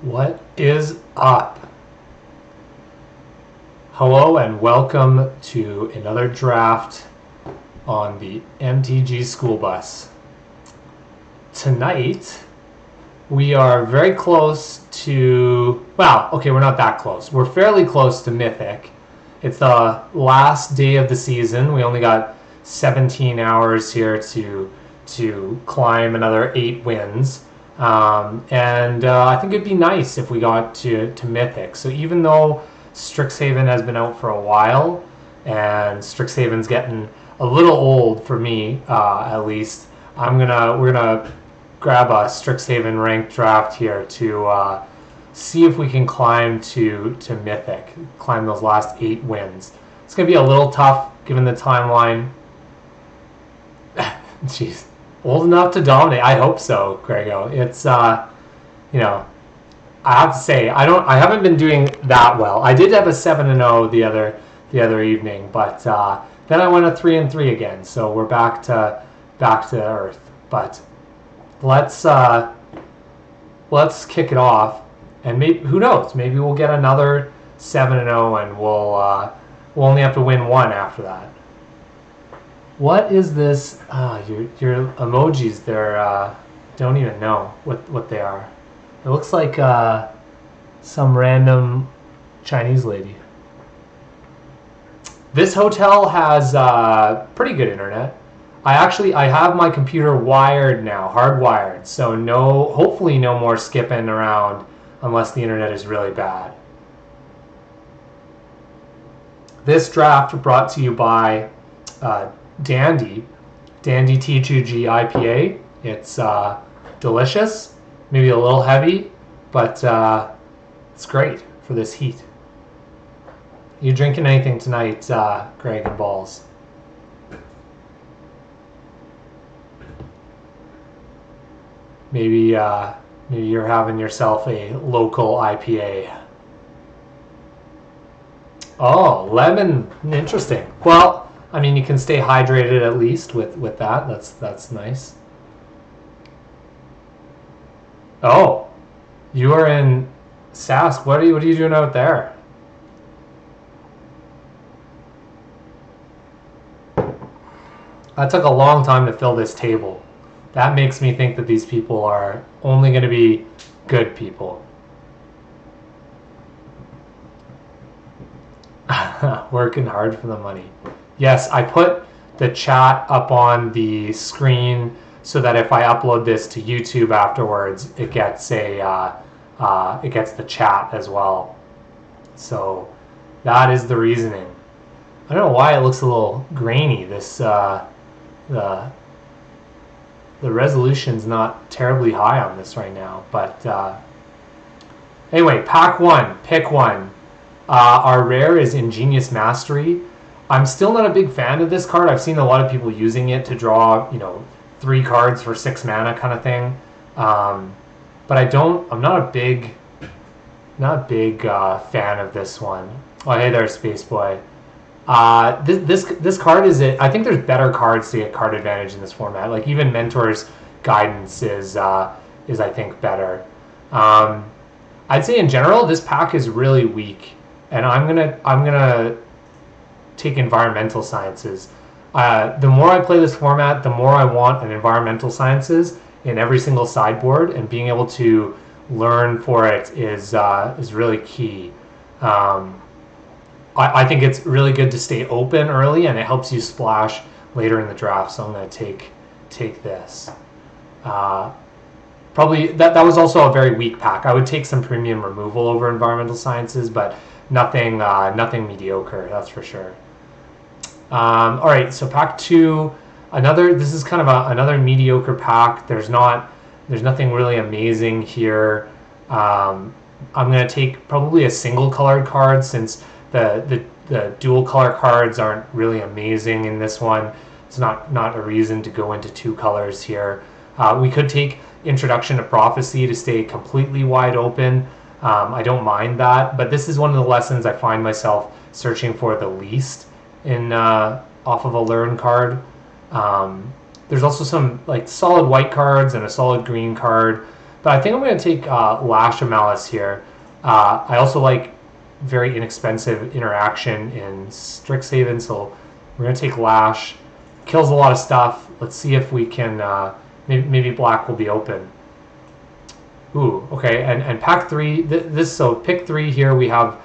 What is up? Hello and welcome to another draft on the MTG School Bus. Tonight, we are very close to, we're not that close. We're fairly close to Mythic. It's the last day of the season. We only got 17 hours here to climb another 8 wins. I think it'd be nice if we got to Mythic. So even though Strixhaven has been out for a while, and Strixhaven's getting a little old for me, at least, we're gonna grab a Strixhaven ranked draft here to see if we can climb to Mythic, climb those last 8 wins. It's gonna be a little tough given the timeline. Jeez. Old enough to dominate? I hope so, Grego. It's I have to say I haven't been doing that well. I did have a 7-0 the other evening, but then I went a 3-3 again. So we're back to earth. But let's kick it off, and maybe, who knows? Maybe we'll get another 7-0, and we'll only have to win one after that. What is this? Your emojis, they're don't even know what they are. It looks like some random Chinese lady. This hotel has pretty good internet. I have my computer wired now, hardwired, so hopefully no more skipping around unless the internet is really bad. This draft brought to you by Dandy T2G IPA. It's delicious, maybe a little heavy, but it's great for this heat. You drinking anything tonight, Greg and Balls? Maybe you're having yourself a local IPA. Oh, lemon, interesting. Well, I mean, you can stay hydrated at least with that. That's nice. Oh, you are in Sask. What are you doing out there? That took a long time to fill this table. That makes me think that these people are only going to be good people. Working hard for the money. Yes, I put the chat up on the screen so that if I upload this to YouTube afterwards, it gets it gets the chat as well. So that is the reasoning. I don't know why it looks a little grainy. This the resolution's not terribly high on this right now, but anyway, pack 1, pick 1. Our rare is Ingenious Mastery. I'm still not a big fan of this card. I've seen a lot of people using it to draw, 3 cards for 6 mana kind of thing. But I'm not a big fan of this one. Oh, hey there, Space Boy. This card I think there's better cards to get card advantage in this format. Like even Mentor's Guidance is I think better. I'd say in general this pack is really weak, and I'm gonna take Environmental Sciences. The more I play this format, the more I want an Environmental Sciences in every single sideboard, and being able to learn for it is really key. I think it's really good to stay open early, and it helps you splash later in the draft. So I'm going to take this. Probably that was also a very weak pack. I would take some Premium Removal over Environmental Sciences, but nothing mediocre, that's for sure. All right, so pack 2. This is kind of another mediocre pack. There's nothing really amazing here. I'm going to take probably a single colored card, since the dual color cards aren't really amazing in this one. It's not a reason to go into 2 colors here. We could take Introduction to Prophecy to stay completely wide open. I don't mind that, but this is one of the lessons I find myself searching for the least in off of a learn card. There's also some like solid white cards and a solid green card, But I think I'm going to take Lash of Malice here. I also like very inexpensive interaction in Strixhaven, so we're going to take Lash. Kills a lot of stuff. Let's see if we can... maybe black will be open. Ooh, okay, and pack 3, so pick 3 here, we have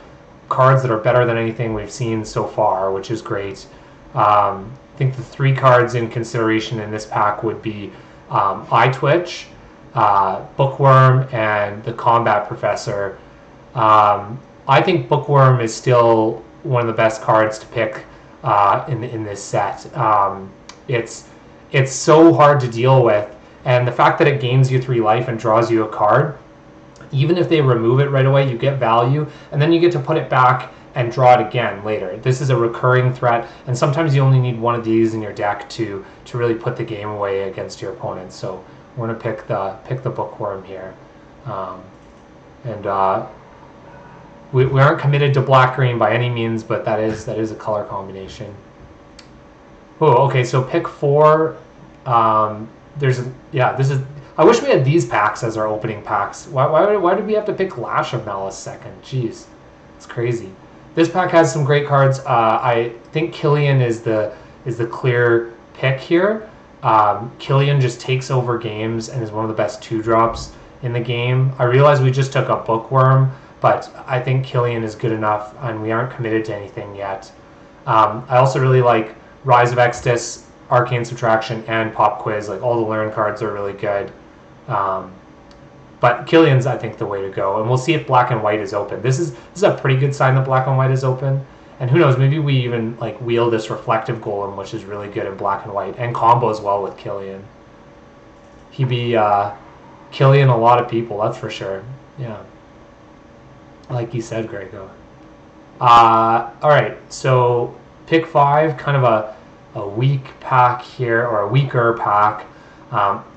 cards that are better than anything we've seen so far, which is great. I think the 3 cards in consideration in this pack would be Eye Twitch, Bookworm, and the Combat Professor. I think Bookworm is still one of the best cards to pick in this set. It's so hard to deal with, and the fact that it gains you 3 life and draws you a card, even if they remove it right away, you get value, and then you get to put it back and draw it again later. This is a recurring threat, and sometimes you only need one of these in your deck to really put the game away against your opponent. So we're going to pick the Bookworm here, we aren't committed to black-green by any means, but that is a color combination. Oh, okay. So pick 4. This is. I wish we had these packs as our opening packs. Why did we have to pick Lash of Malice second? Jeez, it's crazy. This pack has some great cards. I think Killian is the clear pick here. Killian just takes over games and is one of the best 2-drops in the game. I realize we just took a Bookworm, but I think Killian is good enough, and we aren't committed to anything yet. I also really like Rise of Exodus, Arcane Subtraction, and Pop Quiz. Like, all the learn cards are really good. But Killian's, I think, the way to go. And we'll see if black and white is open. This is a pretty good sign that black and white is open. And who knows, maybe we even like wheel this Reflective Golem, which is really good in black and white, and combos well with Killian. He'd be Killian a lot of people, that's for sure. Yeah. Like you said, Grego. Alright, so pick 5, kind of a weak pack here, or a weaker pack.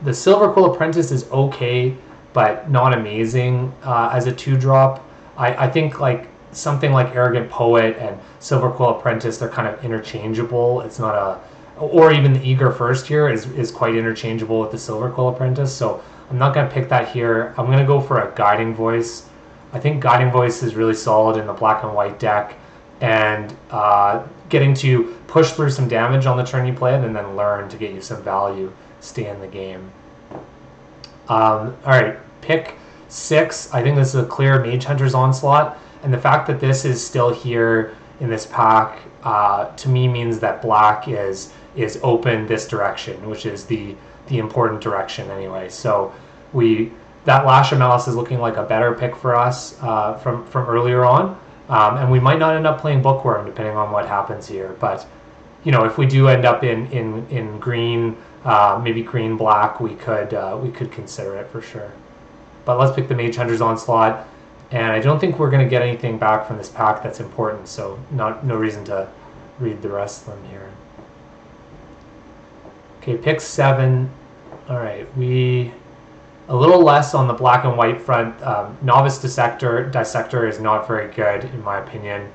The Silver Quill Apprentice is okay, but not amazing as a 2-drop. I think like something like Arrogant Poet and Silver Quill Apprentice, they're kind of interchangeable. It's not or even the Eager First here is quite interchangeable with the Silver Quill Apprentice, so I'm not going to pick that here. I'm going to go for a Guiding Voice. I think Guiding Voice is really solid in the black and white deck, and getting to push through some damage on the turn you play it and then learn to get you some value, stay in the game. Alright, pick 6. I think this is a clear Mage Hunter's Onslaught, and the fact that this is still here in this pack to me means that black is open this direction, which is the important direction anyway. So that Lash of Malice is looking like a better pick for us from earlier on. And we might not end up playing Bookworm depending on what happens here. But, you know, if we do end up in green, maybe green-black, we could consider it for sure. But let's pick the Mage Hunter's Onslaught. And I don't think we're going to get anything back from this pack that's important, so no reason to read the rest of them here. Okay, pick 7. All right, a little less on the black and white front. Novice Dissector is not very good, in my opinion.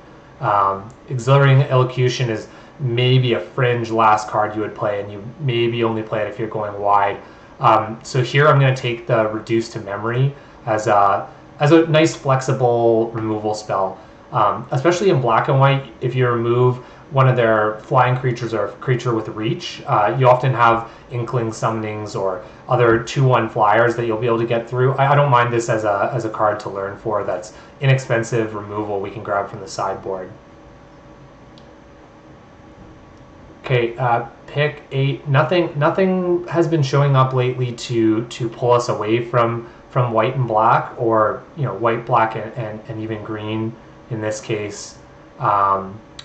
Exhilarating Elocution is maybe a fringe last card you would play, and you maybe only play it if you're going wide. So here I'm going to take the Reduce to Memory as a nice flexible removal spell. Especially in black and white, if you remove one of their flying creatures or a creature with reach, you often have Inkling Summonings or other 2/1 flyers that you'll be able to get through. I don't mind this as a card to learn for. That's inexpensive removal we can grab from the sideboard. Okay, pick 8. Nothing has been showing up lately to pull us away from white and black, or white, black, and even green in this case.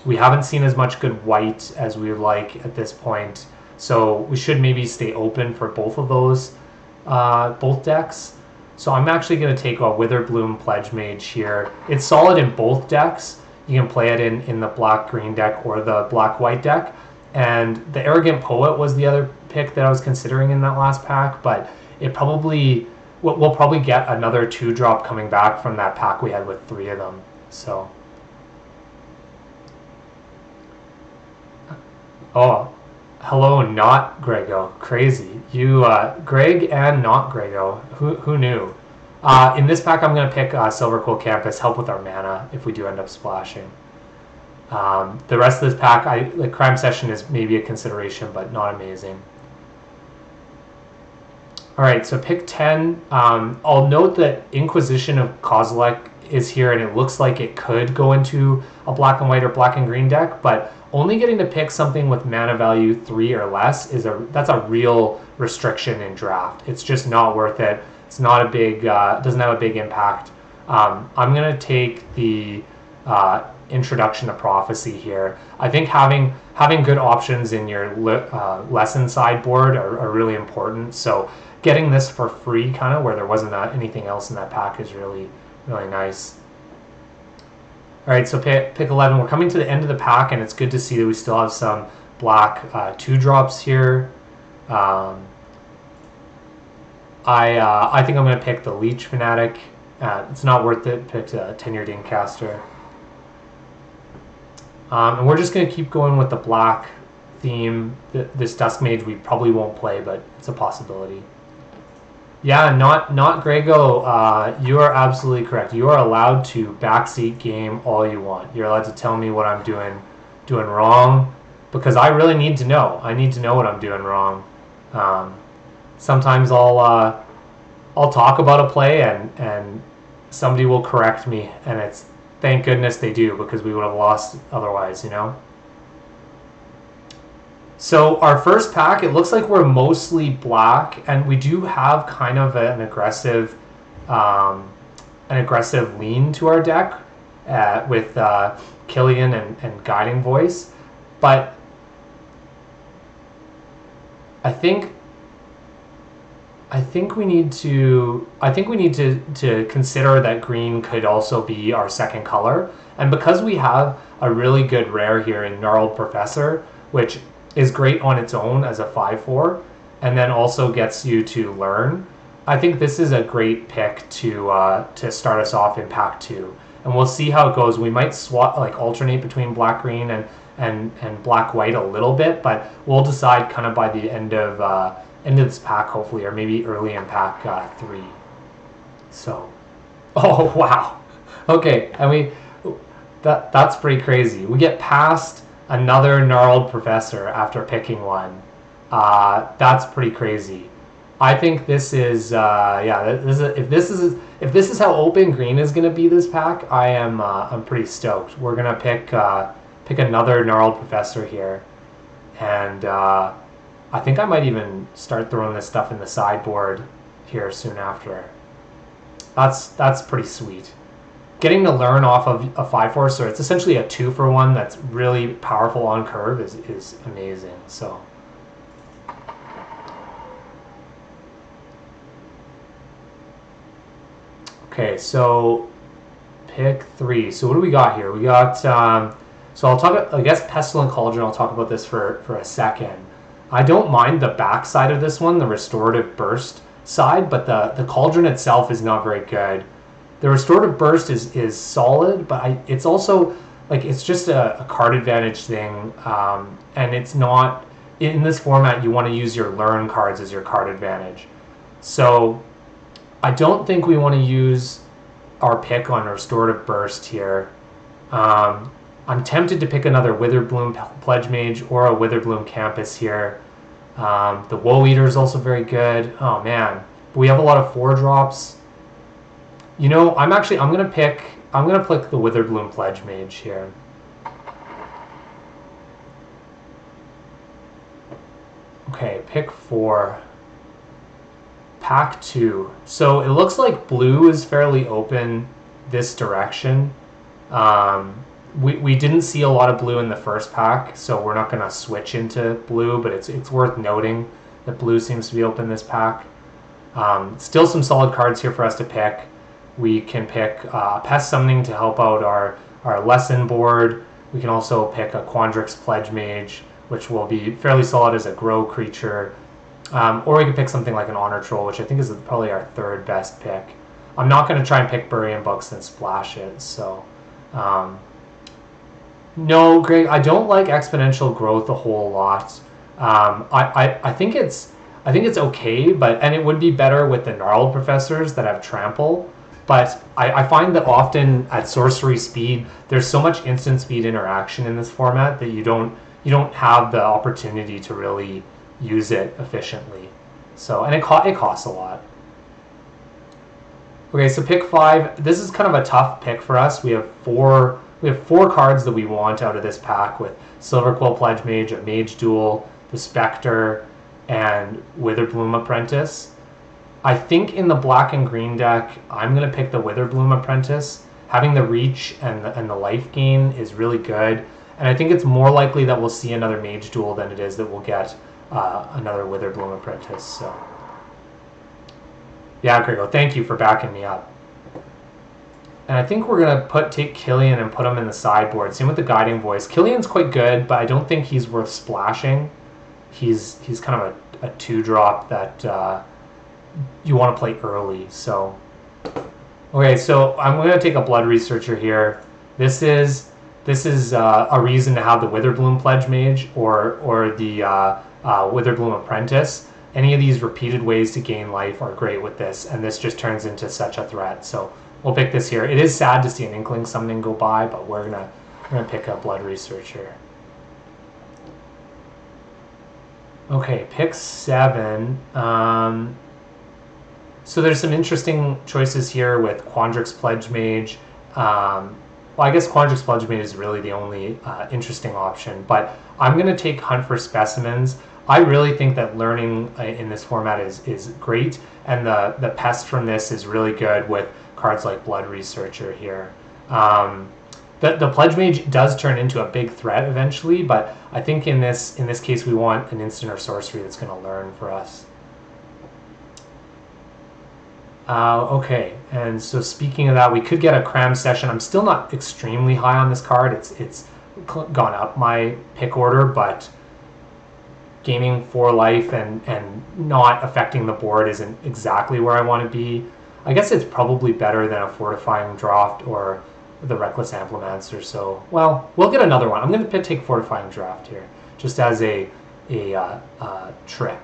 We haven't seen as much good white as we would like at this point, so we should maybe stay open for both of those, both decks. So I'm actually going to take a Witherbloom Pledge Mage here. It's solid in both decks. You can play it in the black-green deck or the black-white deck. And the Arrogant Poet was the other pick that I was considering in that last pack, but we'll probably get another 2-drop coming back from that pack we had with 3 of them. So, Hello, not Grego. Crazy. You, Greg and not Grego. Who knew? In this pack, I'm going to pick Silver Quill Campus, help with our mana if we do end up splashing. The rest of this pack, like Crime Session is maybe a consideration, but not amazing. All right, so pick 10. I'll note that Inquisition of Kozilek is here, and it looks like it could go into a black and white or black and green deck, but only getting to pick something with mana value 3 or less that's a real restriction in draft. It's just not worth it. It's not a big, doesn't have a big impact. I'm gonna take the Introduction to Prophecy here. I think having good options in your lesson sideboard are really important. So getting this for free, kind of where there wasn't anything else in that pack, is really nice. All right, so pick 11. We're coming to the end of the pack, and it's good to see that we still have some black 2-drops here. I think I'm going to pick the Leech Fanatic. It's not worth it. Picked a Tenured Incaster. And we're just going to keep going with the black theme. This Dusk Mage we probably won't play, but it's a possibility. Yeah, not Grego. You are absolutely correct. You are allowed to backseat game all you want. You're allowed to tell me what I'm doing wrong, because I really need to know. I need to know what I'm doing wrong. Sometimes I'll talk about a play and somebody will correct me, and it's thank goodness they do, because we would have lost otherwise, you know. So our first pack, it looks like we're mostly black, and we do have kind of an aggressive lean to our deck with Killian and Guiding Voice, but I think we need to consider that green could also be our second color, and because we have a really good rare here in Gnarled Professor, which is great on its own as a 5/4, and then also gets you to learn. I think this is a great pick to start us off in pack 2, and we'll see how it goes. We might swap, like alternate between black green and black white a little bit, but we'll decide kind of by the end of this pack, hopefully, or maybe early in pack 3. So, oh wow, okay, I mean that's pretty crazy. We get past another Gnarled Professor after picking one. That's pretty crazy. I think this is if this is how open green is going to be this pack, I'm pretty stoked. We're gonna pick another Gnarled Professor here, and I think I might even start throwing this stuff in the sideboard here soon after. That's pretty sweet. Getting to learn off of a 5/4, so it's essentially a 2-for-1 that's really powerful on curve is amazing. So okay, so pick 3. So what do we got here? We got so I'll talk, I guess, Pestilent Cauldron. I'll talk about this for a second. I don't mind the back side of this one, the Restorative Burst side, but the Cauldron itself is not very good. The Restorative Burst is solid, but it's also, like, it's just a card advantage thing, and it's not, in this format, you want to use your Learn cards as your card advantage. So I don't think we want to use our pick on Restorative Burst here. I'm tempted to pick another Witherbloom Pledge Mage or a Witherbloom Campus here. The Woe Eater is also very good. Oh man, we have a lot of 4-drops. You know, I'm gonna pick the Witherbloom Pledge Mage here. Okay, pick 4. Pack 2. So it looks like blue is fairly open this direction. We didn't see a lot of blue in the first pack, so we're not gonna switch into blue, but it's worth noting that blue seems to be open this pack. Still some solid cards here for us to pick. We can pick Pest Summoning to help out our lesson board. We can also pick a Quandrix Pledge Mage, which will be fairly solid as a grow creature. Or we can pick something like an Honor Troll, which I think is probably our 3rd best pick. I'm not going to try and pick Burying Books and splash it, so... no, Greg, I don't like Exponential Growth a whole lot. I think it's okay, and it would be better with the gnarled professors that have trample. But I find that often at sorcery speed, there's so much instant speed interaction in this format that you don't have the opportunity to really use it efficiently. So, and it costs a lot. Okay, so pick 5. This is kind of a tough pick for us. We have four cards that we want out of this pack with Silverquill Pledge Mage, a Mage Duel, the Spectre, and Witherbloom Apprentice. I think in the black and green deck, I'm going to pick the Witherbloom Apprentice. Having the reach and the life gain is really good. And I think it's more likely that we'll see another Mage Duel than it is that we'll get another Witherbloom Apprentice. So, yeah, Gregor, thank you for backing me up. And I think we're going to take Killian and put him in the sideboard. Same with the Guiding Voice. Killian's quite good, but I don't think he's worth splashing. He's kind of a 2-drop that you want to play early. So, okay, so I'm going to take a Blood Researcher here. This is a reason to have the Witherbloom Pledge Mage or the Witherbloom Apprentice. Any of these repeated ways to gain life are great with this, and this just turns into such a threat. So we'll pick this here. It is sad to see an Inkling Summoning go by, but we're gonna pick a Blood Researcher. Okay, pick 7. So there's some interesting choices here with Quandrix Pledge Mage. Well, I guess Quandrix Pledge Mage is really the only interesting option, but I'm going to take Hunt for Specimens. I really think that learning in this format is great, and the pest from this is really good with cards like Blood Researcher here. The Pledge Mage does turn into a big threat eventually, but I think in this case we want an instant or sorcery that's going to learn for us. Okay, and so speaking of that, we could get a Cram Session. I'm still not extremely high on this card. It's gone up my pick order, but gaining 4 life and not affecting the board isn't exactly where I want to be. I guess it's probably better than a Fortifying Draft or the Reckless Amplimancer. So, well, we'll get another one. I'm going to take Fortifying Draft here, just as a trick.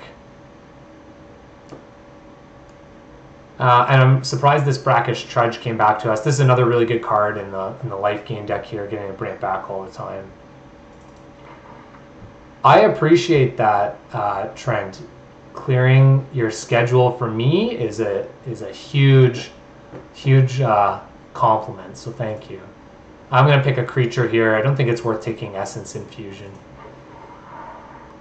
And I'm surprised this Brackish Trudge came back to us. This is another really good card in the life gain deck here, getting to bring it back all the time. I appreciate that, Trent. Clearing your schedule for me is a huge compliment, so thank you. I'm going to pick a creature here. I don't think it's worth taking Essence Infusion.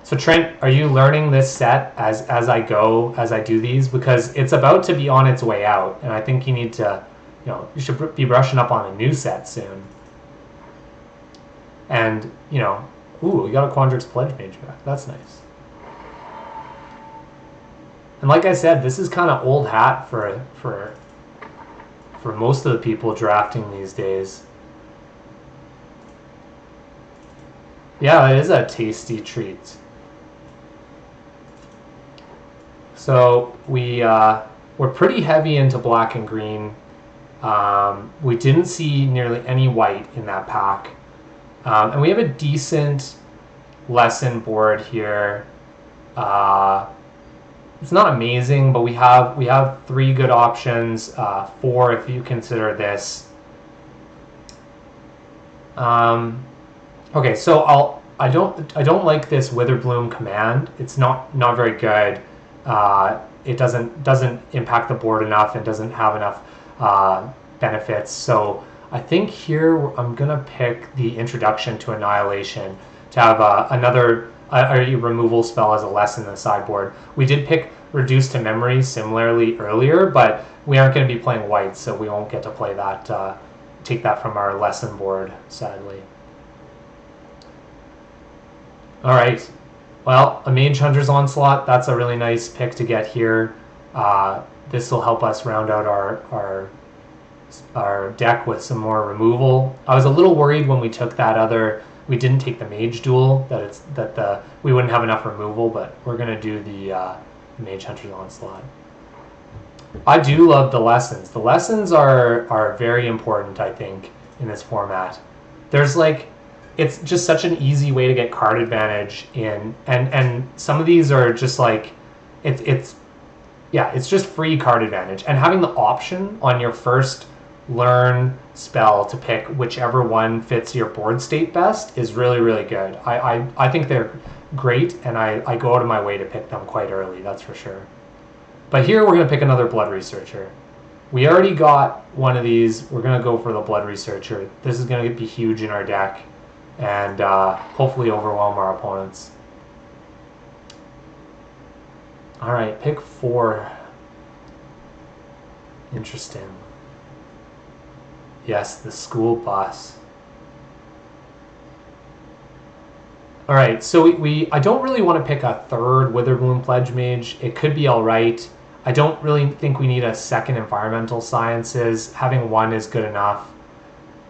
So Trent, are you learning this set as I do these? Because it's about to be on its way out, and I think you need to, you should be brushing up on a new set soon. And, ooh, we got a Quandrix Pledge Mage back. That's nice. And like I said, this is kind of old hat for most of the people drafting these days. Yeah, it is a tasty treat. So we're pretty heavy into black and green. We didn't see nearly any white in that pack. And we have a decent lesson board here. It's not amazing, but we have 3 good options, 4 if you consider this. Okay, so I don't like this Witherbloom command. It's not very good. It doesn't impact the board enough and doesn't have enough benefits. So I think here I'm gonna pick the Introduction to Annihilation to have another removal spell as a lesson in the sideboard. We did pick Reduce to Memory similarly earlier, but we aren't going to be playing white, so we won't get to play that. Take that from our lesson board, sadly. All right. Well, a Mage Hunter's Onslaught, that's a really nice pick to get here. This will help us round out our deck with some more removal. I was a little worried when we took that other. We didn't take the Mage Duel that we wouldn't have enough removal, but we're gonna do the Mage Hunter's Onslaught. I do love the lessons. The lessons are very important, I think, in this format. There's like it's just such an easy way to get card advantage in, and some of these are just like, it's just free card advantage, and having the option on your first learn spell to pick whichever one fits your board state best is really, really good. I think they're great, and I go out of my way to pick them quite early, that's for sure. But here we're going to pick another Blood Researcher. We already got one of these. We're going to go for the Blood Researcher. This is going to be huge in our deck, and hopefully overwhelm our opponents. Alright, pick 4. Interesting. Yes, the school bus. Alright, so I don't really want to pick a third Witherbloom Pledge Mage. It could be alright. I don't really think we need a second Environmental Sciences. Having one is good enough.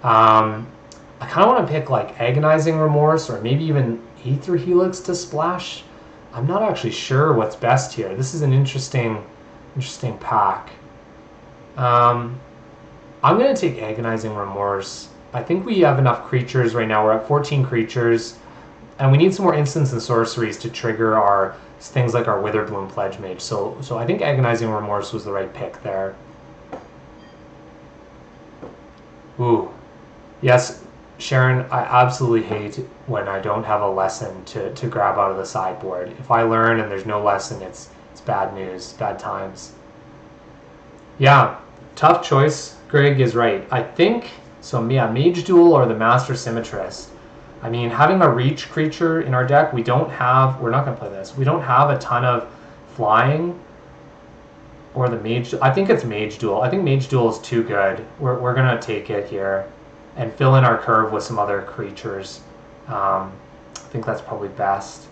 I kind of want to pick like Agonizing Remorse or maybe even Aether Helix to splash. I'm not actually sure what's best here. This is an interesting pack. I'm going to take Agonizing Remorse. I think we have enough creatures right now. We're at 14 creatures. And we need some more instants and sorceries to trigger our things like our Witherbloom Pledge Mage. So I think Agonizing Remorse was the right pick there. Ooh. Yes, Sharon, I absolutely hate when I don't have a lesson to grab out of the sideboard. If I learn and there's no lesson, it's bad news, bad times. Yeah, tough choice. Greg is right. I think, so yeah, Mage Duel or the Master Symmetrist. I mean, having a reach creature in our deck, we're not going to play this. We don't have a ton of flying or the Mage. I think it's Mage Duel. I think Mage Duel is too good. We're going to take it here and fill in our curve with some other creatures. I think that's probably best.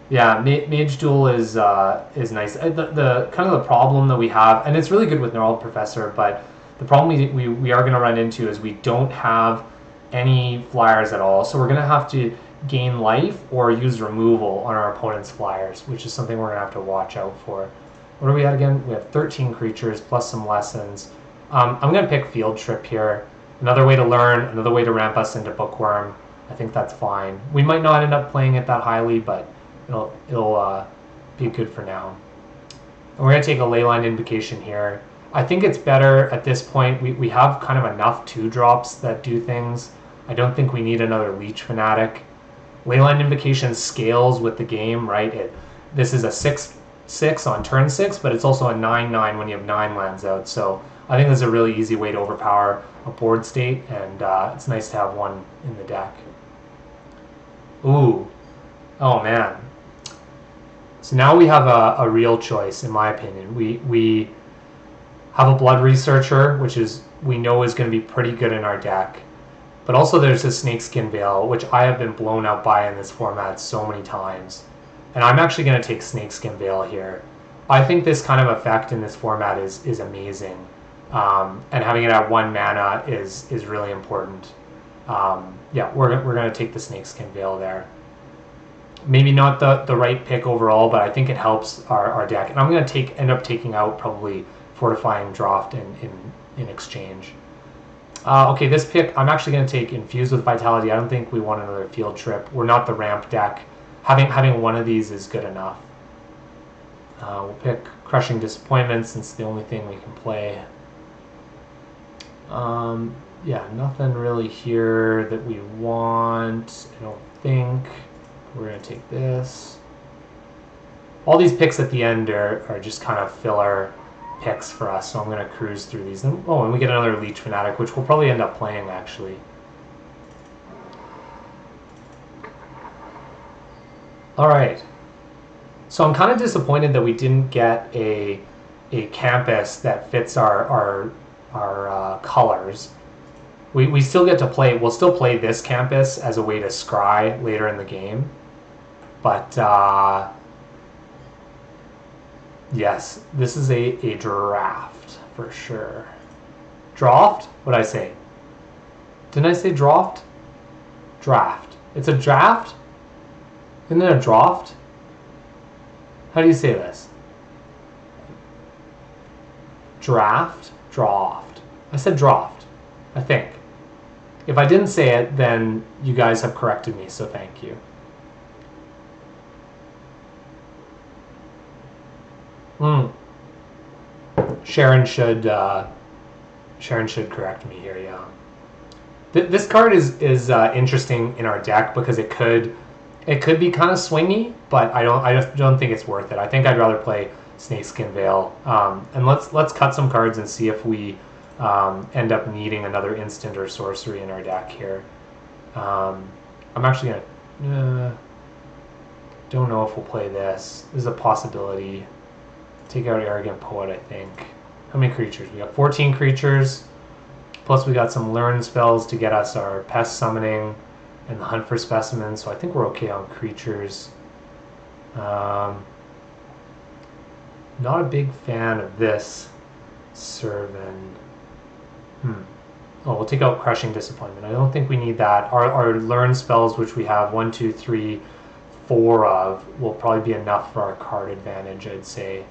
Yeah, Mage Duel is nice. The kind of the problem that we have, and it's really good with Gnarled Professor, but the problem we are going to run into is we don't have any flyers at all. So we're going to have to gain life or use removal on our opponent's flyers, which is something we're going to have to watch out for. What are we at again? We have 13 creatures plus some lessons. I'm going to pick Field Trip here. Another way to learn, another way to ramp us into Bookworm. I think that's fine. We might not end up playing it that highly, but it'll be good for now. And we're going to take a Leyline Invocation here. I think it's better at this point. We have kind of enough 2-drops that do things. I don't think we need another Leech Fanatic. Leyline Invocation scales with the game, right? This is a 6/6 on turn 6, but it's also a 9/9 when you have 9 lands out. So I think this is a really easy way to overpower a board state, and it's nice to have one in the deck. Ooh. Oh, man. So now we have a real choice, in my opinion. We have a Blood Researcher, which we know is going to be pretty good in our deck. But also there's a Snakeskin Veil, which I have been blown up by in this format so many times. And I'm actually going to take Snakeskin Veil here. I think this kind of effect in this format is amazing. And having it at 1 mana is really important. Yeah, we're going to take the Snakeskin Veil there. Maybe not the right pick overall, but I think it helps our deck. And I'm going to end up taking out probably Fortifying Draught in exchange. Okay, this pick, I'm actually going to take Infused with Vitality. I don't think we want another Field Trip. We're not the ramp deck. Having one of these is good enough. We'll pick Crushing Disappointment since it's the only thing we can play. Yeah, nothing really here that we want, I don't think. We're going to take this. All these picks at the end are just kind of filler picks for us, so I'm going to cruise through these. And we get another Leech Fanatic, which we'll probably end up playing, actually. Alright. So I'm kind of disappointed that we didn't get a campus that fits our colors. We still get to play, we'll still play this campus as a way to scry later in the game. But, yes, this is a draft for sure. Draft? What did I say? Didn't I say draft? Draft. It's a draft? Isn't it a draft? How do you say this? Draft? Draft. I said draft, I think. If I didn't say it, then you guys have corrected me, so thank you. Sharon should correct me here. Yeah, this card is interesting in our deck because it could be kind of swingy, but I just don't think it's worth it. I think I'd rather play Snakeskin Veil. And let's cut some cards and see if we end up needing another instant or sorcery in our deck here. I'm actually gonna don't know if we'll play this. This is a possibility. Take out Arrogant Poet, I think. How many creatures? We got 14 creatures. Plus we got some learn spells to get us our pest summoning and the hunt for specimens. So I think we're okay on creatures. Not a big fan of this Servant. Oh, we'll take out Crushing Disappointment. I don't think we need that. Our learn spells, which we have 1, 2, 3, 4 of, will probably be enough for our card advantage, I'd say.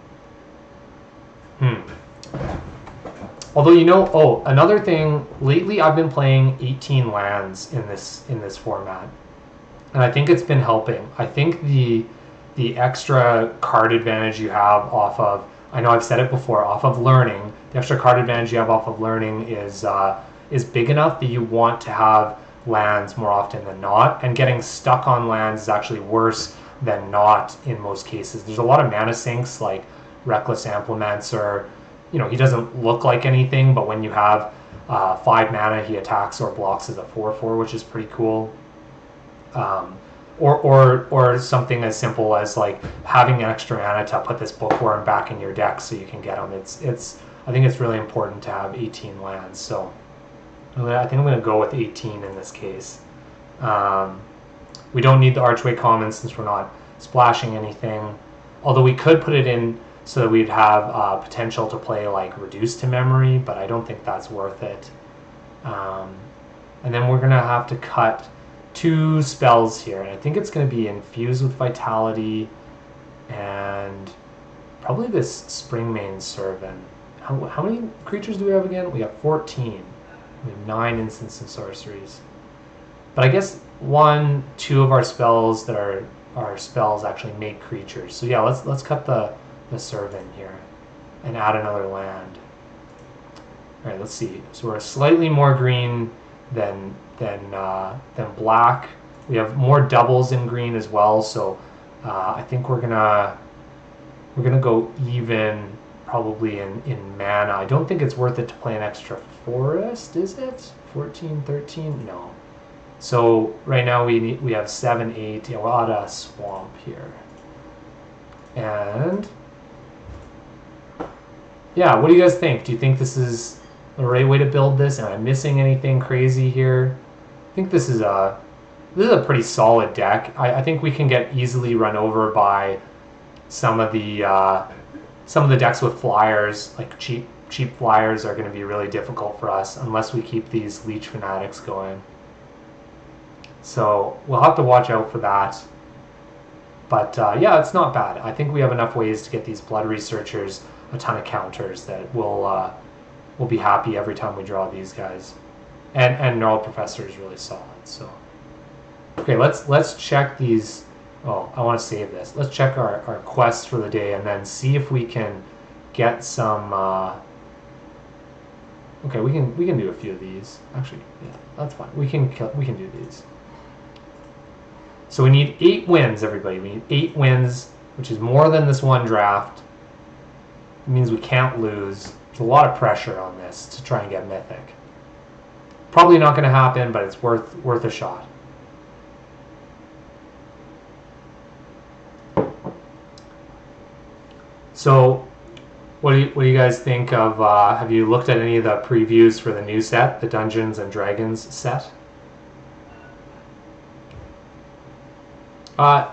Although, you know, oh, another thing, lately I've been playing 18 lands in this format, and I think it's been helping. I think the extra card advantage you have off of, I know I've said it before, off of learning, the extra card advantage you have off of learning is big enough that you want to have lands more often than not, and getting stuck on lands is actually worse than not in most cases. There's a lot of mana sinks like Reckless Implements, or you know, he doesn't look like anything, but when you have 5 mana, he attacks or blocks as a 4/4, which is pretty cool. Or something as simple as like having an extra mana to put this Bookworm back in your deck so you can get him. I think it's really important to have 18 lands. So I think I'm going to go with 18 in this case. We don't need the Archway Common since we're not splashing anything. Although we could put it in so that we'd have potential to play like Reduced to Memory, but I don't think that's worth it. And then we're going to have to cut 2 spells here, and I think it's going to be Infuse with Vitality and probably this Springmane Servant. How many creatures do we have again? We have 14. We have 9 instants and sorceries. But I guess 1, 2 of our spells that are our spells actually make creatures. So yeah, let's cut the Servant here and add another land. All right, let's see. So we're slightly more green than black. We have more doubles in green as well. So I think we're gonna go even probably in mana. I don't think it's worth it to play an extra forest, is it? 14, 13? No. So right now we have 7, 8. Yeah, we'll add a swamp here. And yeah, what do you guys think? Do you think this is the right way to build this? Am I missing anything crazy here? I think this is a pretty solid deck. I think we can get easily run over by some of the decks with flyers, like cheap flyers are going to be really difficult for us unless we keep these Leech Fanatics going. So we'll have to watch out for that. But yeah, it's not bad. I think we have enough ways to get these Blood Researchers a ton of counters that we'll be happy every time we draw these guys. And Gnarled Professor is really solid. So okay, let's check these. Oh, I want to save this. Let's check our quests for the day and then see if we can get some. Okay, we can do a few of these. Actually, yeah, that's fine. We can do these. So we need 8 wins, everybody. We need 8 wins, which is more than this one draft. It means we can't lose. There's a lot of pressure on this to try and get Mythic. Probably not going to happen, but it's worth a shot. So, what do you guys think of? Have you looked at any of the previews for the new set, the Dungeons and Dragons set?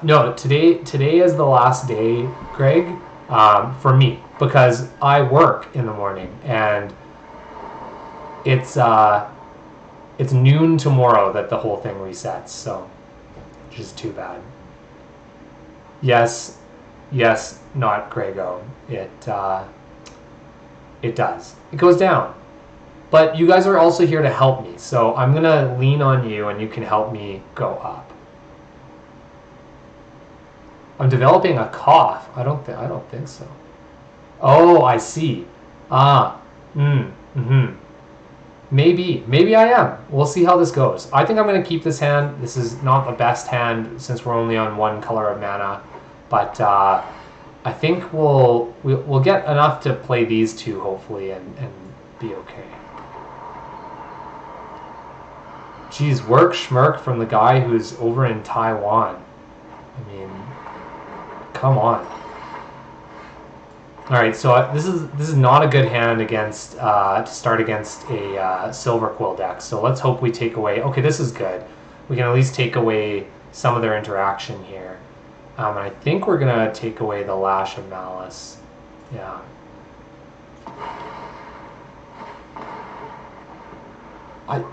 No, today is the last day, Greg, for me, because I work in the morning and it's noon tomorrow that the whole thing resets, so which is too bad. Yes, not Grego. It does. It goes down. But you guys are also here to help me, so I'm gonna lean on you, and you can help me go up. I'm developing a cough. I don't think so. Oh, I see. Ah, Maybe I am. We'll see how this goes. I think I'm going to keep this hand. This is not the best hand since we're only on one color of mana, but I think we'll get enough to play these two hopefully and be okay. Geez, work schmirk from the guy who's over in Taiwan. I mean, come on. All right, so this is not a good hand against to start against a Silver Quill deck. So let's hope we take away. Okay, this is good. We can at least take away some of their interaction here. And I think we're gonna take away the Lash of Malice. Yeah.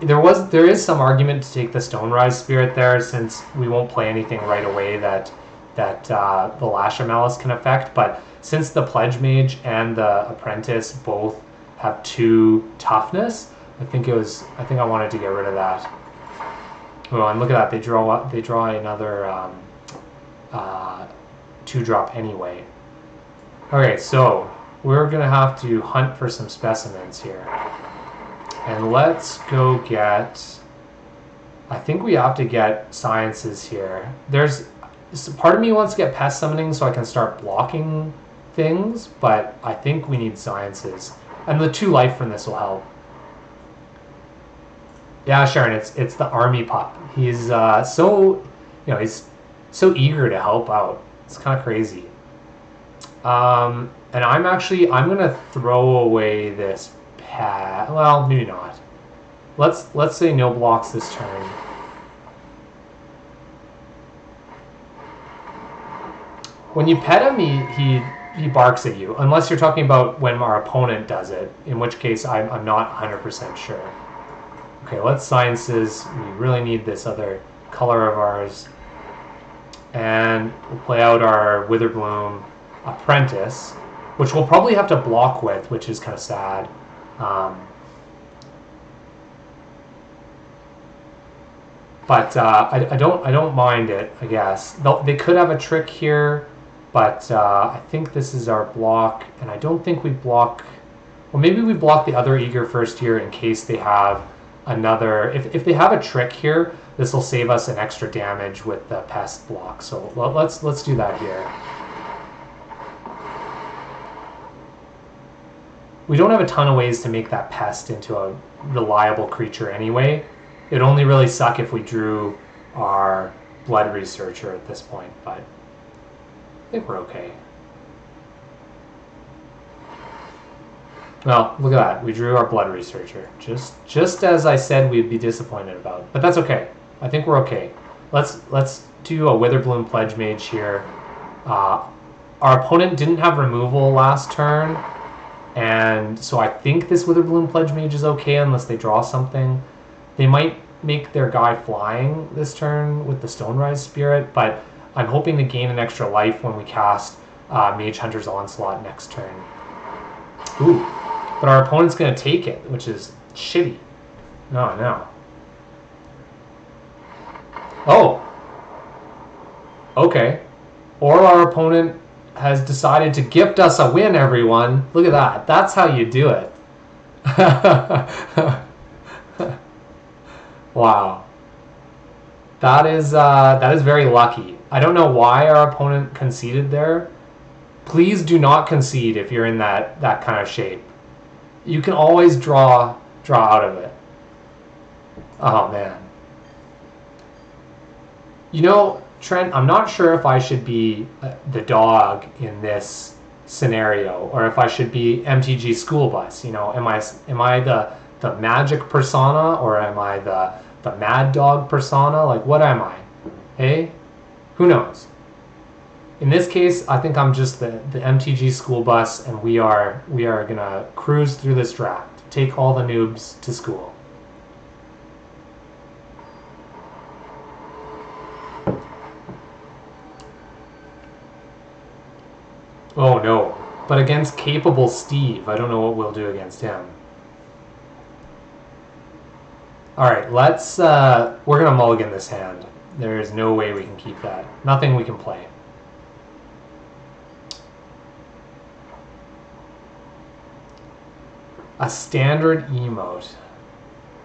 There is some argument to take the Stonerise Spirit there, since we won't play anything right away that the Lash of Malice can affect, but since the Pledge Mage and the Apprentice both have 2 toughness, I think I wanted to get rid of that. Oh, and look at that, they draw another 2-drop anyway. Okay, so we're gonna have to hunt for some specimens here. And let's go get, I think we have to get sciences here. Part of me wants to get pest summoning so I can start blocking things, but I think we need sciences. And the 2 life from this will help. Yeah, Sharon, it's the army pup. He's he's so eager to help out. It's kind of crazy. And I'm gonna throw away this pet. Well, maybe not. Let's say no blocks this turn. When you pet him, he barks at you, unless you're talking about when our opponent does it, in which case I'm not 100% sure. Okay, let's sciences. We really need this other color of ours. And we'll play out our Witherbloom Apprentice, which we'll probably have to block with, which is kind of sad. But I don't mind it, I guess. They could have a trick here, but I think this is our block, and I don't think we block. Well, maybe we block the other Eager first here in case they have another. If they have a trick here, this will save us an extra damage with the pest block. So let's do that here. We don't have a ton of ways to make that pest into a reliable creature anyway. It'd only really suck if we drew our Blood Researcher at this point, but I think we're okay. Well, look at that. We drew our Blood Researcher. Just as I said we'd be disappointed about. But that's okay. I think we're okay. Let's do a Witherbloom Pledge Mage here. Our opponent didn't have removal last turn, and so I think this Witherbloom Pledge Mage is okay unless they draw something. They might make their guy flying this turn with the Stonerise Spirit, but I'm hoping to gain an extra life when we cast Mage Hunter's Onslaught next turn. Ooh, but our opponent's going to take it, which is shitty. No. Oh. Okay. Or our opponent has decided to gift us a win, everyone. Look at that. That's how you do it. Wow. That is very lucky. I don't know why our opponent conceded there. Please do not concede if you're in that kind of shape. You can always draw out of it. Oh man. You know, Trent, I'm not sure if I should be the dog in this scenario or if I should be MTG School Bus. You know, am I the magic persona or am I the mad dog persona? Like, what am I? Hey? Who knows? In this case, I think I'm just the MTG School Bus, and we are gonna cruise through this draft. Take all the noobs to school. Oh no. But against capable Steve, I don't know what we'll do against him. All right, let's. We're gonna mulligan this hand. There is no way we can keep that. Nothing we can play. A standard emote.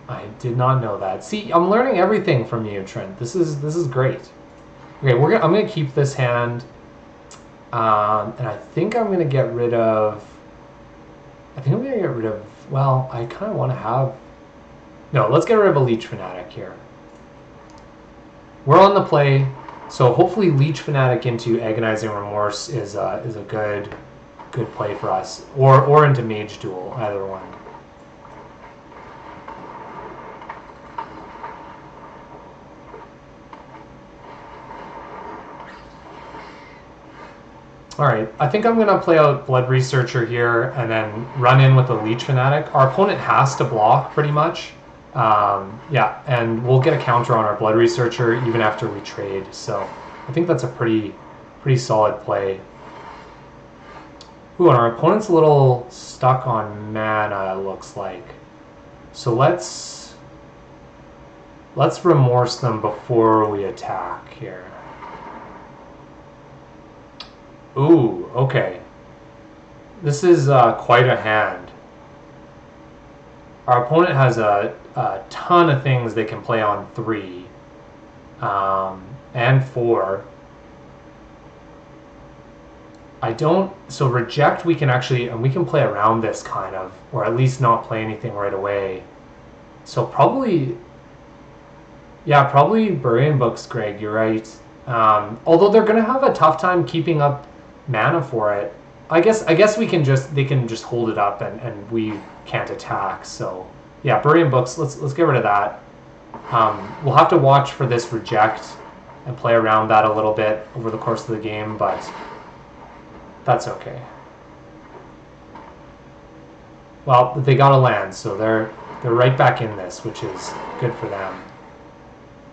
I did not know that. See, I'm learning everything from you, Trent. This is great. Okay, I'm gonna keep this hand, and I think I'm gonna get rid of. Well, I kind of want to have. No, let's get rid of a Leech Fanatic here. We're on the play, so hopefully Leech Fanatic into Agonizing Remorse is a good play for us, or into Mage Duel, either one. Alright, I think I'm going to play out Blood Researcher here and then run in with a Leech Fanatic. Our opponent has to block, pretty much. Yeah, and we'll get a counter on our Blood Researcher even after we trade. So I think that's a pretty solid play. Ooh, and our opponent's a little stuck on mana, it looks like. So let's remorse them before we attack here. Ooh, okay. This is quite a hand. Our opponent has a ton of things they can play on 3 and 4. So reject we can actually, and we can play around this kind of, or at least not play anything right away. So probably Burying Books, Greg, you're right. Although they're going to have a tough time keeping up mana for it. I guess they can just hold it up and we can't attack. So yeah, Burying Books, let's get rid of that. We'll have to watch for this reject and play around that a little bit over the course of the game, but that's okay. Well, they got a land, so they're right back in this, which is good for them.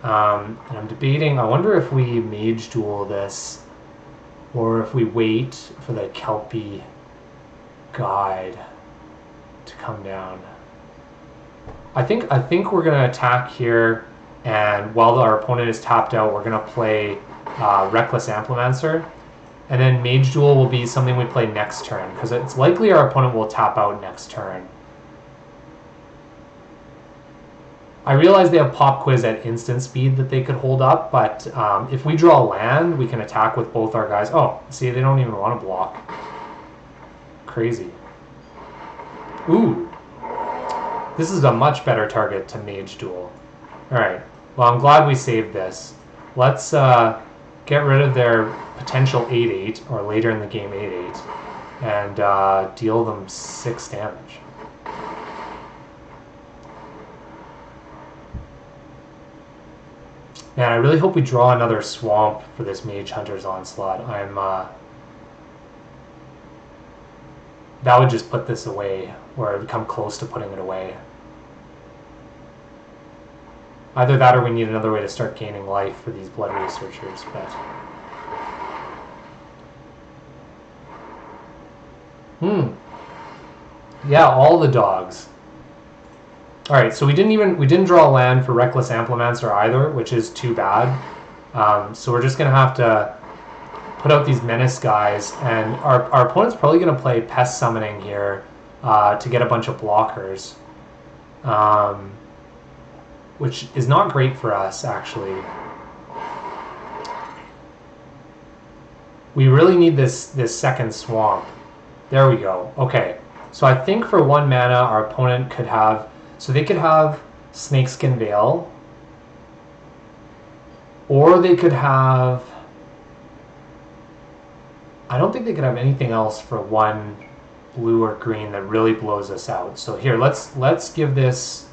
And I'm debating, I wonder if we Mage Duel this or if we wait for the Kelpie guide to come down. I think we're going to attack here, and while our opponent is tapped out, we're going to play Reckless Amplimancer, and then Mage Duel will be something we play next turn, because it's likely our opponent will tap out next turn. I realize they have Pop Quiz at instant speed that they could hold up, but if we draw land, we can attack with both our guys. Oh, see, they don't even want to block. Crazy. Ooh. This is a much better target to Mage Duel. Alright, well, I'm glad we saved this. Let's get rid of their potential 8-8, or later in the game 8-8, and deal them 6 damage. Man, I really hope we draw another swamp for this Mage Hunter's Onslaught. That would just put this away, or it would come close to putting it away. Either that or we need another way to start gaining life for these Blood Researchers, but... Yeah, all the dogs. Alright, so we didn't draw land for Reckless Amplimancer either, which is too bad. So we're just going to have to put out these Menace guys, and our opponent's probably going to play Pest Summoning here to get a bunch of blockers. Which is not great for us, actually. We really need this second swamp. There we go. Okay, so I think for 1 mana, our opponent could have... So they could have Snakeskin Veil, or they could have... I don't think they could have anything else for 1 blue or green that really blows us out. So here, let's give this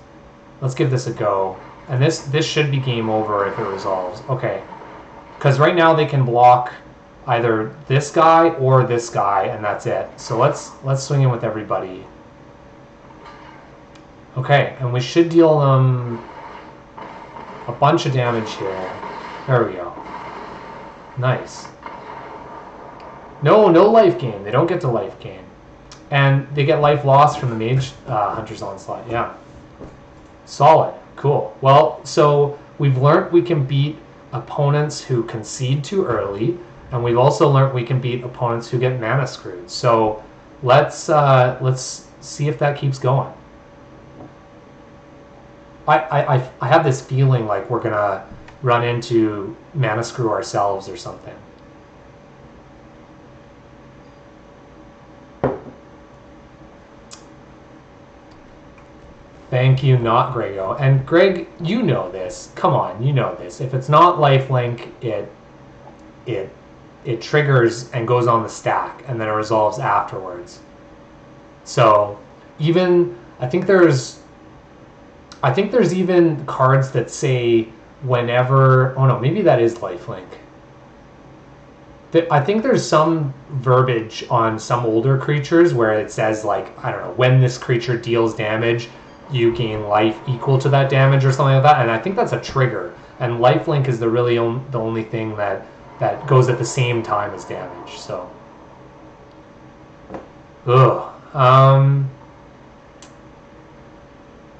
a go, and this should be game over if it resolves. Okay, because right now they can block either this guy or this guy, and that's it. So let's swing in with everybody. Okay, and we should deal them a bunch of damage here. There we go. Nice. No life gain. They don't get to life gain. And they get life lost from the Mage Hunter's Onslaught. Yeah. Solid. Cool. Well, so we've learned we can beat opponents who concede too early, and we've also learned we can beat opponents who get mana screwed. So let's see if that keeps going. I have this feeling like we're gonna run into mana screw ourselves or something. Thank you, not Grego. And Greg, you know this. Come on, you know this. If it's not lifelink, it triggers and goes on the stack, and then it resolves afterwards. So even I think there's even cards that say whenever. Oh no, maybe that is lifelink. I think there's some verbiage on some older creatures where it says, like, I don't know, when this creature deals damage, you gain life equal to that damage or something like that, and I think that's a trigger. And lifelink is the only thing that goes at the same time as damage. So,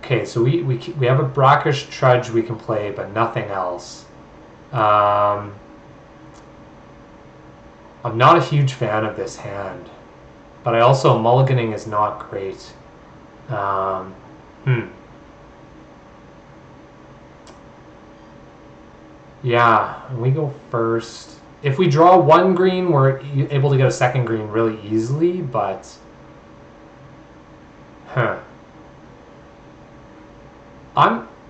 okay, so we have a brackish trudge we can play, but nothing else. I'm not a huge fan of this hand, but I also mulliganing is not great. Yeah, we go first. If we draw one green, we're able to get a second green really easily, but I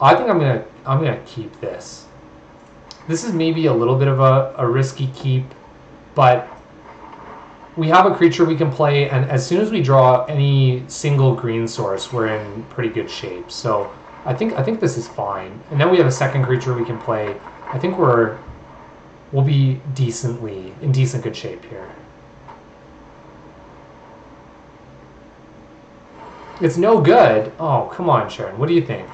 think I'm gonna keep this. This is maybe a little bit of a risky keep, but we have a creature we can play, and as soon as we draw any single green source, we're in pretty good shape. So I think this is fine. And then we have a second creature we can play. I think we'll be in decent good shape here. It's no good. Oh, come on, Sharon. What do you think?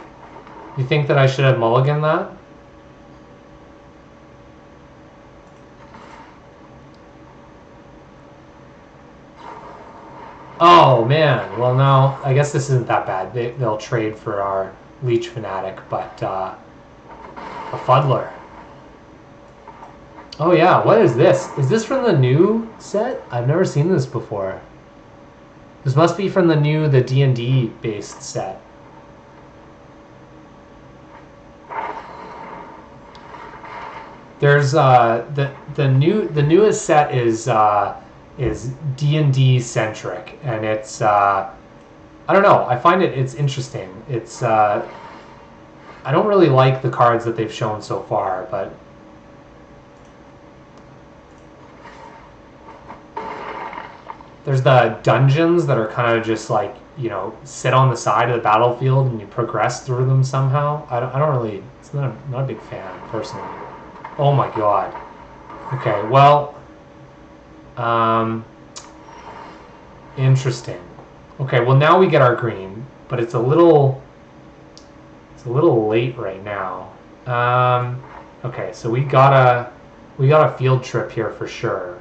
You think that I should have mulliganed that? Oh, man. Well, no. I guess this isn't that bad. They'll trade for our Leech Fanatic, but a Fuddler. Oh, yeah. What is this? Is this from the new set? I've never seen this before. This must be from the D&D based set. There's the newest set is D&D centric, and it's I don't know. I find it's interesting. It's I don't really like the cards that they've shown so far, but there's the dungeons that are kind of just like, sit on the side of the battlefield and you progress through them somehow. I don't really. It's not a big fan personally. Oh my god. Okay, well, interesting. Okay, well now we get our green, but it's a little late right now. Okay, so we got a field trip here for sure.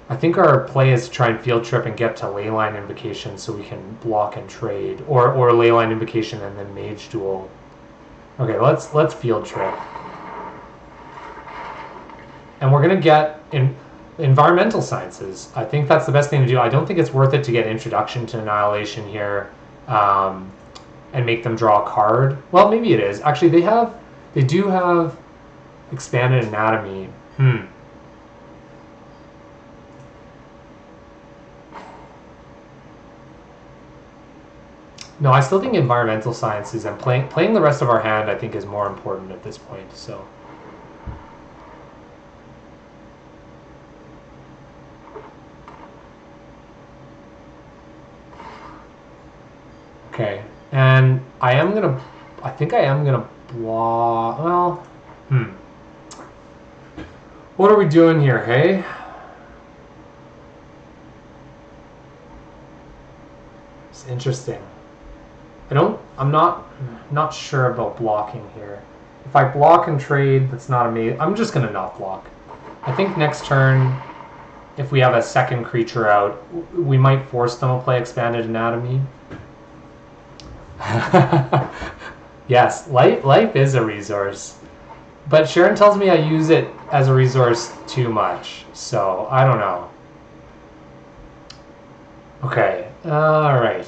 I think our play is to try and field trip and get to Leyline Invocation so we can block and trade, or Leyline Invocation and then Mage Duel. Okay, let's field trip. And we're going to get environmental sciences. I think that's the best thing to do. I don't think it's worth it to get Introduction to Annihilation here and make them draw a card. Well, maybe it is. Actually, they do have Expanded Anatomy. No, I still think environmental sciences and playing the rest of our hand, I think, is more important at this point. So, okay, and I think I am gonna block. Well, what are we doing here? Hey. It's interesting. I'm not sure about blocking here. If I block and trade, that's not amazing. I'm just gonna not block. I think next turn, if we have a second creature out, we might force them to play Expanded Anatomy. Yes, life is a resource. But Sharon tells me I use it as a resource too much, so I don't know. Okay, alright.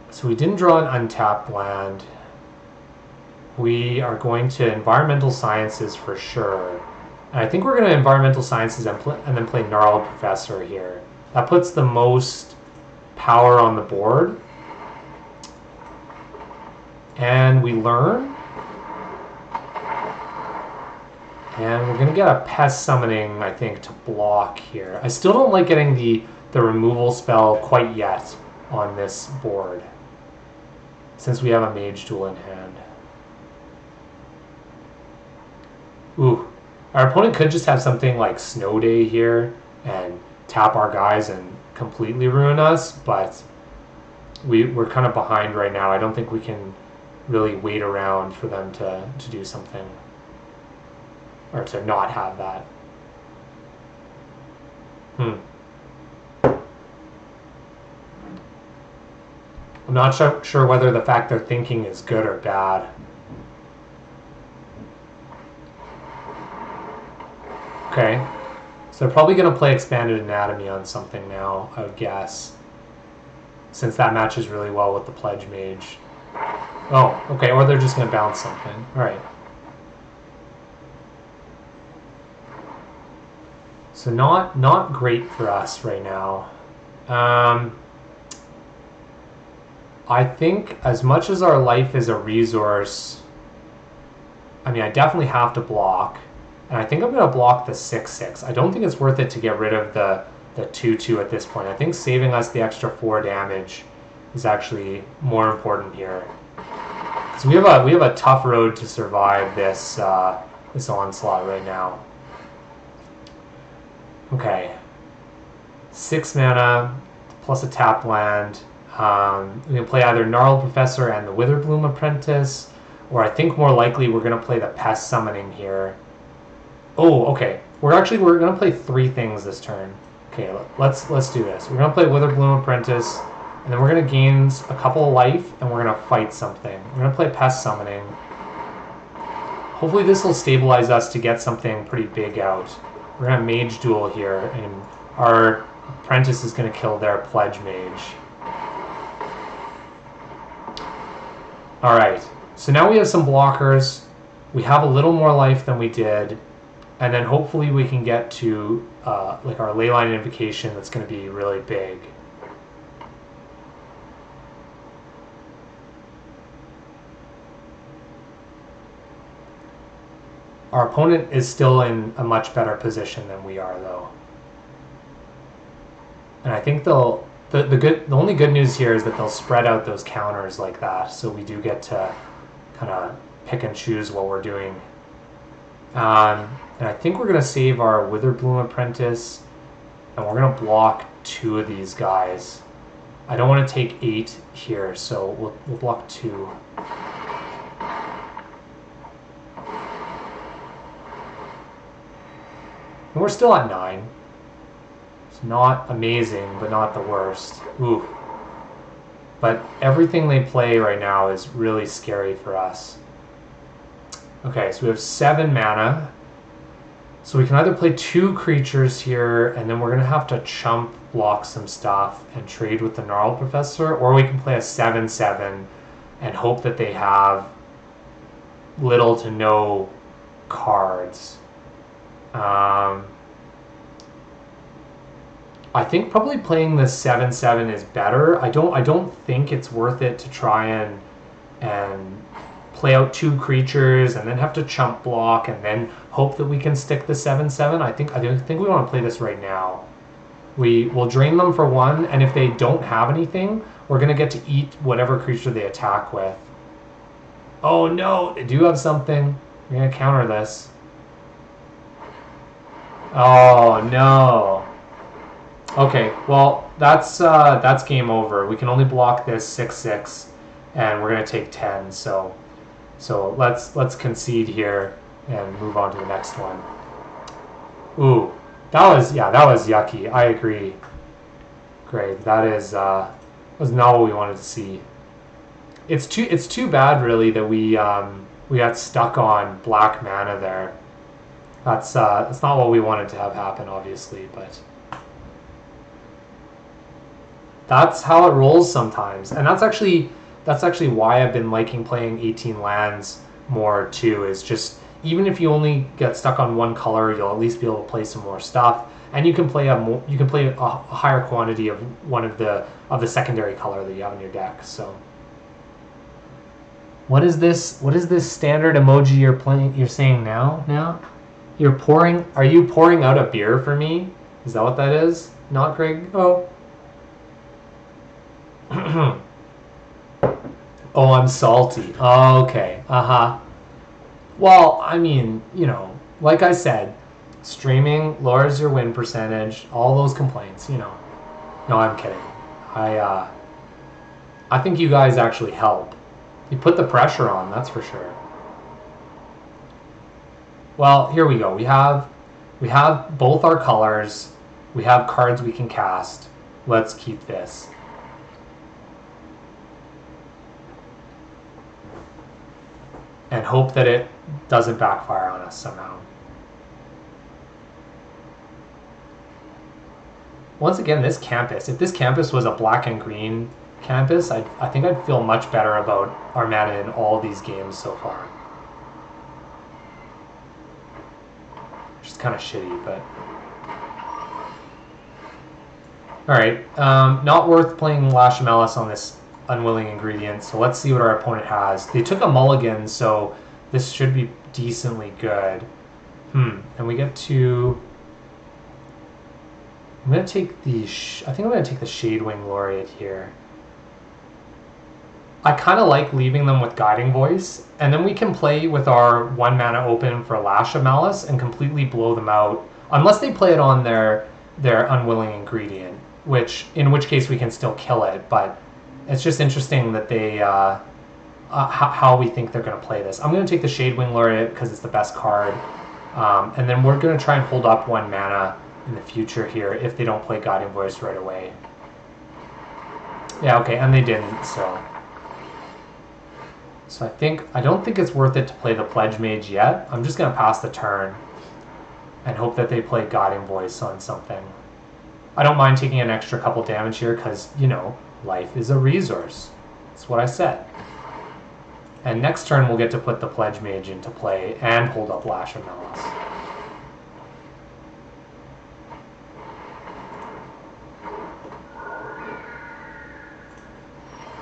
So we didn't draw an untapped land. We are going to environmental sciences for sure. And I think we're going to environmental sciences and then play Gnarled Professor here. That puts the most power on the board. And we learn. And we're going to get a Pest Summoning, I think, to block here. I still don't like getting the removal spell quite yet on this board, since we have a Mage Duel in hand. Ooh. Our opponent could just have something like Snow Day here and tap our guys and completely ruin us, but we're kind of behind right now. I don't think we can really wait around for them to do something. Or to not have that. I'm not sure whether the fact they're thinking is good or bad. Okay. So they're probably going to play Expanded Anatomy on something now, I would guess. Since that matches really well with the Pledge Mage. Oh, okay. Or they're just going to bounce something. Alright. So not great for us right now. I think as much as our life is a resource, I mean, I definitely have to block. And I think I'm going to block the 6/6. I don't think it's worth it to get rid of the 2/2 at this point. I think saving us the extra 4 damage is actually more important here. Because we have a tough road to survive this this onslaught right now. Okay. 6 mana plus a tap land. We can play either Gnarled Professor and the Witherbloom Apprentice, or I think more likely we're going to play the Pest Summoning here. Oh, okay. We're going to play 3 things this turn. Okay, let's do this. We're going to play Witherbloom Apprentice, and then we're going to gain a couple of life, and we're going to fight something. We're going to play Pest Summoning. Hopefully this will stabilize us to get something pretty big out. We're going to Mage Duel here, and our Apprentice is going to kill their Pledge Mage. Alright, so now we have some blockers. We have a little more life than we did. And then hopefully we can get to like our Leyline Invocation that's going to be really big. Our opponent is still in a much better position than we are, though. And I think the only good news here is that they'll spread out those counters like that, so we do get to kind of pick and choose what we're doing. And I think we're going to save our Witherbloom Apprentice, and we're going to block 2 of these guys. I don't want to take 8 here, so we'll block 2. And we're still at 9. It's not amazing, but not the worst. Ooh. But everything they play right now is really scary for us. Okay, so we have 7 mana. So we can either play 2 creatures here, and then we're going to have to chump block some stuff and trade with the Gnarled Professor, or we can play a 7/7 and hope that they have little to no cards. I think probably playing the 7/7 is better. I don't think it's worth it to try and play out 2 creatures and then have to chump block and then hope that we can stick the 7/7. I think we want to play this right now. We'll drain them for 1, and if they don't have anything, we're gonna get to eat whatever creature they attack with. Oh no, they do have something. We're gonna counter this. Oh no. Okay, well that's game over. We can only block this 6/6, and we're gonna take 10. So let's concede here and move on to the next one. Ooh, that was yucky. I agree. Great. That is Was not what we wanted to see. It's too bad, really, that we got stuck on black mana there. That's not what we wanted to have happen, obviously, but that's how it rolls sometimes. And that's actually why I've been liking playing 18 lands more too. Is just even if you only get stuck on one color, you'll at least be able to play some more stuff, and you can play a higher quantity of one of the secondary color that you have in your deck. So. What is this standard emoji you're saying now? Are you pouring out a beer for me? Is that what that is? Not Greg? Oh. Oh, I'm salty. Oh, okay. Well, I mean, like I said, streaming lowers your win percentage, all those complaints, No, I'm kidding. I think you guys actually help. You put the pressure on, that's for sure. Well, here we go. We have both our colors. We have cards we can cast. Let's keep this. And hope that it doesn't backfire on us somehow. Once again, this campus, if this campus was a black and green campus, I think I'd feel much better about our mana in all these games so far. Which is kind of shitty, but... Alright, not worth playing Lash of Malice on this Unwilling Ingredient, so let's see what our opponent has. They took a mulligan, so this should be decently good. And we get to... I'm going to take the... I think I'm going to take the Shadewing Laureate here. I kind of like leaving them with Guiding Voice, and then we can play with our 1 mana open for Lash of Malice and completely blow them out, unless they play it on their Unwilling Ingredient, in which case we can still kill it, but it's just interesting that they how we think they're going to play this. I'm going to take the Shadewing Laureate because it's the best card, and then we're going to try and hold up 1 mana in the future here if they don't play Guiding Voice right away. Yeah, okay, and they didn't, so... So I don't think it's worth it to play the Pledge Mage yet. I'm just going to pass the turn and hope that they play Guiding Voice on something. I don't mind taking an extra couple damage here because, life is a resource. That's what I said. And next turn we'll get to put the Pledge Mage into play and hold up Lash of Malice.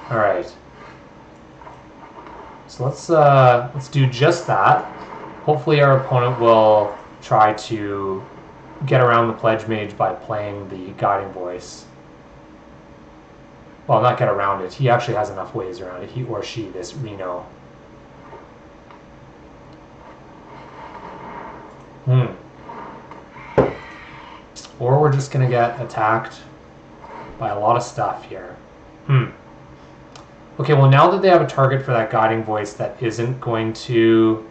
Alright. So let's do just that. Hopefully our opponent will try to get around the Pledge Mage by playing the Guiding Voice. Well, not get around it. He actually has enough ways around it. He or she, this Reno. Or we're just going to get attacked by a lot of stuff here. Okay, well now that they have a target for that Guiding Voice that isn't going to...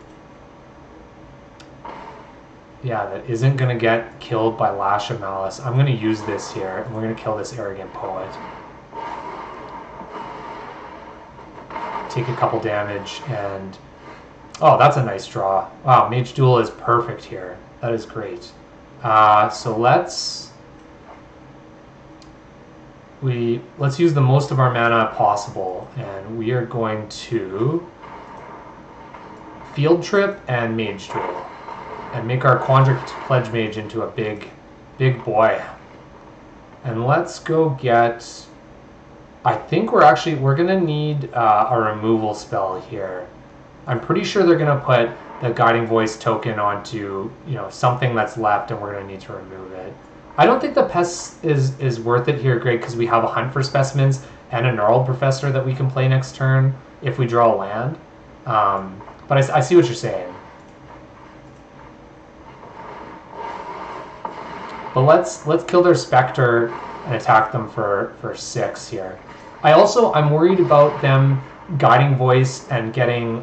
Yeah, that isn't going to get killed by Lash of Malice, I'm going to use this here, and we're going to kill this Arrogant Poet. Take a couple damage, and... Oh, that's a nice draw. Wow, Mage Duel is perfect here. That is great. So let's use the most of our mana possible, and we are going to Field Trip and Mage Duel, and make our Quandric Pledge Mage into a big boy. And let's go get... I think we're gonna need a removal spell here. I'm pretty sure they're gonna put the Guiding Voice token onto something that's left, and we're gonna need to remove it. I don't think the Pest is worth it here, Greg, because we have a Hunt for Specimens and a Gnarled Professor that we can play next turn if we draw a land. But I see what you're saying. But let's kill their Spectre and attack them for 6 here. I'm worried about them Guiding Voice and getting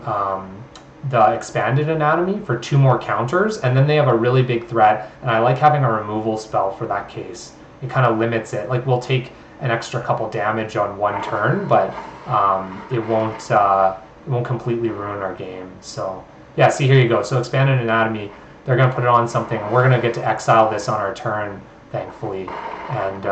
the Expanded Anatomy for 2 more counters, and then they have a really big threat, and I like having a removal spell for that case. It kind of limits it. Like, we'll take an extra couple damage on one turn, but it won't completely ruin our game. So yeah, see, here you go. So Expanded Anatomy, they're going to put it on something, and we're going to get to exile this on our turn, thankfully, and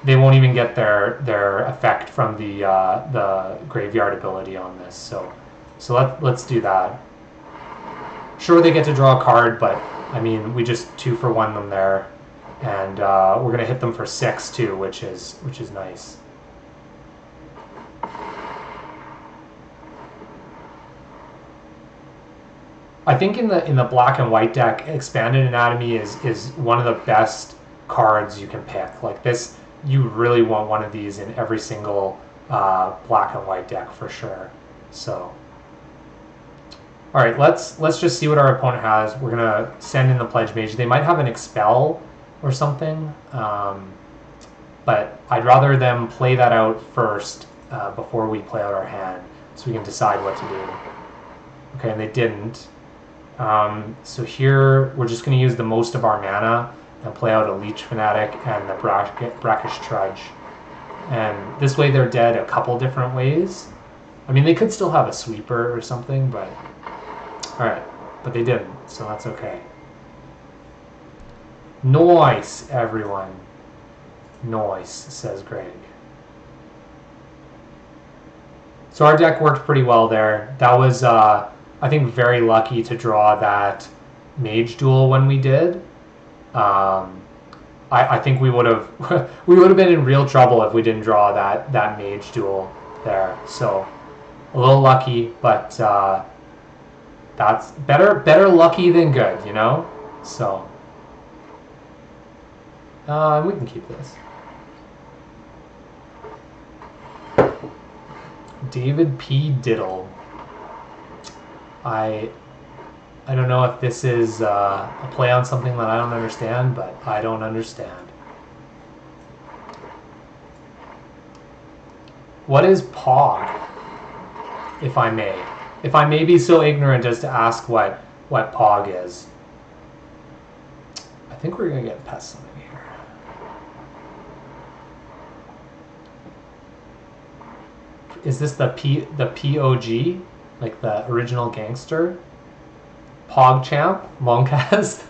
they won't even get their effect from the graveyard ability on this. So let's do that. Sure, they get to draw a card, but I mean, we just 2-for-1 them there, and we're gonna hit them for 6 too, which is nice. I think in the black and white deck, Expanded Anatomy is one of the best cards you can pick. Like this, you really want one of these in every single black and white deck for sure. So, all right, let's just see what our opponent has. We're gonna send in the Pledge Mage. They might have an Expel or something, but I'd rather them play that out first before we play out our hand, so we can decide what to do. Okay, and they didn't. So here we're just going to use the most of our mana and play out a Leech Fanatic and the Brackish Trudge. And this way they're dead a couple different ways. I mean, they could still have a Sweeper or something, but... Alright, but they didn't, so that's okay. Nice, everyone. Nice, says Greg. So our deck worked pretty well there. That was... I think very lucky to draw that Mage Duel when we did. I think we would have been in real trouble if we didn't draw that Mage Duel there. So a little lucky, but that's better lucky than good, you know. So we can keep this. David P. Diddle. I don't know if this is a play on something that I don't understand, but I don't understand. What is Pog, if I may? If I may be so ignorant as to ask what Pog is. I think we're going to get Pestilent here. Is this the POG? Like the original gangster? PogChamp? Moncast?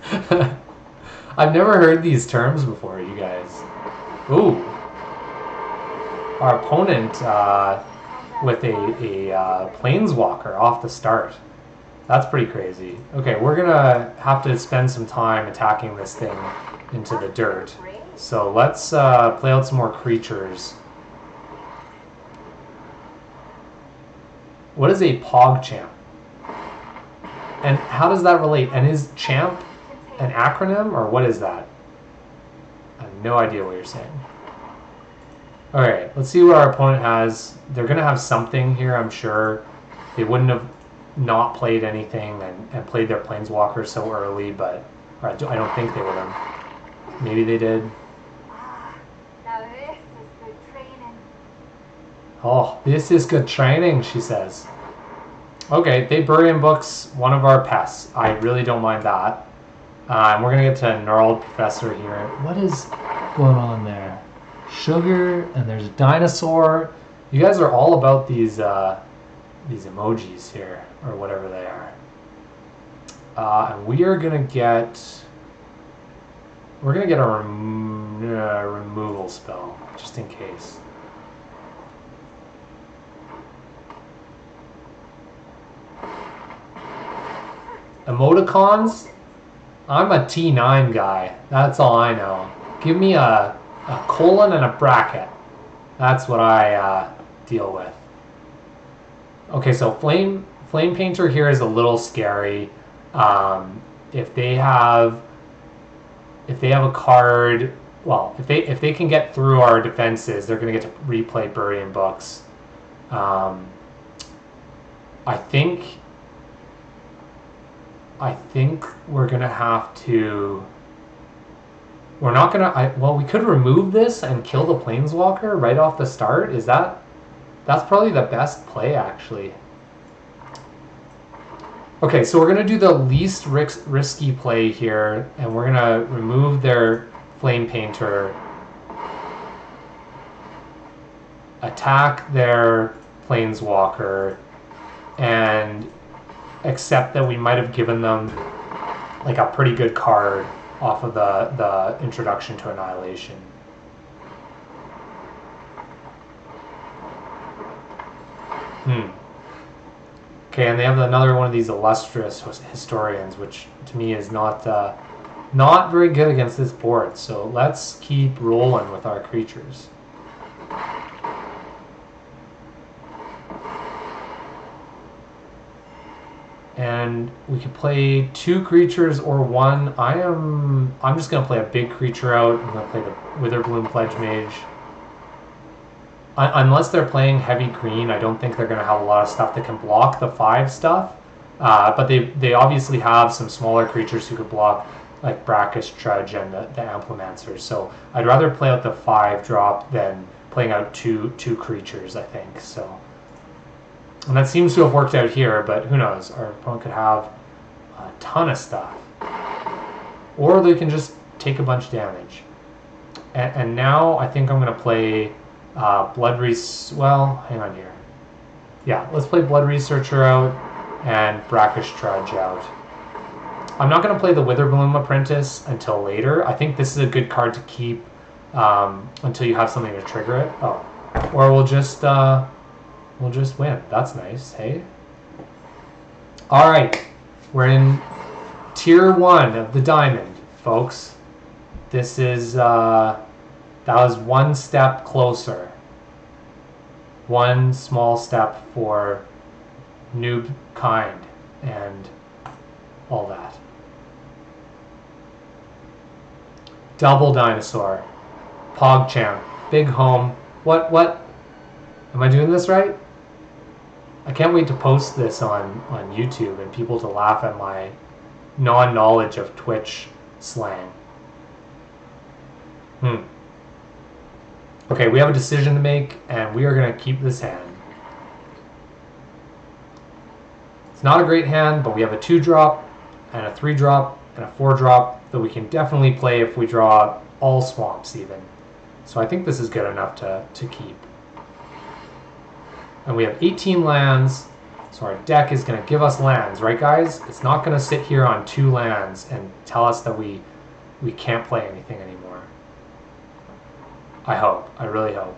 I've never heard these terms before, you guys. Ooh. Our opponent with a Planeswalker off the start. That's pretty crazy. Okay, we're gonna have to spend some time attacking this thing into the dirt. So let's play out some more creatures. What is a PogChamp? And how does that relate? And is champ an acronym, or what is that? I have no idea what you're saying. Alright, let's see what our opponent has. They're going to have something here, I'm sure. They wouldn't have not played anything and played their Planeswalker so early, but or I don't think they would have. Maybe they did. Oh, this is good training, she says. Okay, they bury in books one of our pests. I really don't mind that. And we're going to get to Gnarled Professor here. What is going on there? Sugar, and there's a dinosaur. You guys are all about these emojis here, or whatever they are. And we are going to get... We're going to get a removal spell, just in case. Emoticons? I'm a T9 guy. That's all I know. Give me a colon and a bracket. That's what I deal with. Okay, so Flame Painter here is a little scary. If they have a card, well, if they can get through our defenses, they're going to get to replay Bury in Books. I think we're going to have to... We're not going to... Well, we could remove this and kill the Planeswalker right off the start. That's probably the best play, actually. Okay, so we're going to do the least risky play here, and we're going to remove their Flame Painter, attack their Planeswalker, and accept that we might have given them like a pretty good card off of the introduction to Annihilation. Okay, and they have another one of these illustrious historians, which to me is not very good against this board. So let's keep rolling with our creatures. And we could play 2 creatures or 1. I'm just gonna play a big creature out. I'm gonna play the Witherbloom Pledge Mage. Unless they're playing heavy green, I don't think they're gonna have a lot of stuff that can block the 5 stuff. But they obviously have some smaller creatures who could block, like Brackish Trudge and the Amplimancers. So I'd rather play out the 5-drop than playing out two creatures, I think. So. And that seems to have worked out here, but who knows? Our opponent could have a ton of stuff. Or they can just take a bunch of damage. And now I think I'm going to play Blood Researcher. Well, hang on here. Yeah, let's play Blood Researcher out and Brackish Trudge out. I'm not going to play the Witherbloom Apprentice until later. I think this is a good card to keep until you have something to trigger it. Oh, or we'll just win. That's nice, hey? All right, we're in Tier 1 of the Diamond, folks. This is, that was one step closer. One small step for noob kind and all that. Double Dinosaur. PogChamp. Big Home. What? Am I doing this right? I can't wait to post this on YouTube and people to laugh at my non-knowledge of Twitch slang. Okay, we have a decision to make, and we are going to keep this hand. It's not a great hand, but we have a 2-drop, and a 3-drop, and a 4-drop that we can definitely play if we draw all swamps even. So I think this is good enough to keep. And we have 18 lands, so our deck is going to give us lands, right guys? It's not going to sit here on 2 lands and tell us that we can't play anything anymore. I hope. I really hope.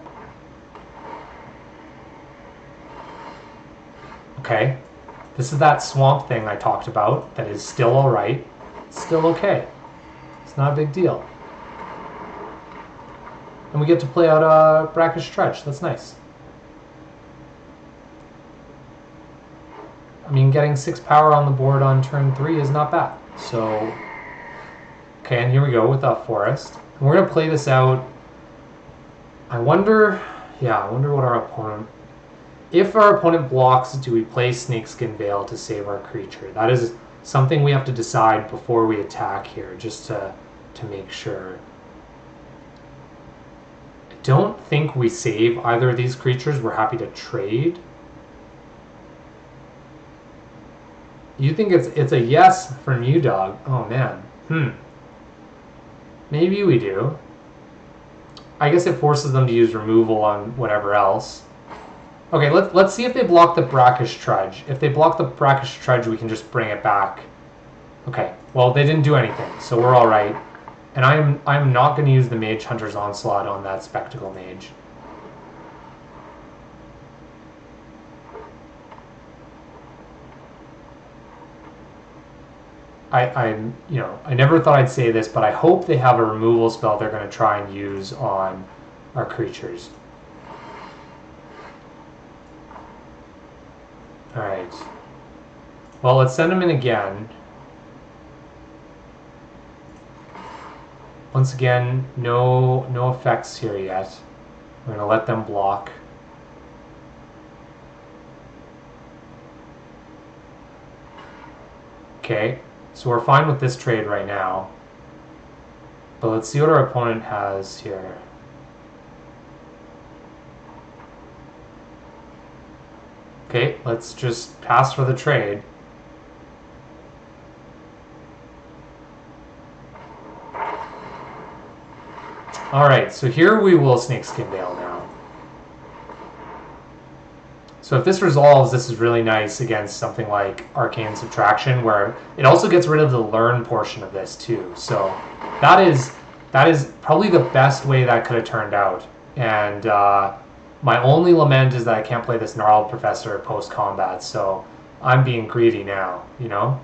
Okay. This is that swamp thing I talked about that is still alright. It's still okay. It's not a big deal. And we get to play out a Brackish Trudge. That's nice. I mean, getting 6 power on the board on turn 3 is not bad. So, okay, and here we go with a Forest. And we're going to play this out. I wonder what our opponent... If our opponent blocks, do we play Snakeskin Veil to save our creature? That is something we have to decide before we attack here, just to make sure. I don't think we save either of these creatures. We're happy to trade. You think it's a yes from you, dog? Oh, man. Maybe we do. I guess it forces them to use removal on whatever else. Okay, let's see if they block the Brackish Trudge. If they block the Brackish Trudge, we can just bring it back. Okay, well, they didn't do anything, so we're all right. And I'm not going to use the Mage Hunter's Onslaught on that Spectacle Mage. I never thought I'd say this, but I hope they have a removal spell they're going to try and use on our creatures. Alright. Well, let's send them in again. Once again, no effects here yet. We're going to let them block. Okay. So we're fine with this trade right now. But let's see what our opponent has here. Okay, let's just pass for the trade. Alright, so here we will Snakeskin Dale now. So if this resolves, this is really nice against something like Arcane Subtraction, where it also gets rid of the learn portion of this too. So that is probably the best way that could have turned out. And my only lament is that I can't play this Gnarled Professor post-combat, so I'm being greedy now, you know?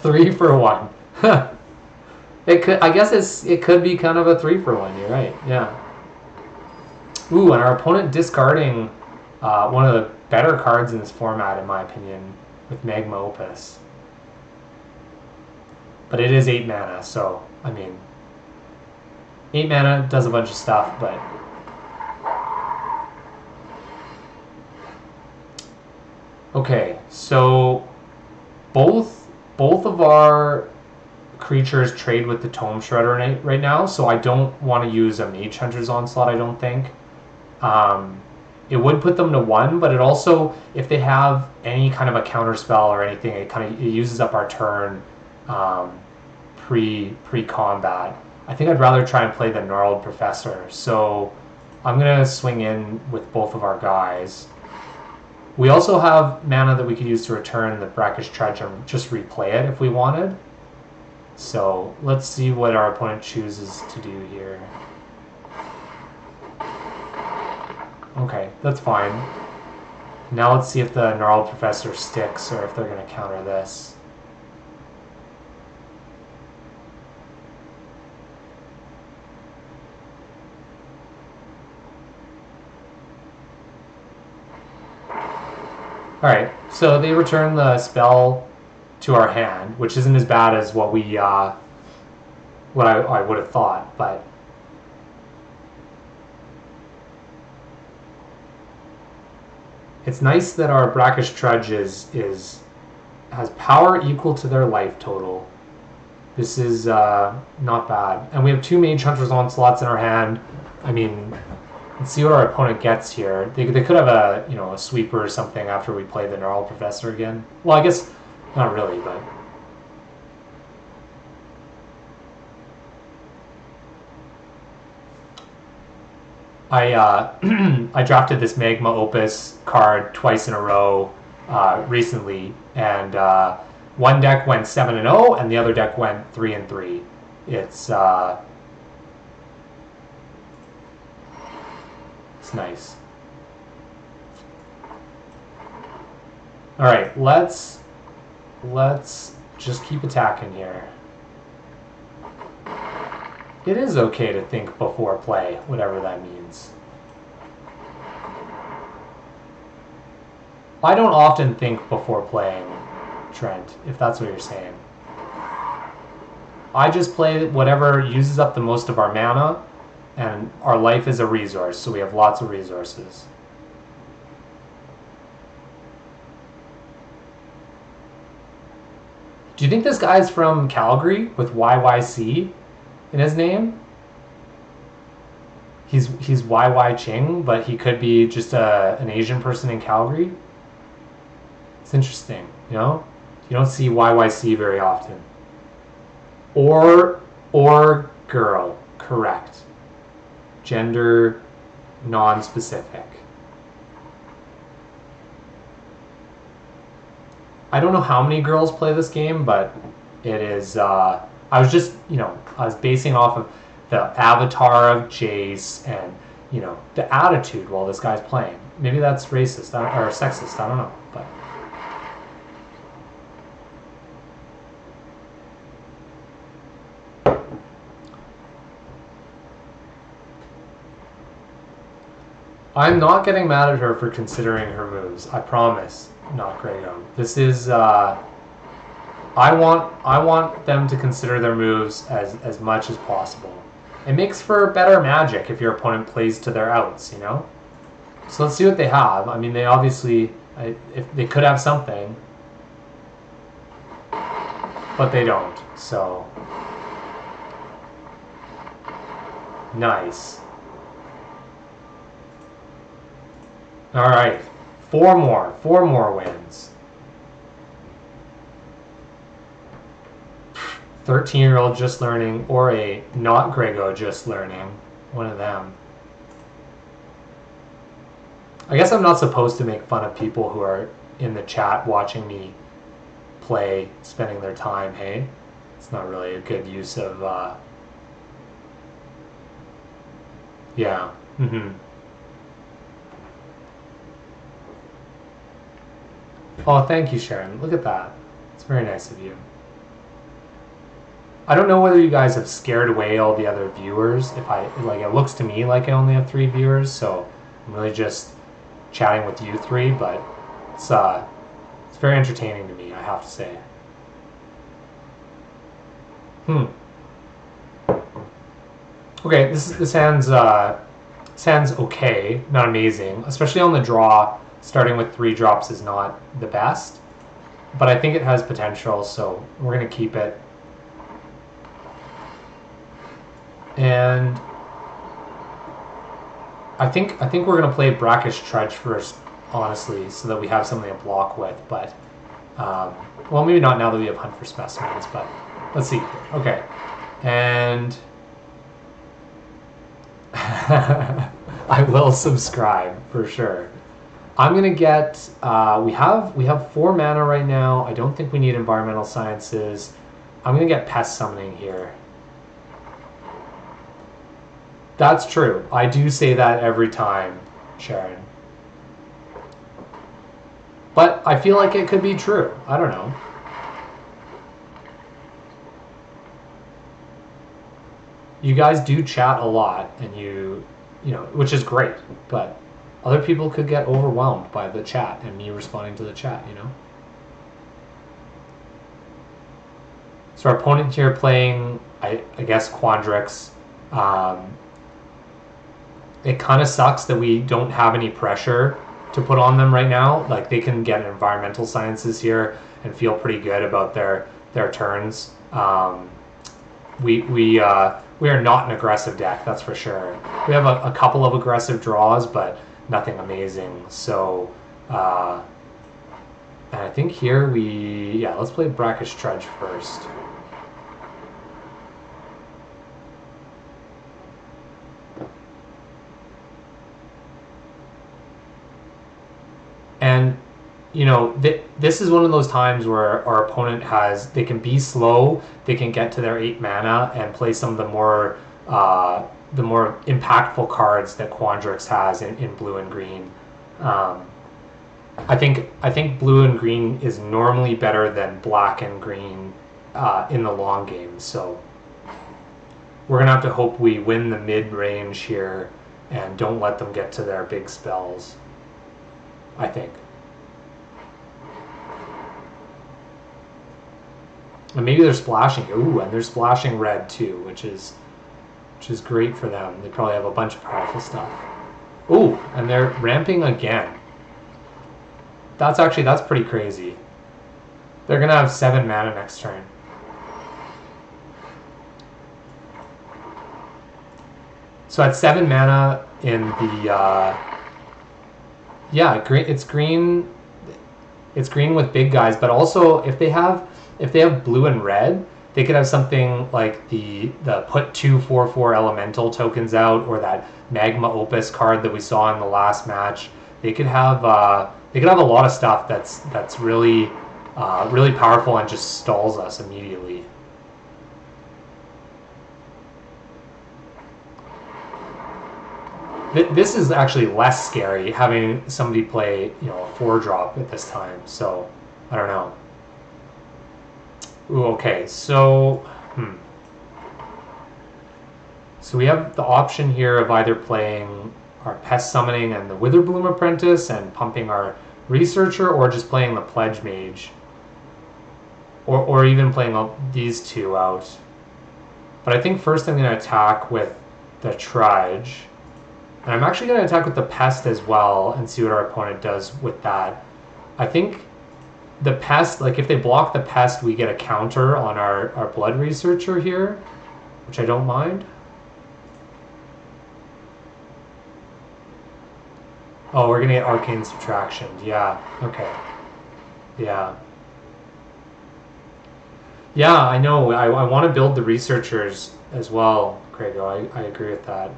3 for 1. It could, I guess it could be kind of a 3 for 1, you're right, yeah. Ooh, and our opponent discarding one of the better cards in this format, in my opinion, with Magma Opus. But it is 8 mana, so, I mean, 8 mana does a bunch of stuff, but... Okay, so both of our creatures trade with the Tome Shredder right now, so I don't want to use a Mage Hunter's Onslaught, I don't think. It would put them to 1, but it also, if they have any kind of a counter spell or anything, it uses up our turn pre-combat. I think I'd rather try and play the Gnarled Professor, so I'm gonna swing in with both of our guys. We also have mana that we could use to return the Brackish Trudge and just replay it if we wanted. So let's see what our opponent chooses to do here. Okay, that's fine. Now let's see if the Gnarled Professor sticks or if they're going to counter this. Alright, so they return the spell to our hand, which isn't as bad as what we what I would have thought, but it's nice that our Brackish Trudge has power equal to their life total. This is not bad. And we have 2 Mage Hunter's Onslaughts in our hand. I mean, let's see what our opponent gets here. They could have a a sweeper or something after we play the Gnarled Professor again. Well, I guess not really, but I drafted this Magma Opus card twice in a row recently, and one deck went 7-0, and the other deck went 3-3. It's nice. All right, let's just keep attacking here. It is okay to think before play, whatever that means. I don't often think before playing, Trent, if that's what you're saying. I just play whatever uses up the most of our mana, and our life is a resource, so we have lots of resources. Do you think this guy's from Calgary with YYC in his name? He's YY Ching, but he could be just an Asian person in Calgary. It's interesting, you know? You don't see YYC very often. Or girl, correct. Gender non-specific. I don't know how many girls play this game, but it is, I was just, I was basing off of the avatar of Jace and, the attitude while this guy's playing. Maybe that's racist or sexist, I don't know, but. I'm not getting mad at her for considering her moves, I promise. Not Grego. This is I want them to consider their moves as much as possible. It makes for better Magic if your opponent plays to their outs, So let's see what they have. I mean, they obviously if they could have something, but they don't. So nice. All right. 4 more wins. 13-year-old just learning or a not Grego just learning. One of them. I guess I'm not supposed to make fun of people who are in the chat watching me play, spending their time, hey? It's not really a good use of, yeah. Oh, thank you, Sharon. Look at that. It's very nice of you. I don't know whether you guys have scared away all the other viewers. It looks to me like I only have 3 viewers, so I'm really just chatting with you 3, but it's very entertaining to me, I have to say. Okay, this hand's okay, not amazing, especially on the draw. Starting with 3 drops is not the best, but I think it has potential, so we're gonna keep it. And I think we're gonna play Brackish Trudge first, honestly, so that we have something to block with. But well, maybe not now that we have Hunt for Specimens. But let's see. Okay, and I will subscribe for sure. I'm gonna get. We have 4 mana right now. I don't think we need Environmental Sciences. I'm gonna get Pest Summoning here. That's true. I do say that every time, Sharon. But I feel like it could be true. I don't know. You guys do chat a lot, and you know, which is great, but other people could get overwhelmed by the chat and me responding to the chat, you know? So our opponent here playing, I guess, Quandrix. It kind of sucks that we don't have any pressure to put on them right now. Like, they can get Environmental Sciences here and feel pretty good about their turns. We are not an aggressive deck, that's for sure. We have a couple of aggressive draws, but nothing amazing. So, and I think here let's play Brackish Trudge first. And, you know, this is one of those times where our opponent they can be slow, they can get to their 8 mana and play some of the more impactful cards that Quandrix has in blue and green. I think blue and green is normally better than black and green in the long game. So we're gonna have to hope we win the mid range here and don't let them get to their big spells, I think. And maybe they're splashing. Ooh, and they're splashing red too, which is great for them. They probably have a bunch of powerful stuff. Ooh, and they're ramping again. That's pretty crazy. They're gonna have 7 mana next turn. So at 7 mana in the it's green with big guys, but also if they have blue and red, they could have something like the put 2/4/4 elemental tokens out, or that Magma Opus card that we saw in the last match. They could have a lot of stuff that's really really powerful and just stalls us immediately. This is actually less scary, having somebody play, you know, a 4-drop at this time. So I don't know. Ooh, okay, so so we have the option here of either playing our Pest Summoning and the Witherbloom Apprentice and pumping our Researcher, or just playing the Pledge Mage, or even playing these 2 out. But I think first I'm going to attack with the Trudge, and I'm actually going to attack with the Pest as well and see what our opponent does with that. I think the Pest, like if they block the Pest, we get a counter on our Blood Researcher here, which I don't mind. Oh, we're gonna get Arcane Subtraction. Yeah, okay. Yeah. Yeah, I know. I want to build the researchers as well, Grego. I agree with that.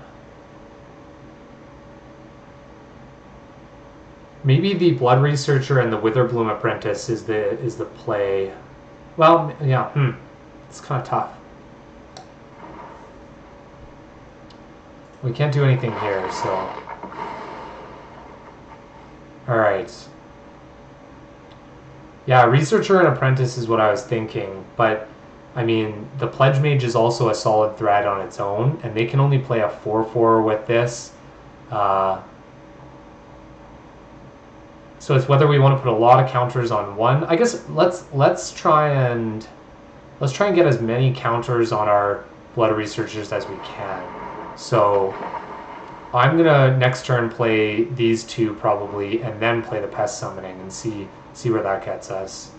Maybe the blood researcher and the Witherbloom apprentice is the play. Well, yeah. It's kind of tough. We can't do anything here, so. All right. Yeah, researcher and apprentice is what I was thinking, but I mean, the pledge mage is also a solid threat on its own, and they can only play a 4/4 with this. Uh, so it's whether we want to put a lot of counters on one. I guess let's try and get as many counters on our blood researchers as we can. So I'm gonna next turn play these two probably, and then play the pest summoning and see where that gets us.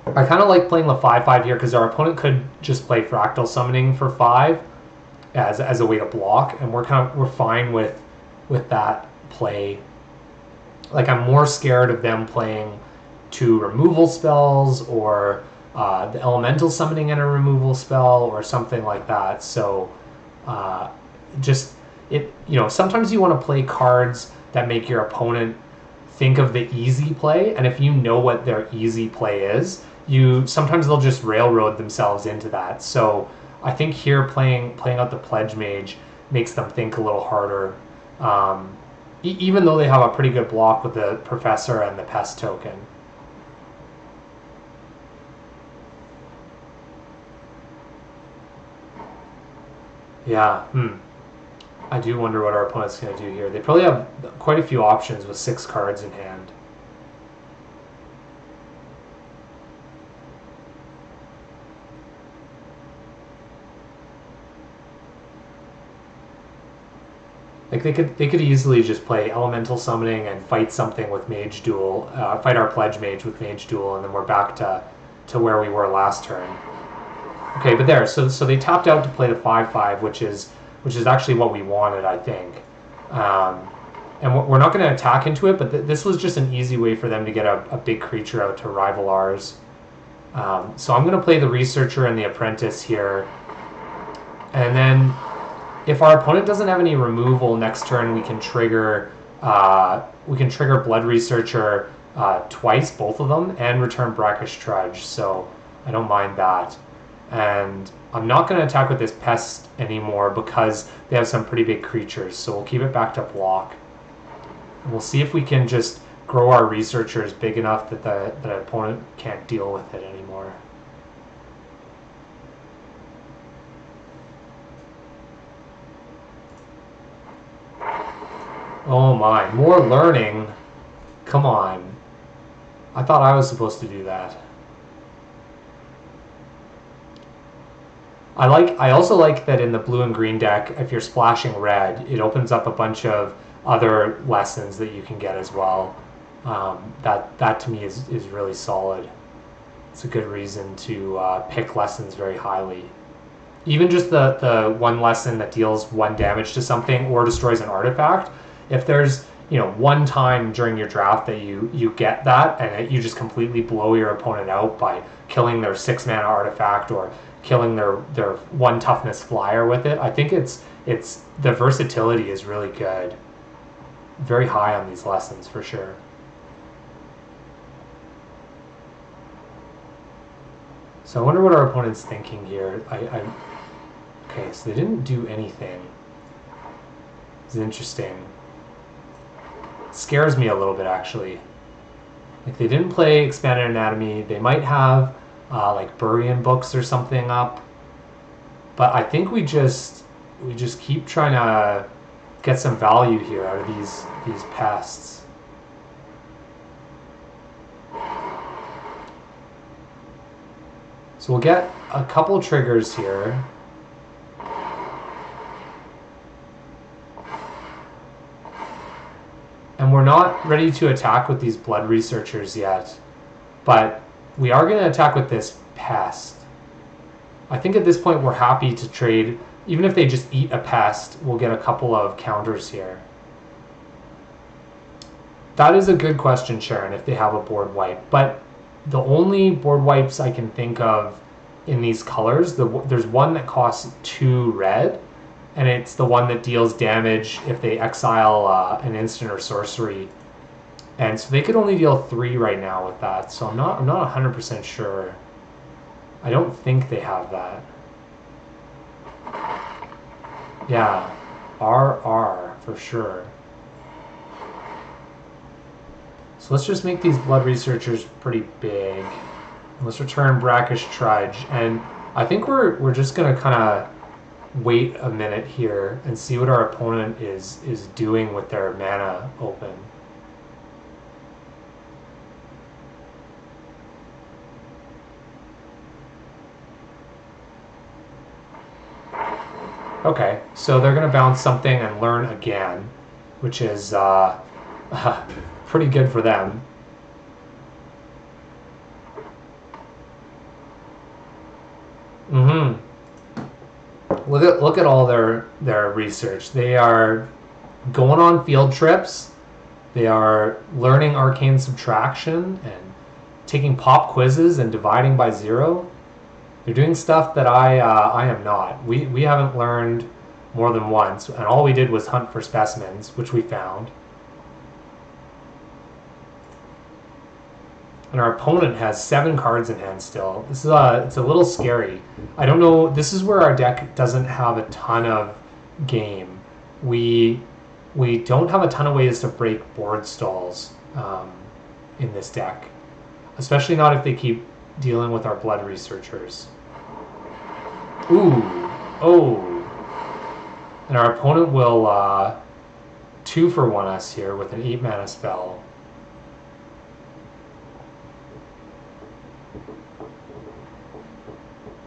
I kind of like playing the 5/5 here because our opponent could just play fractal summoning for 5 as a way to block, and we're fine with that play. Like, I'm more scared of them playing 2 removal spells, or the elemental summoning and a removal spell, or something like that. So just sometimes you want to play cards that make your opponent think of the easy play, and if you know what their easy play is, sometimes they'll just railroad themselves into that. So I think here playing out the pledge mage makes them think a little harder, even though they have a pretty good block with the professor and the pest token. Yeah. I do wonder what our opponent's going to do here. They probably have quite a few options with 6 cards in hand. Like, they could easily just play elemental summoning and fight something with mage duel, fight our pledge mage with mage duel, and then we're back to where we were last turn. Okay, but there. So they tapped out to play the 5/5, which is actually what we wanted, I think. And we're not going to attack into it, but this was just an easy way for them to get a big creature out to rival ours. So I'm going to play the researcher and the apprentice here, and then if our opponent doesn't have any removal next turn, we can trigger blood researcher twice, both of them, and return brackish trudge. So I don't mind that. And I'm not going to attack with this pest anymore because they have some pretty big creatures, so we'll keep it back to block. And we'll see if we can just grow our researchers big enough that the opponent can't deal with it anymore. Oh my, more learning? Come on. I thought I was supposed to do that. I also like that in the blue and green deck, if you're splashing red, it opens up a bunch of other lessons that you can get as well. That to me is really solid. It's a good reason to pick lessons very highly. Even just the one lesson that deals 1 damage to something or destroys an artifact, if there's one time during your draft that you get that and you just completely blow your opponent out by killing their 6-mana artifact or killing their 1 toughness flyer with it, I think it's the versatility is really good. Very high on these lessons for sure. So I wonder what our opponent's thinking here. Okay, so they didn't do anything. It's interesting. It scares me a little bit, actually. Like, they didn't play Expanded Anatomy. They might have like Burian books or something up, but I think we just keep trying to get some value here out of these pests. So we'll get a couple triggers here. And we're not ready to attack with these blood researchers yet, but we are going to attack with this pest. I think at this point we're happy to trade. Even if they just eat a pest, we'll get a couple of counters here. That is a good question, Sharon, if they have a board wipe. But the only board wipes I can think of in these colors, there's one that costs 2 red, and it's the one that deals damage if they exile an instant or sorcery. And so they could only deal 3 right now with that. So I'm not 100% sure. I don't think they have that. Yeah, RR for sure. So let's just make these blood researchers pretty big. Let's return brackish trudge, and I think we're just gonna kind of wait a minute here and see what our opponent is doing with their mana open. Okay, so they're gonna bounce something and learn again, which is pretty good for them. Look at all their research. They are going on field trips. They are learning arcane subtraction and taking pop quizzes and dividing by 0. They're doing stuff that I am not. We haven't learned more than once, and all we did was hunt for specimens, which we found. And our opponent has 7 cards in hand still. This is it's a little scary. I don't know. This is where our deck doesn't have a ton of game. We don't have a ton of ways to break board stalls in this deck, especially not if they keep dealing with our blood researchers. Ooh, oh, and our opponent will 2-for-1 us here with an 8 mana spell.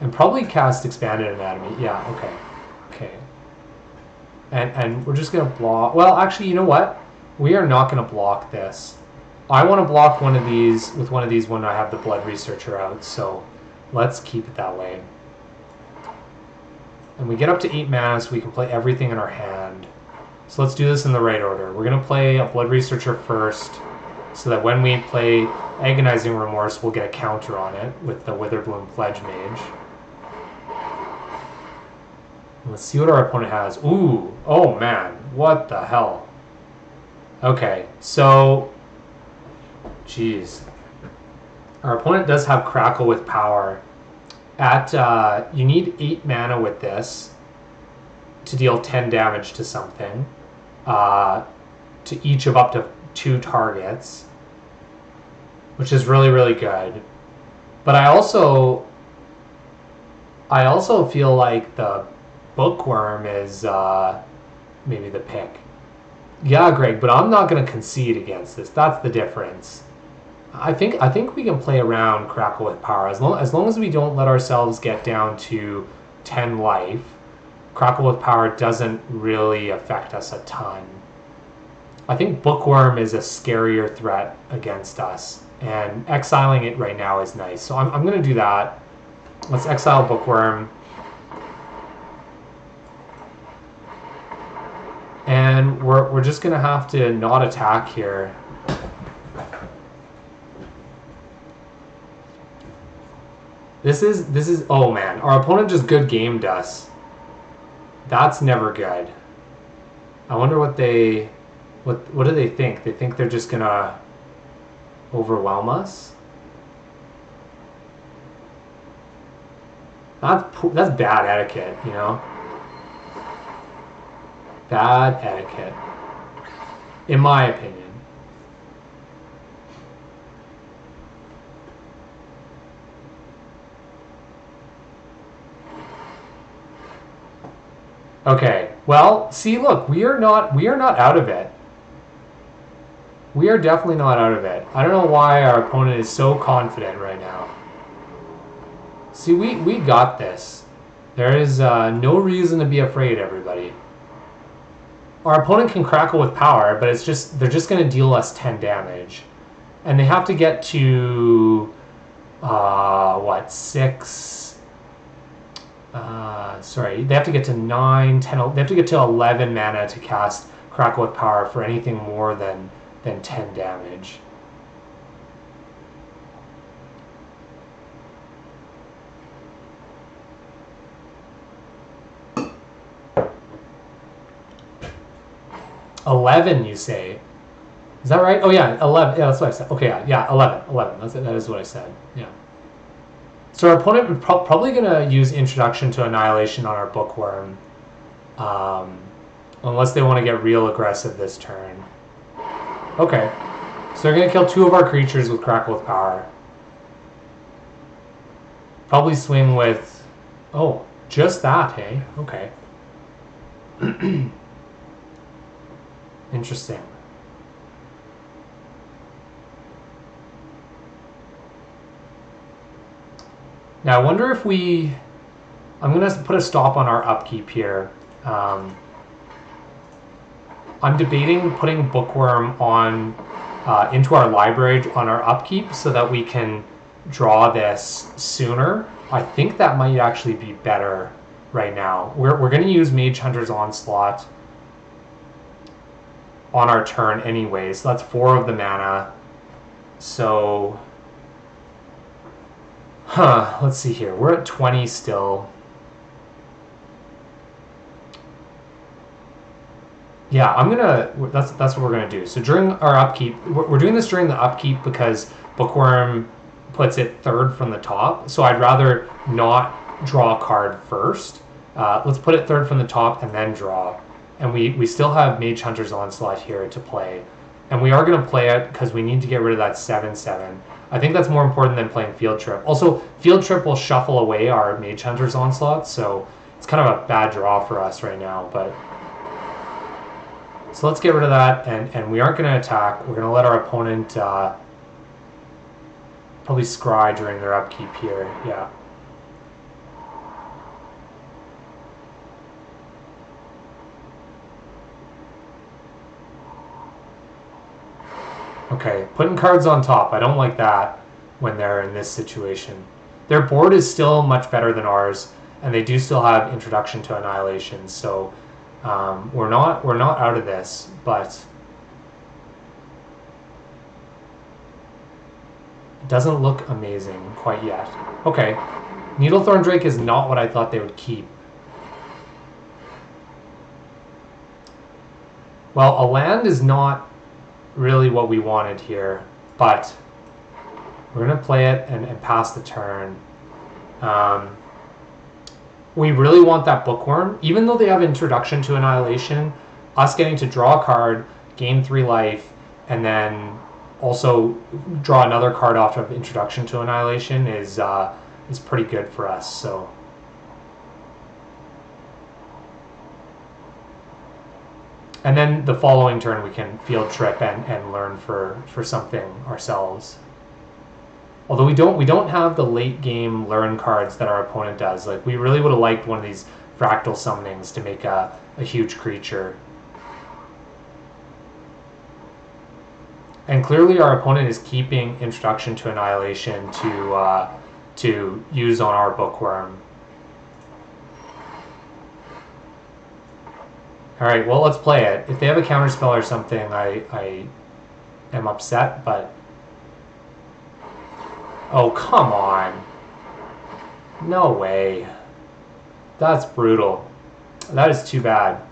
And probably cast Expanded Anatomy. Yeah, okay. Okay. And we're just going to block... Well, actually, you know what? We are not going to block this. I want to block one of these with one of these when I have the Blood Researcher out, so let's keep it that way. And we get up to 8 mana, so we can play everything in our hand. So let's do this in the right order. We're going to play a Blood Researcher first, so that when we play Agonizing Remorse, we'll get a counter on it with the Witherbloom Pledge Mage. Let's see what our opponent has. Ooh, oh man, what the hell? Okay, so, jeez. Our opponent does have Crackle with Power. You need 8 mana with this to deal 10 damage to something, to each of up to 2 targets, which is really, really good. But I also feel like the Bookworm is maybe the pick. Yeah, Greg, but I'm not going to concede against this. That's the difference. I think we can play around Crackle with Power as long as we don't let ourselves get down to 10 life. Crackle with Power doesn't really affect us a ton. I think Bookworm is a scarier threat against us, and exiling it right now is nice. So I'm going to do that. Let's exile Bookworm. And we're just going to have to not attack here. This is oh man, our opponent just good gamed us. That's never good. I wonder what do they think? They think they're just gonna overwhelm us? That's bad etiquette, you know? Bad etiquette, in my opinion. Okay, well, see, look, we are not out of it. We are definitely not out of it. I don't know why our opponent is so confident right now. See, we got this. There is no reason to be afraid, everybody. Our opponent can Crackle with Power, but they're just going to deal us 10 damage. And they have to get to, what, 6... sorry, they have to get to 9, 10, they have to get to 11 mana to cast Crackle with Power for anything more than than 10 damage. $11, you say? Is that right? Oh yeah, 11. Yeah, that's what I said. Okay, yeah, 11. 11. That is what I said. Yeah. So our opponent would probably going to use Introduction to Annihilation on our Bookworm, unless they want to get real aggressive this turn. Okay, so they're going to kill 2 of our creatures with Crackle with Power. Probably swing with... Oh, just that, hey? Okay. Interesting. Now, I wonder if we... I'm going to put a stop on our upkeep here. I'm debating putting Bookworm on into our library on our upkeep so that we can draw this sooner. I think that might actually be better right now. We're going to use Mage Hunter's Onslaught on our turn anyway, so that's 4 of the mana. So... let's see here. We're at 20 still. Yeah, I'm gonna. That's what we're gonna do. So during our upkeep, we're doing this during the upkeep because Bookworm puts it 3rd from the top. So I'd rather not draw a card first. Let's put it 3rd from the top and then draw. And we still have Mage Hunter's Onslaught here to play, and we are gonna play it because we need to get rid of that 7/7. I think that's more important than playing Field Trip. Also, Field Trip will shuffle away our Mage Hunter's Onslaught, so it's kind of a bad draw for us right now. But so let's get rid of that, and we aren't going to attack. We're going to let our opponent probably scry during their upkeep here. Yeah. Okay, putting cards on top. I don't like that when they're in this situation. Their board is still much better than ours, and they do still have Introduction to Annihilation. So we're not out of this, but it doesn't look amazing quite yet. Okay, Needlethorn Drake is not what I thought they would keep. Well, a land is not really what we wanted here, but we're going to play it and pass the turn. We really want that Bookworm. Even though they have Introduction to Annihilation, us getting to draw a card, gain 3 life, and then also draw another card off of Introduction to Annihilation is pretty good for us. So and then the following turn we can Field Trip and learn for something ourselves. Although we don't have the late game learn cards that our opponent does. Like, we really would have liked one of these Fractal Summonings to make a huge creature. And clearly our opponent is keeping Introduction to Annihilation to use on our Bookworm. Alright, well, let's play it. If they have a counterspell or something, I am upset, but... Oh, come on. No way. That's brutal. That is too bad.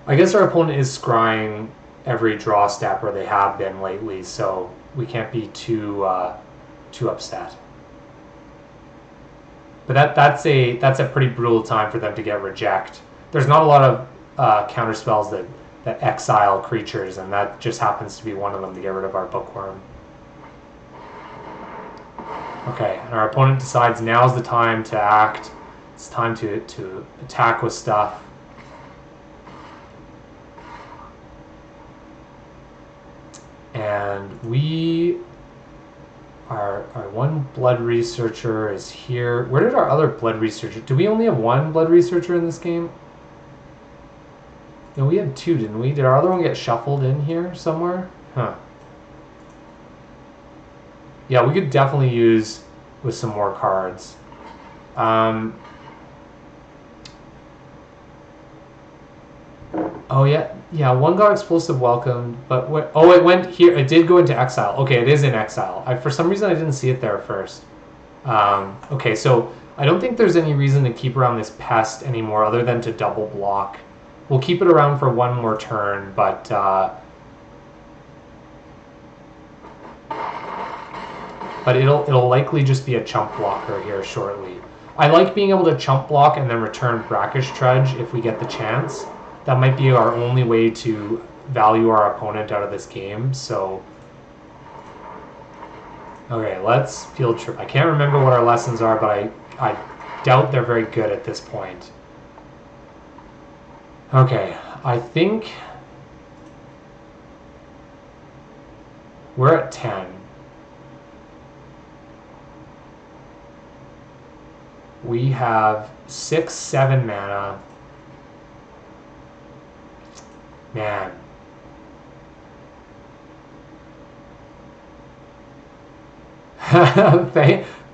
I guess our opponent is scrying every draw step, or they have been lately, so we can't be too upset. But that's a pretty brutal time for them to get reject. There's not a lot of counterspells that exile creatures, and that just happens to be one of them to get rid of our Bookworm. Okay, and our opponent decides now's the time to act. It's time to attack with stuff. And we... Our one blood researcher is here. Where did our other blood researcher... Do we only have one blood researcher in this game? No, we had 2, didn't we? Did our other one get shuffled in here somewhere? Huh. Yeah, we could definitely use with some more cards. Oh yeah, yeah. One got explosive welcomed, but oh, it went here. It did go into exile. Okay, it is in exile. For some reason I didn't see it there first. Okay, so I don't think there's any reason to keep around this pest anymore, other than to double block. We'll keep it around for one more turn, but it'll likely just be a chump blocker here shortly. I like being able to chump block and then return Brackish Trudge if we get the chance. That might be our only way to value our opponent out of this game. So, okay, let's field trip. I can't remember what our lessons are, but I doubt they're very good at this point. Okay, I think we're at 10. We have 6, 7 mana. Man.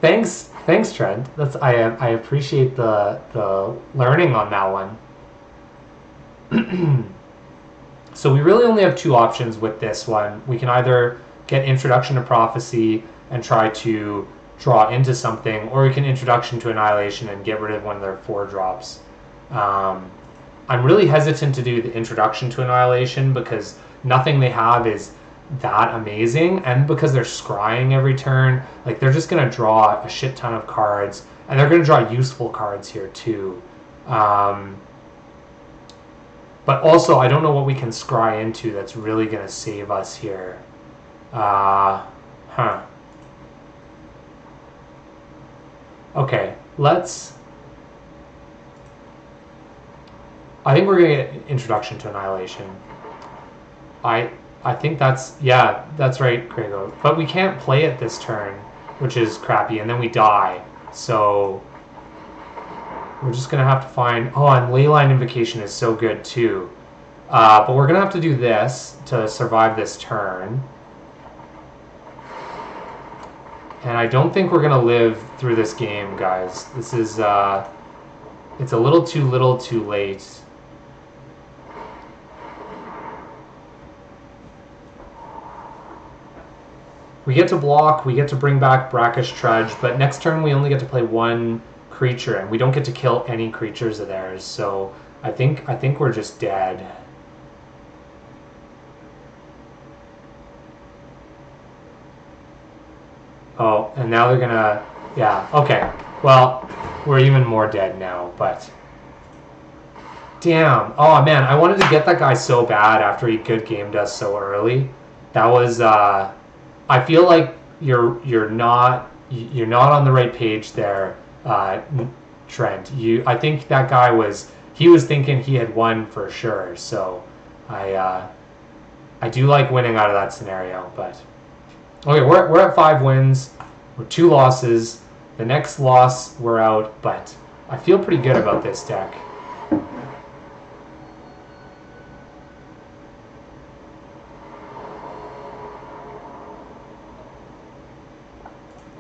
Thanks, Trent. I appreciate the learning on that one. So we really only have two options with this one. We can either get Introduction to Prophecy and try to draw into something, or we can Introduction to Annihilation and get rid of one of their 4-drops. I'm really hesitant to do the Introduction to Annihilation because nothing they have is that amazing, and because they're scrying every turn, like they're just going to draw a shit ton of cards, and they're going to draw useful cards here too. But also, I don't know what we can scry into that's really going to save us here. Okay, I think we're going to get Introduction to Annihilation. I think that's right, Krago. But we can't play it this turn, which is crappy, and then we die. So we're just going to have to find... Oh, and Leyline Invocation is so good, too. But we're going to have to do this to survive this turn. And I don't think we're going to live through this game, guys. This is... it's a little too late. We get to block, we get to bring back Brackish Trudge, but next turn we only get to play one creature, and we don't get to kill any creatures of theirs, so I think we're just dead. Oh, and now they're gonna... Yeah, okay. Well, we're even more dead now, but... Damn. Oh, man, I wanted to get that guy so bad after he good gamed us so early. That was... I feel like you're not on the right page there, Trent. I think that guy was thinking he had won for sure. So I do like winning out of that scenario. But okay, we're at 5 wins. We're 2 losses. The next loss we're out, but I feel pretty good about this deck.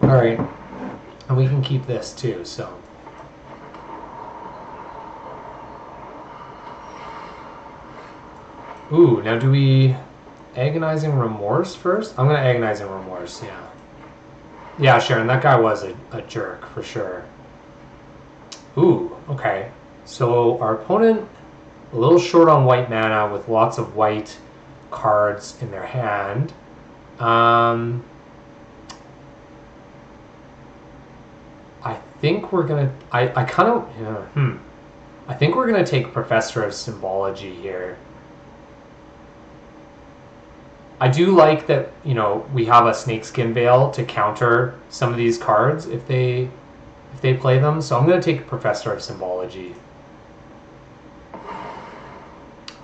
Alright, and we can keep this too, so. Ooh, now do we Agonizing Remorse first? I'm going to Agonizing Remorse, yeah. Yeah, Sharon, that guy was a jerk, for sure. Ooh, okay. So our opponent, a little short on white mana with lots of white cards in their hand. I think we're gonna. I think we're gonna take Professor of Symbology here. I do like that, we have a Snakeskin Veil to counter some of these cards if they play them. So I'm gonna take Professor of Symbology.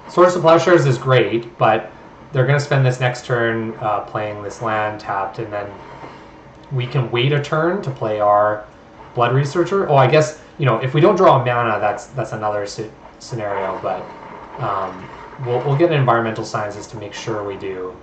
Source of Plowshares is great, but they're gonna spend this next turn playing this land tapped, and then we can wait a turn to play our Blood Researcher. Oh, I guess, if we don't draw a mana, that's another scenario, but we'll get Environmental Sciences to make sure we do.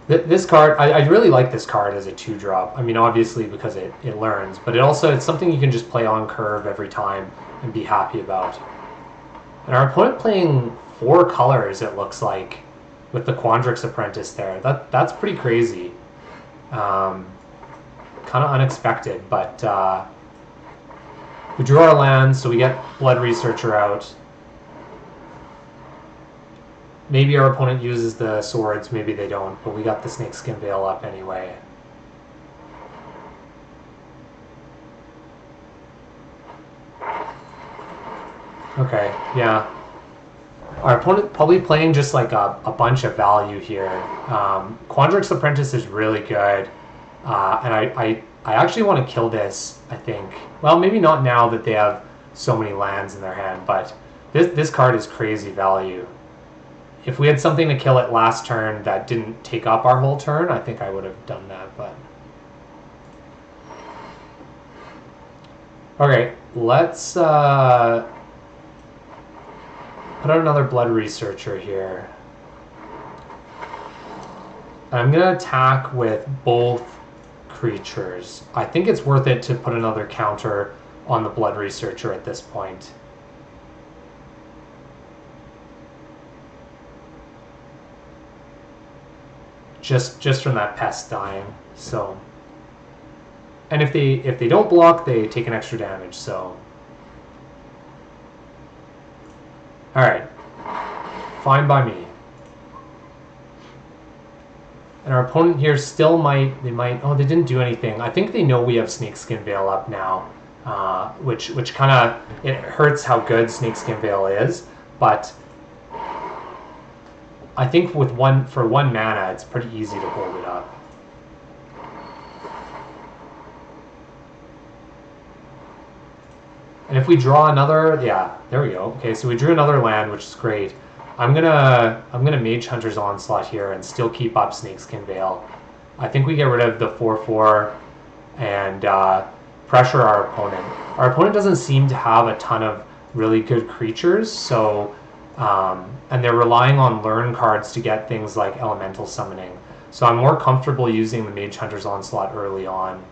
This card, I really like this card as a 2-drop. I mean, obviously because it learns, but it's something you can just play on curve every time and be happy about. And our opponent playing 4 colors, it looks like, with the Quandrix Apprentice there. That's pretty crazy. Kind of unexpected, but we drew our lands, so we get Blood Researcher out. Maybe our opponent uses the swords, maybe they don't, but we got the Snakeskin Veil up anyway. Okay, yeah. Our opponent probably playing just like a bunch of value here. Quandrix Apprentice is really good, and I actually want to kill this, I think. Well, maybe not now that they have so many lands in their hand, but this card is crazy value. If we had something to kill it last turn that didn't take up our whole turn, I think I would have done that, but... Okay, let's put out another Blood Researcher here. I'm going to attack with both creatures. I think it's worth it to put another counter on the Blood Researcher at this point. Just from that pest dying. So, and if they don't block, they take an extra damage. So, all right, fine by me. And our opponent here still might. Oh, they didn't do anything. I think they know we have Snakeskin Veil up now, which kind of it hurts how good Snakeskin Veil is, but. I think for one mana, it's pretty easy to hold it up. And if we draw another, yeah, there we go. Okay, so we drew another land, which is great. I'm gonna Mage Hunter's Onslaught here and still keep up Snakeskin Veil. I think we get rid of the 4/4 and pressure our opponent. Our opponent doesn't seem to have a ton of really good creatures, so. And they're relying on learn cards to get things like elemental summoning. So I'm more comfortable using the Mage Hunter's Onslaught early on.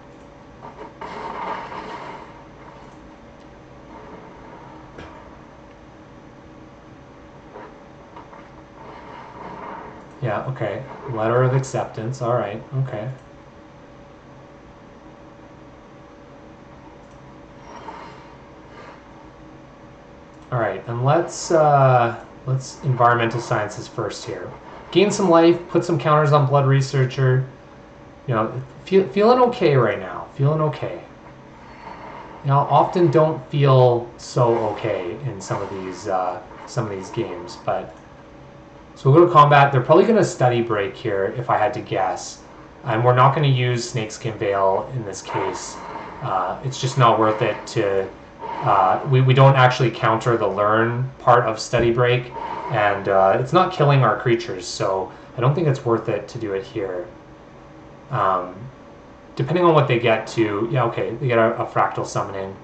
Yeah, okay. Letter of Acceptance, alright, okay. All right, and let's Environmental Sciences first here. Gain some life, put some counters on Blood Researcher. You know, feeling okay right now. Feeling okay. You know, often don't feel so okay in some of these games, but so we'll go to combat. They're probably going to Study Break here, if I had to guess, and we're not going to use Snakeskin Veil in this case. It's just not worth it to. We don't actually counter the learn part of Study Break, and it's not killing our creatures, so I don't think it's worth it to do it here. Depending on what they get to, yeah, okay, they get a Fractal Summoning.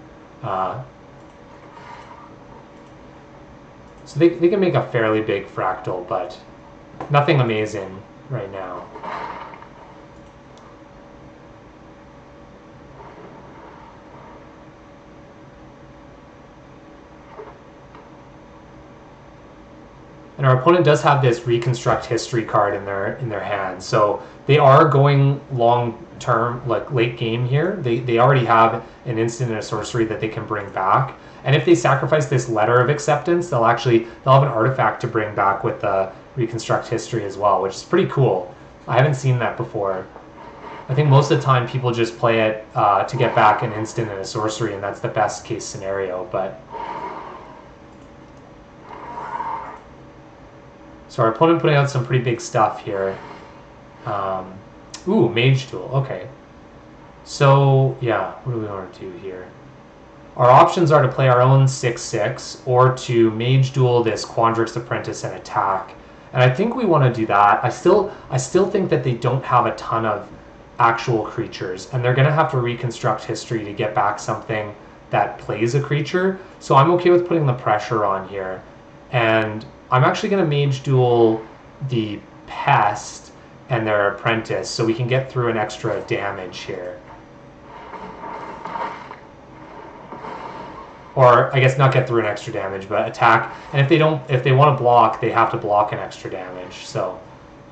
So they can make a fairly big Fractal, but nothing amazing right now. And our opponent does have this Reconstruct History card in their hand, so they are going long term, like late game here. They already have an instant and a sorcery that they can bring back, and if they sacrifice this Letter of Acceptance, they'll have an artifact to bring back with the Reconstruct History as well, which is pretty cool. I haven't seen that before. I think most of the time people just play it to get back an instant and a sorcery, and that's the best case scenario, but. So our opponent putting out some pretty big stuff here. Ooh, Mage Duel, okay. So, yeah, what do we want to do here? Our options are to play our own 6/6 or to Mage Duel this Quandrix Apprentice and attack. And I think we want to do that. I still think that they don't have a ton of actual creatures, and they're going to have to Reconstruct History to get back something that plays a creature. So I'm okay with putting the pressure on here. And I'm actually going to Mage Duel the Pest and their apprentice, so we can get through an extra damage here. Or I guess not get through an extra damage, but attack. And if they want to block, they have to block an extra damage. So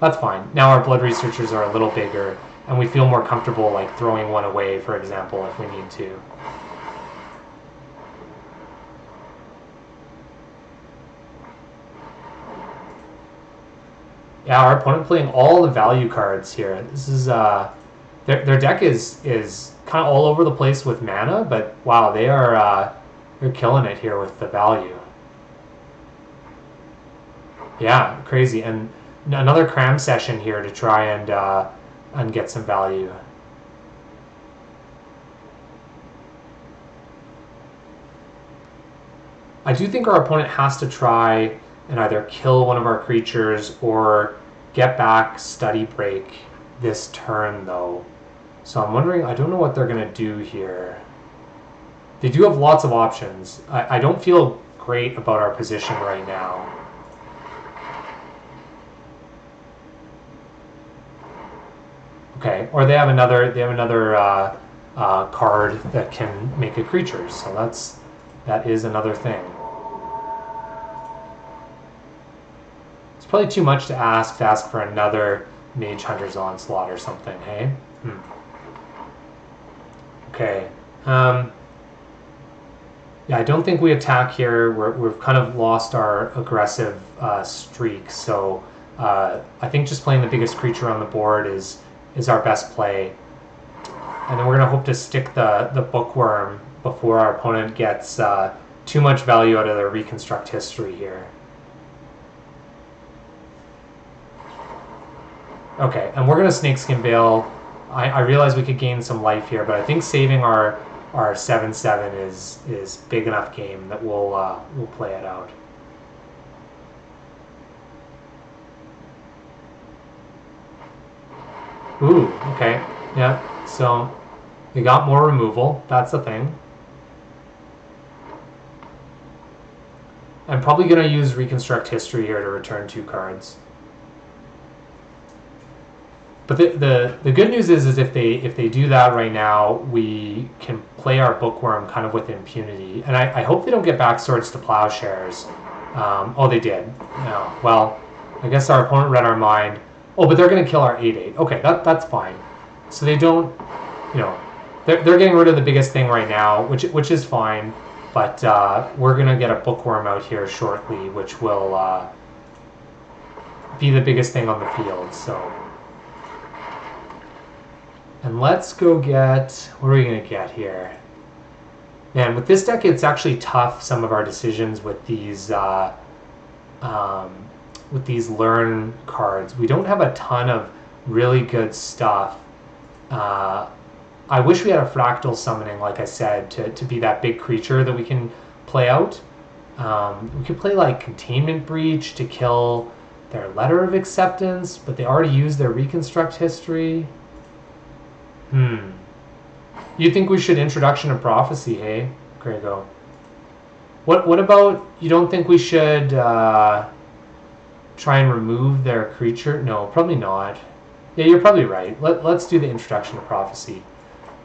that's fine. Now our blood researchers are a little bigger, and we feel more comfortable like throwing one away, for example, if we need to. Yeah, our opponent playing all the value cards here. This is their deck is kind of all over the place with mana, but wow, they're killing it here with the value. Yeah, crazy. And another cram session here to try and get some value. I do think our opponent has to try and either kill one of our creatures or get back Study Break this turn, though. So I'm wondering, I don't know what they're going to do here. They do have lots of options. I don't feel great about our position right now. Okay, or they have another card that can make a creature, so that is another thing. It's probably too much to ask for another Mage Hunter's Onslaught or something, hey? Okay. Yeah, I don't think we attack here. We've kind of lost our aggressive streak, so I think just playing the biggest creature on the board is our best play. And then we're going to hope to stick the Bookworm before our opponent gets too much value out of their Reconstruct History here. Okay, and we're going to Snakeskin Veil. I realize we could gain some life here, but I think saving our 7/7 is big enough game that we'll play it out. Ooh, okay, yeah. So we got more removal. That's the thing. I'm probably gonna use Reconstruct History here to return 2 cards. But the good news is if they do that right now, we can play our Bookworm kind of with impunity. And I hope they don't get back Swords to Plowshares. Oh, they did. No. Well, I guess our opponent read our mind. Oh, but they're going to kill our 8/8. Okay, that's fine. So they don't, they're getting rid of the biggest thing right now, which is fine. But we're going to get a Bookworm out here shortly, which will be the biggest thing on the field. So. And let's go get, what are we going to get here? Man, with this deck, it's actually tough, some of our decisions with these learn cards. We don't have a ton of really good stuff. I wish we had a Fractal Summoning, like I said, to be that big creature that we can play out. We could play like Containment Breach to kill their Letter of Acceptance, but they already used their Reconstruct History. You think we should Introduction of Prophecy, hey, Grego? What about, you don't think we should try and remove their creature? No, probably not. Yeah, you're probably right. Let's do the Introduction of Prophecy.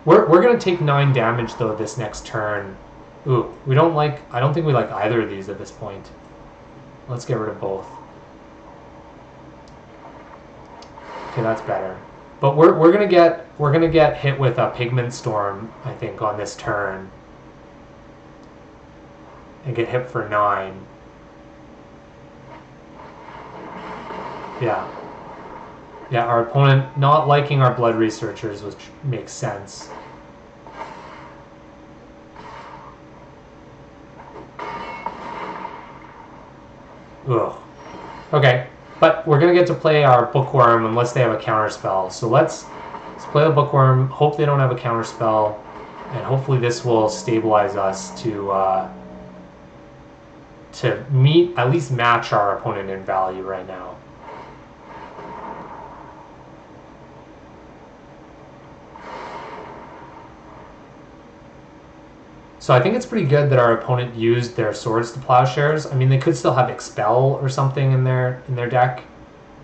We're going to take 9 damage, though, this next turn. Ooh, I don't think we like either of these at this point. Let's get rid of both. Okay, that's better. But we're gonna get hit with a Pigment Storm, I think, on this turn, and get hit for 9. Yeah, our opponent not liking our Blood Researchers, which makes sense. Ugh. Okay. But we're going to get to play our Bookworm unless they have a counterspell. So let's play the Bookworm, hope they don't have a counterspell, and hopefully this will stabilize us to at least match our opponent in value right now. So I think it's pretty good that our opponent used their Swords to Plowshares. I mean, they could still have Expel or something in their deck.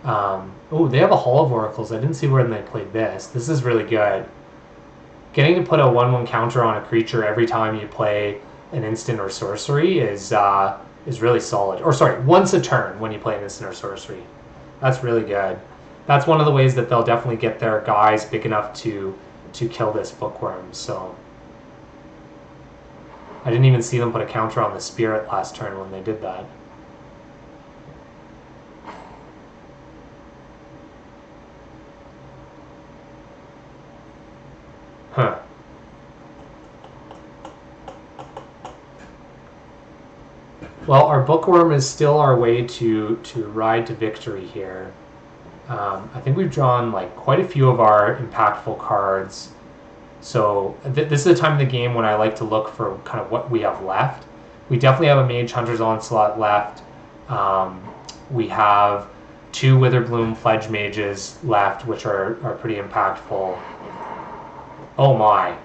Oh, they have a Hall of Oracles. I didn't see when they played this. This is really good. Getting to put a 1/1 counter on a creature every time you play an instant or sorcery is really solid. Or sorry, once a turn when you play an instant or sorcery. That's really good. That's one of the ways that they'll definitely get their guys big enough to kill this bookworm. So I didn't even see them put a counter on the spirit last turn when they did that. Huh. Well, our bookworm is still our way to ride to victory here. I think we've drawn like quite a few of our impactful cards. So this is the time of the game when I like to look for kind of what we have left. We definitely have a Mage Hunter's Onslaught left. We have 2 Witherbloom Fledge Mages left, which are pretty impactful. Oh my.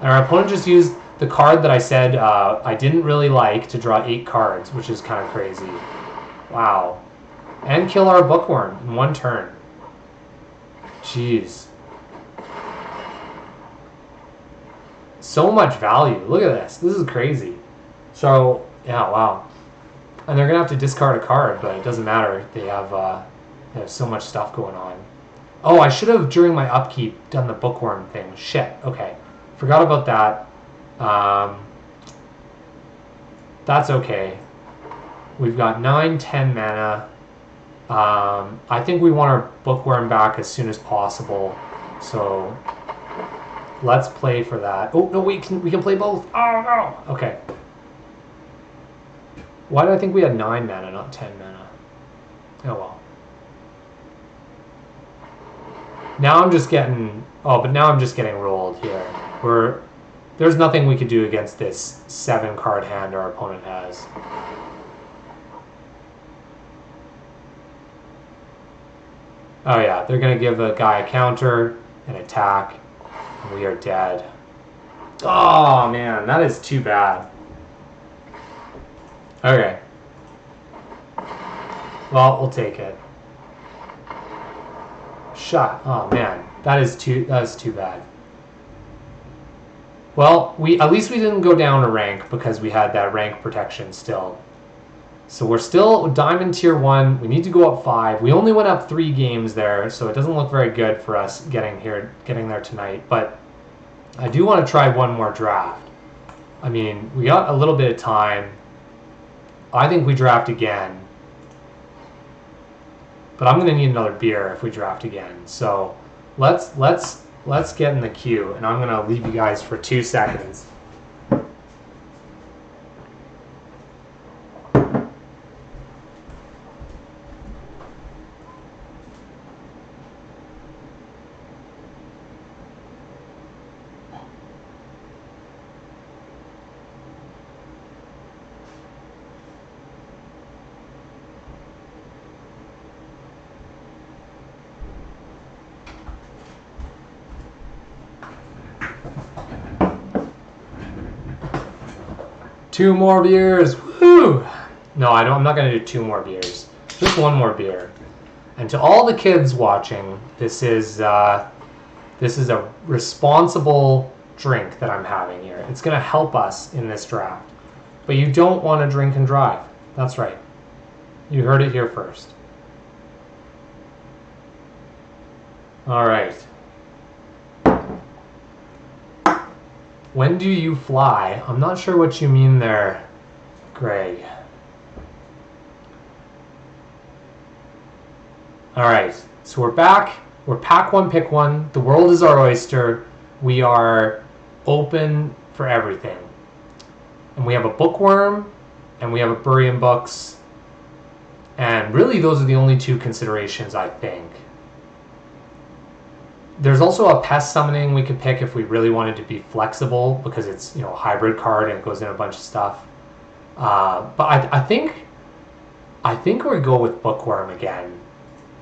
And our opponent just used the card that I said I didn't really like to draw 8 cards, which is kind of crazy. Wow. And kill our bookworm in 1 turn. Jeez. So much value. Look at this. This is crazy. So, yeah, wow. And they're going to have to discard a card, but it doesn't matter. They have so much stuff going on. Oh, I should have, during my upkeep, done the bookworm thing. Shit. Okay. Forgot about that. That's okay. We've got 9-10 mana. I think we want our bookworm back as soon as possible. So let's play for that. Oh no, we can play both. Oh no. Okay. Why did I think we had 9 mana, not 10 mana? Oh well. Now I'm just getting. Oh, but now I'm just getting rolled here. There's nothing we could do against this 7-card hand our opponent has. Oh yeah, they're going to give a guy a counter, an attack, and we are dead. Oh man, that is too bad. Okay. Well, we'll take it. Shot. Oh man, that is too bad. Well, at least we didn't go down a rank because we had that rank protection still. So we're still Diamond Tier 1. We need to go up 5. We only went up 3 games there, so it doesn't look very good for us getting there tonight. But I do want to try one more draft. I mean, we got a little bit of time. I think we draft again. But I'm going to need another beer if we draft again. So let's get in the queue, and I'm going to leave you guys for 2 seconds. Two more beers. Woo! No, I'm not going to do 2 more beers. Just 1 more beer. And to all the kids watching, this is a responsible drink that I'm having here. It's going to help us in this draft. But you don't want to drink and drive. That's right. You heard it here first. All right. When do you fly? I'm not sure what you mean there, Greg. All right, so we're back. We're pack 1, pick 1. The world is our oyster. We are open for everything. And we have a bookworm, and we have a bury in books. And really, those are the only 2 considerations, I think. There's also a pest summoning we could pick if we really wanted to be flexible because it's a hybrid card and it goes in a bunch of stuff. But I think we go with bookworm again.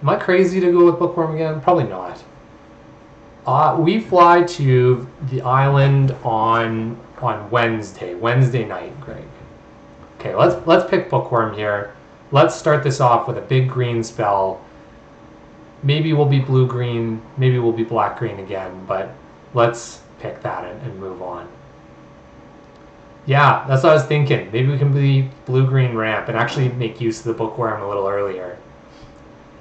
Am I crazy to go with bookworm again? Probably not. We fly to the island on Wednesday night, Greg. Okay, let's pick bookworm here. Let's start this off with a big green spell Maybe we'll be blue-green, maybe we'll be black-green again, but let's pick that and move on. Yeah, that's what I was thinking. Maybe we can be blue-green ramp and actually make use of the bookworm a little earlier.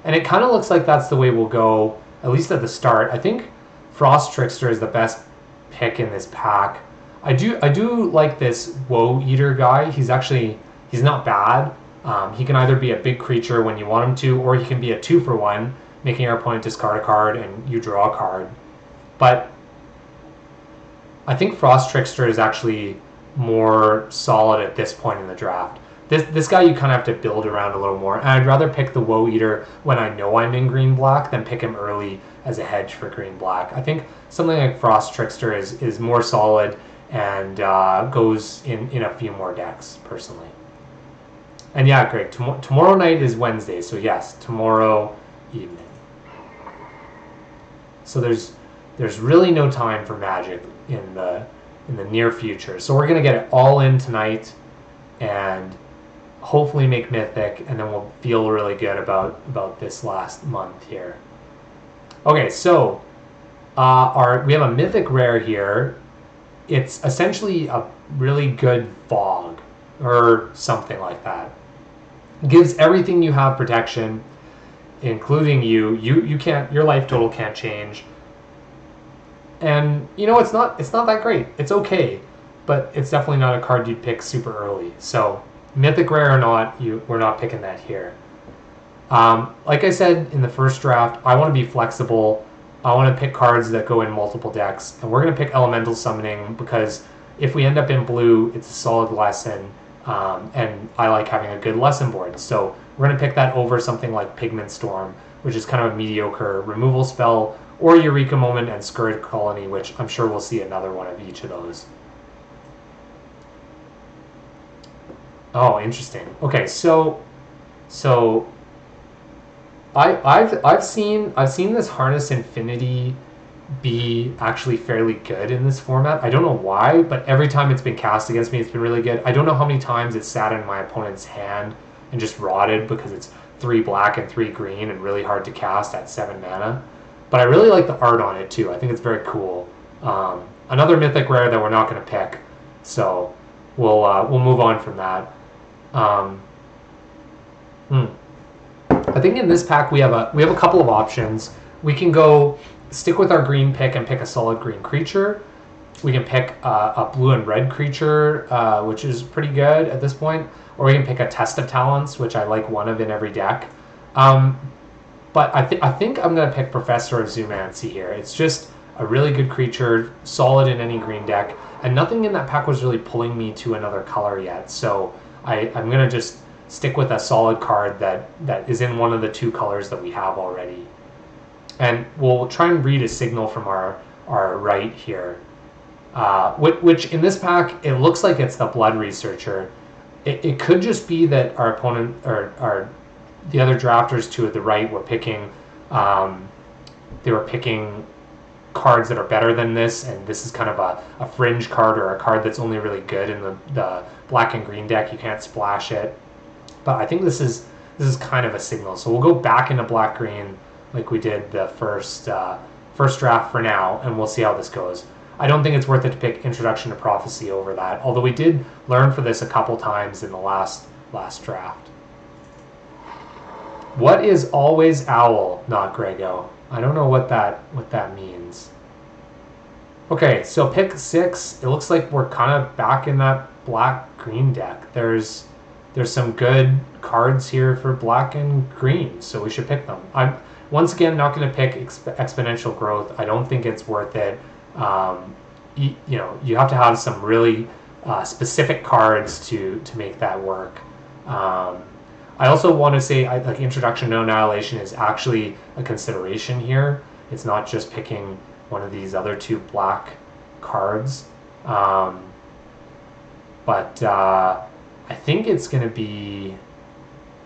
And it kind of looks like that's the way we'll go, at least at the start. I think Frost Trickster is the best pick in this pack. I do like this Woe Eater guy. He's not bad. He can either be a big creature when you want him to, or he can be a 2-for-1, making our opponent discard a card and you draw a card. But I think Frost Trickster is actually more solid at this point in the draft. This guy you kind of have to build around a little more, and I'd rather pick the Woe Eater when I know I'm in green-black than pick him early as a hedge for green-black. I think something like Frost Trickster is more solid and goes in a few more decks, personally. And yeah, Greg, tomorrow night is Wednesday, so yes, tomorrow evening. So there's really no time for Magic in the near future. So we're gonna get it all in tonight, and hopefully make Mythic, and then we'll feel really good about this last month here. Okay, so we have a Mythic rare here. It's essentially a really good Fog or something like that. It gives everything you have protection, including you can't, your life total can't change. And you know, it's not that great. It's okay, but it's definitely not a card you'd pick super early. So Mythic rare or not, we're not picking that here. Like I said in the first draft, I want to be flexible. I want to pick cards that go in multiple decks, and we're going to pick Elemental Summoning because if we end up in blue, it's a solid lesson, and I like having a good lesson board. So we're going to pick that over something like Pigment Storm, which is kind of a mediocre removal spell, or Eureka Moment and Scourge Colony, which I'm sure we'll see another one of each of those. Oh, interesting. Okay, so I've seen this Harness Infinity be actually fairly good in this format. I don't know why, but every time it's been cast against me, it's been really good. I don't know how many times it's sat in my opponent's hand and just rotted because it's 3 black and 3 green and really hard to cast at 7 mana. But I really like the art on it too. I think it's very cool. Another Mythic rare that we're not going to pick, so we'll move on from that. I think in this pack we have a couple of options. We can go stick with our green pick and pick a solid green creature. We can pick a blue and red creature, which is pretty good at this point, or we can pick a Test of Talents, which I like one of in every deck. But I think I'm going to pick Professor of Zoomancy here. It's just a really good creature, solid in any green deck, and nothing in that pack was really pulling me to another color yet. So I'm going to just stick with a solid card that is in one of the 2 colors that we have already. And we'll try and read a signal from our right here, which in this pack, it looks like it's the Blood Researcher. It could just be that our opponent, or the other drafters to the right, were picking, cards that are better than this, and this is kind of a fringe card or a card that's only really good in the black and green deck. You can't splash it. But I think this is kind of a signal. So we'll go back into black-green like we did the first draft for now, and we'll see how this goes. I don't think it's worth it to pick Introduction to Prophecy over that, although we did learn for this a couple times in the last draft. What is Always Owl, not Grego? I don't know what that means. Okay, so pick 6. It looks like we're kind of back in that black-green deck. There's some good cards here for black and green, so we should pick them. I'm once again not going to pick Exponential Growth. I don't think it's worth it. You have to have some really specific cards to make that work. I also want to say like Introduction to Annihilation is actually a consideration here. It's not just picking one of these other 2 black cards. But I think it's going to be...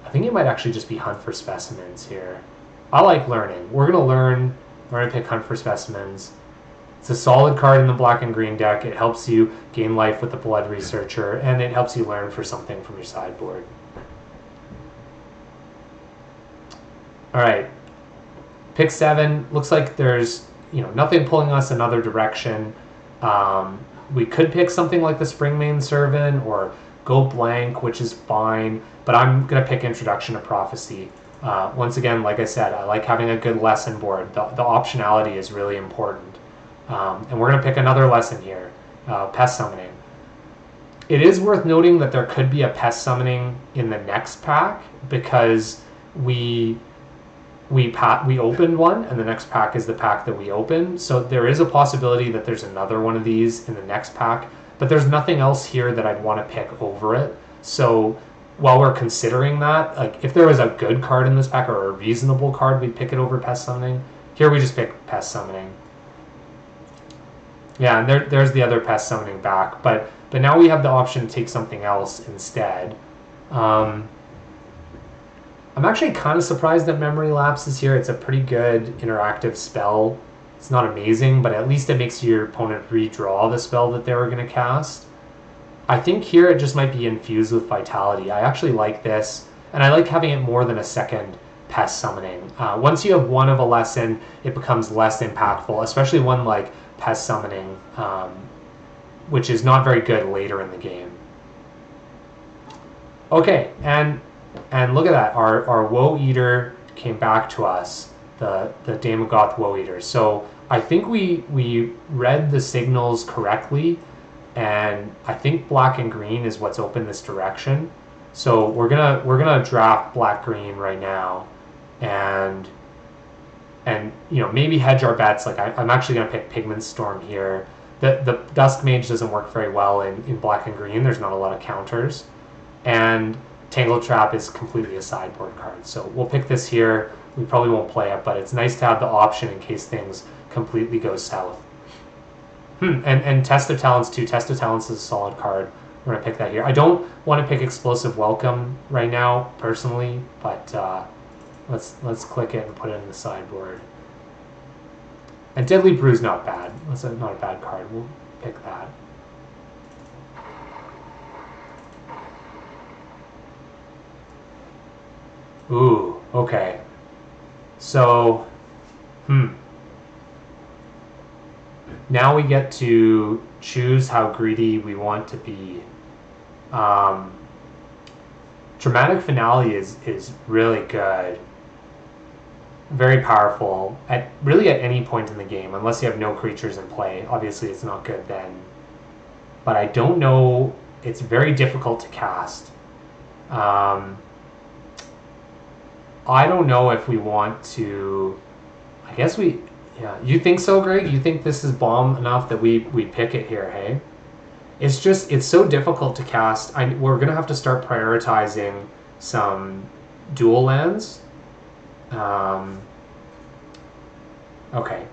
I think it might actually just be Hunt for Specimens here. I like learning. We're going to learn. We're going to pick Hunt for Specimens. It's a solid card in the black and green deck. It helps you gain life with the Blood Researcher, and it helps you learn for something from your sideboard. All right. pick 7. Looks like there's nothing pulling us another direction. We could pick something like the Springmane Servant or go blank, which is fine, but I'm going to pick Introduction to Prophecy. Once again, like I said, I like having a good lesson board. The optionality is really important. And we're going to pick another lesson here, Pest Summoning. It is worth noting that there could be a Pest Summoning in the next pack because we opened one, and the next pack is the pack that we opened. So there is a possibility that there's another one of these in the next pack, but there's nothing else here that I'd want to pick over it. So while we're considering that, like if there was a good card in this pack or a reasonable card, we'd pick it over Pest Summoning. Here we just pick Pest Summoning. Yeah, and there's the other Pest Summoning back, but now we have the option to take something else instead. I'm actually kind of surprised that Memory Lapse is here. It's a pretty good interactive spell. It's not amazing, but at least it makes your opponent redraw the spell that they were going to cast. I think here it just might be infused with Vitality. I actually like this, and I like having it more than a second Pest Summoning. Once you have one of a lesson, it becomes less impactful, especially one like Pest Summoning, which is not very good later in the game. Okay, and look at that. Our Woe Eater came back to us, the Dame of Goth Woe Eater. So I think we read the signals correctly, and I think black and green is what's opened this direction. So we're gonna draft black green right now, and maybe hedge our bets. Like I'm actually gonna pick Pigment Storm here. The Dusk Mage doesn't work very well in black and green. There's not a lot of counters, and Tangle Trap is completely a sideboard card. So we'll pick this here. We probably won't play it, but it's nice to have the option in case things completely go south. And Test of Talents too. Test of Talents is a solid card. We're going to pick that here. I don't want to pick Explosive Welcome right now, personally, but let's click it and put it in the sideboard. And Deadly Brew's not bad. That's not a bad card. We'll pick that. Ooh, okay. So, now we get to choose how greedy we want to be. Dramatic Finale is really good. Very powerful at any point in the game, unless you have no creatures in play. Obviously, it's not good then. But I don't know. It's very difficult to cast. I don't know if we want to. I guess we. Yeah, you think so, Greg? You think this is bomb enough that we pick it here? Hey, it's so difficult to cast. We're gonna have to start prioritizing some dual lands. Okay.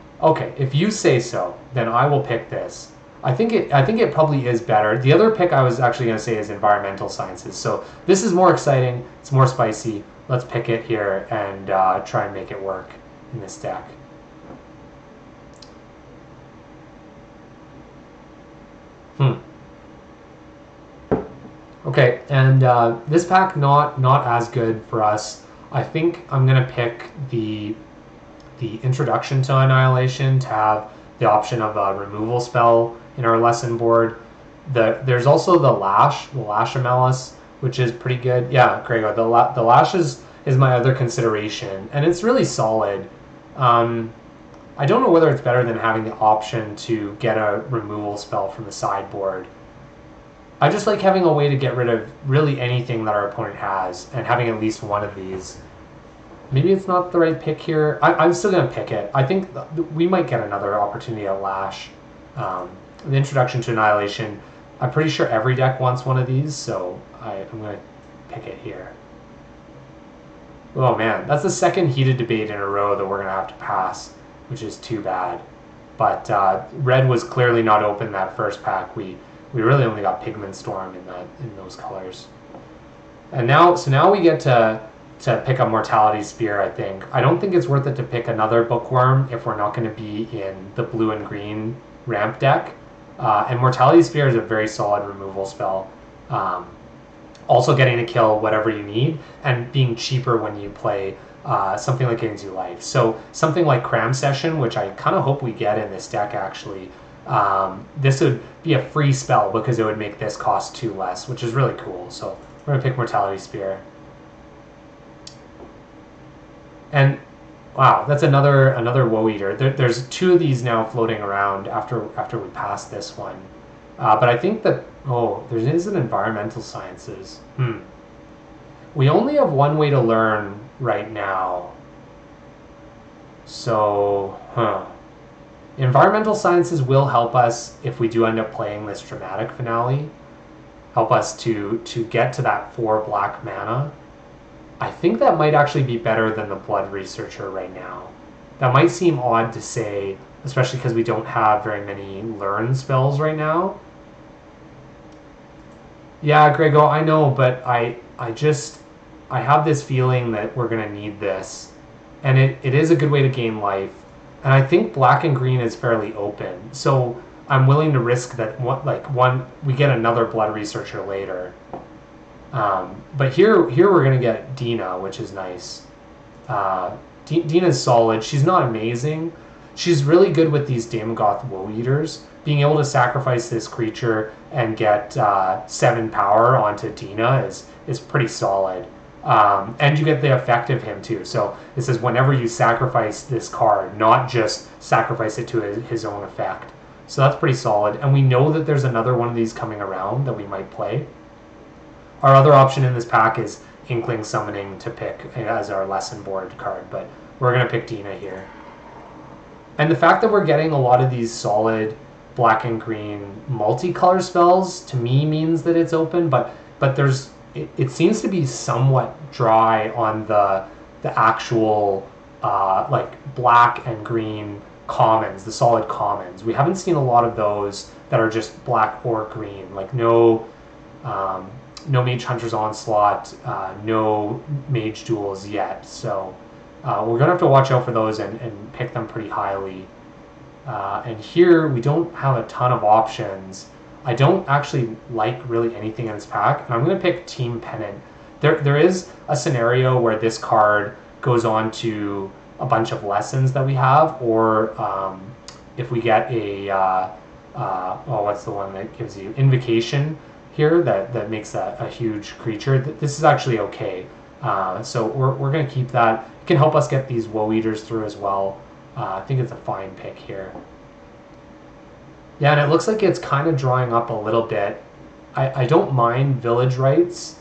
If you say so, then I will pick this. I think it probably is better. The other pick I was actually going to say is Environmental Sciences. So this is more exciting. It's more spicy. Let's pick it here and try and make it work in this deck. Okay, and this pack not as good for us. I think I'm gonna pick the Introduction to Annihilation to have the option of a removal spell in our lesson board. There's also the Lash Amelis, which is pretty good. Yeah, Gregor, the Lash is my other consideration, and it's really solid. I don't know whether it's better than having the option to get a removal spell from the sideboard. I just like having a way to get rid of really anything that our opponent has, and having at least one of these. Maybe it's not the right pick here. I'm still going to pick it. I think we might get another opportunity at Lash. The Introduction to Annihilation, I'm pretty sure every deck wants one of these, so I'm going to pick it here. Oh man, that's the second heated debate in a row that we're going to have to pass, which is too bad. But red was clearly not open that first pack. We really only got Pigment Storm in those colors. And now we get to pick up Mortality Spear, I think. I don't think it's worth it to pick another Bookworm if we're not going to be in the blue and green ramp deck. And Mortality Spear is a very solid removal spell. Also getting to kill whatever you need, and being cheaper when you play something that gains you life. So something like Cram Session, which I kind of hope we get in this deck actually. This would be a free spell because it would make this cost 2 less, which is really cool. So we're gonna pick Mortality Spear. And wow, that's another Woe Eater. There's 2 of these now floating around after we pass this one. But I think that there is an Environmental Sciences. We only have one way to learn right now. So, Environmental Sciences will help us if we do end up playing this dramatic finale. Help us to get to that 4 black mana. I think that might actually be better than the Blood Researcher right now. That might seem odd to say, especially because we don't have very many learn spells right now. Yeah, Grego, I know, but I have this feeling that we're going to need this. And it is a good way to gain life. And I think black and green is fairly open. So I'm willing to risk that we get another Blood Researcher later. But here we're going to get Dina, which is nice. Dina's solid. She's not amazing. She's really good with these Daemogoth Woe Eaters. Being able to sacrifice this creature and get 7 power onto Dina is pretty solid. And you get the effect of him too. So it says whenever you sacrifice this card, not just sacrifice it to his own effect. So that's pretty solid. And we know that there's another one of these coming around that we might play. Our other option in this pack is Inkling Summoning to pick as our lesson board card, but we're going to pick Dina here. And the fact that we're getting a lot of these solid black and green multicolor spells to me means that it's open, but it seems to be somewhat dry on the actual black and green commons, the solid commons. We haven't seen a lot of those that are just black or green, like no Mage Hunter's Onslaught, no Mage Duels yet. So we're going to have to watch out for those and pick them pretty highly. And here we don't have a ton of options. I don't actually like really anything in this pack, and I'm going to pick Team Pennant. There is a scenario where this card goes on to a bunch of lessons that we have, or if we get a what's the one that gives you Invocation here that makes a huge creature. This is actually okay. So we're going to keep that. It can help us get these Woe Eaters through as well. I think it's a fine pick here. Yeah, and it looks like it's kind of drawing up a little bit. I don't mind Village Rites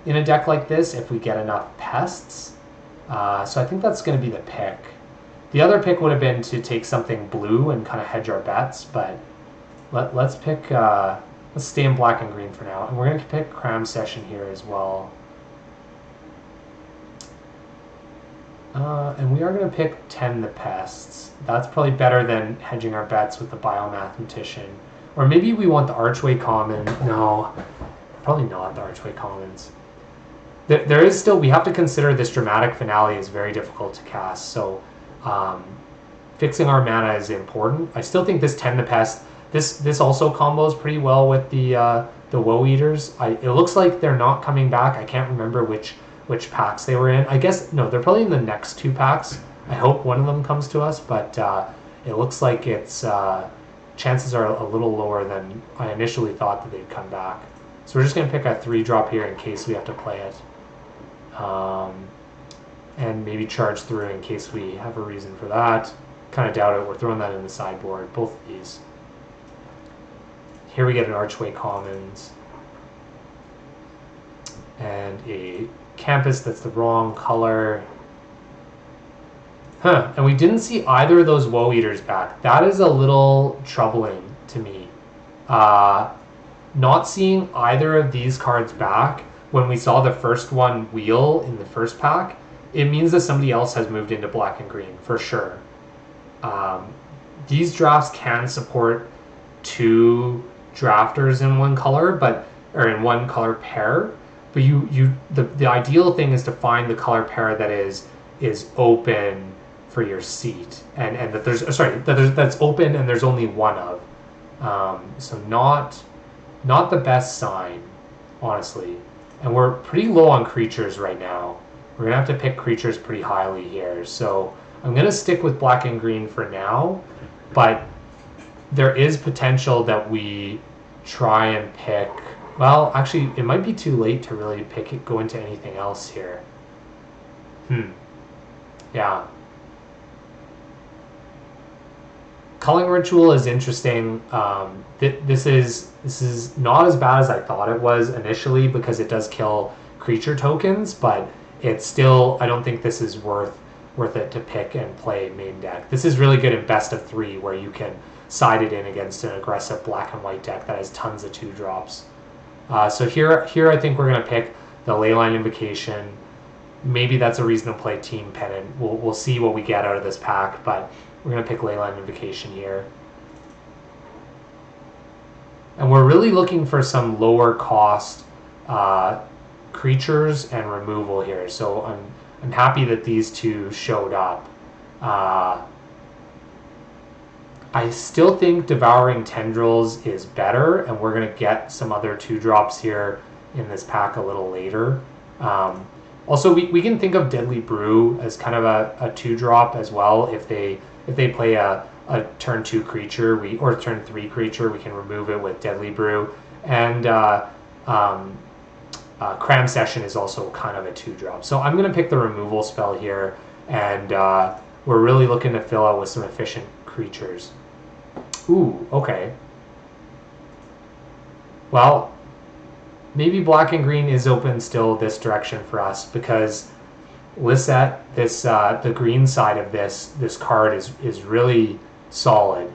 in a deck like this if we get enough pests. So I think that's going to be the pick. The other pick would have been to take something blue and kind of hedge our bets, but let's pick... let's stay in black and green for now. And we're going to pick Cram Session here as well. And we are going to pick 10 the Pests. That's probably better than hedging our bets with the Biomathematician. Or maybe we want the Archway Common. No, probably not the Archway Commons. There is still, we have to consider this dramatic finale is very difficult to cast. So fixing our mana is important. I still think this 10 the Pest, this also combos pretty well with the Woe Eaters. It looks like they're not coming back. I can't remember which packs they were in. I guess, no, they're probably in the next 2 packs. I hope one of them comes to us, but it looks like it's chances are a little lower than I initially thought that they'd come back. So we're just going to pick a 3-drop here in case we have to play it. And maybe charge through in case we have a reason for that. Kind of doubt it. We're throwing that in the sideboard, both of these. Here we get an Archway Commons. And a Campus that's the wrong color. And we didn't see either of those Woe Eaters back. That is a little troubling to me. Not seeing either of these cards back when we saw the first one wheel in the first pack, it means that somebody else has moved into black and green, for sure. These drafts can support 2 drafters in one color, or in one color pair. But the ideal thing is to find the color pair that is open for your seat, and that that's open and there's only one of. So not the best sign, honestly. And we're pretty low on creatures right now. we're going to have to pick creatures pretty highly here. So I'm going to stick with black and green for now, but there is potential that we try and pick... Well, actually, it might be too late to really go into anything else here. Yeah. Culling Ritual is interesting. This is not as bad as I thought it was initially because it does kill creature tokens, but it's still, I don't think this is worth it to pick and play main deck. This is really good in best of 3 where you can side it in against an aggressive black and white deck that has tons of 2-drops. So here I think we're going to pick the Leyline Invocation. Maybe that's a reason to play Team Pennant. We'll see what we get out of this pack, but we're going to pick Leyline Invocation here. And we're really looking for some lower cost creatures and removal here. So I'm happy that these two showed up. I still think Devouring Tendrils is better, and we're going to get some other 2-drops here in this pack a little later. Also, we can think of Deadly Brew as kind of a 2-drop as well. If they play a turn 2 creature or turn 3 creature, we can remove it with Deadly Brew. And Cram Session is also kind of a 2-drop. So I'm going to pick the removal spell here, and we're really looking to fill out with some efficient creatures. Ooh, okay. Well, maybe black and green is open still this direction for us because Lisette, the green side of this card is really solid.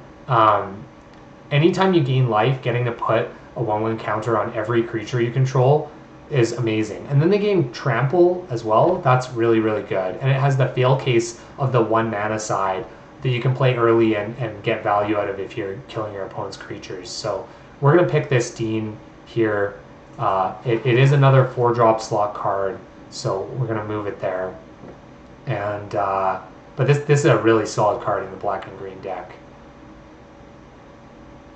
Anytime you gain life, getting to put a 1/1 counter on every creature you control is amazing. And then they gain Trample as well. That's really, really good. And it has the fail case of the 1 mana side that you can play early and get value out of if you're killing your opponent's creatures. So we're going to pick this Dean here. It is another 4-drop slot card, so we're going to move it there. And but this is a really solid card in the black and green deck.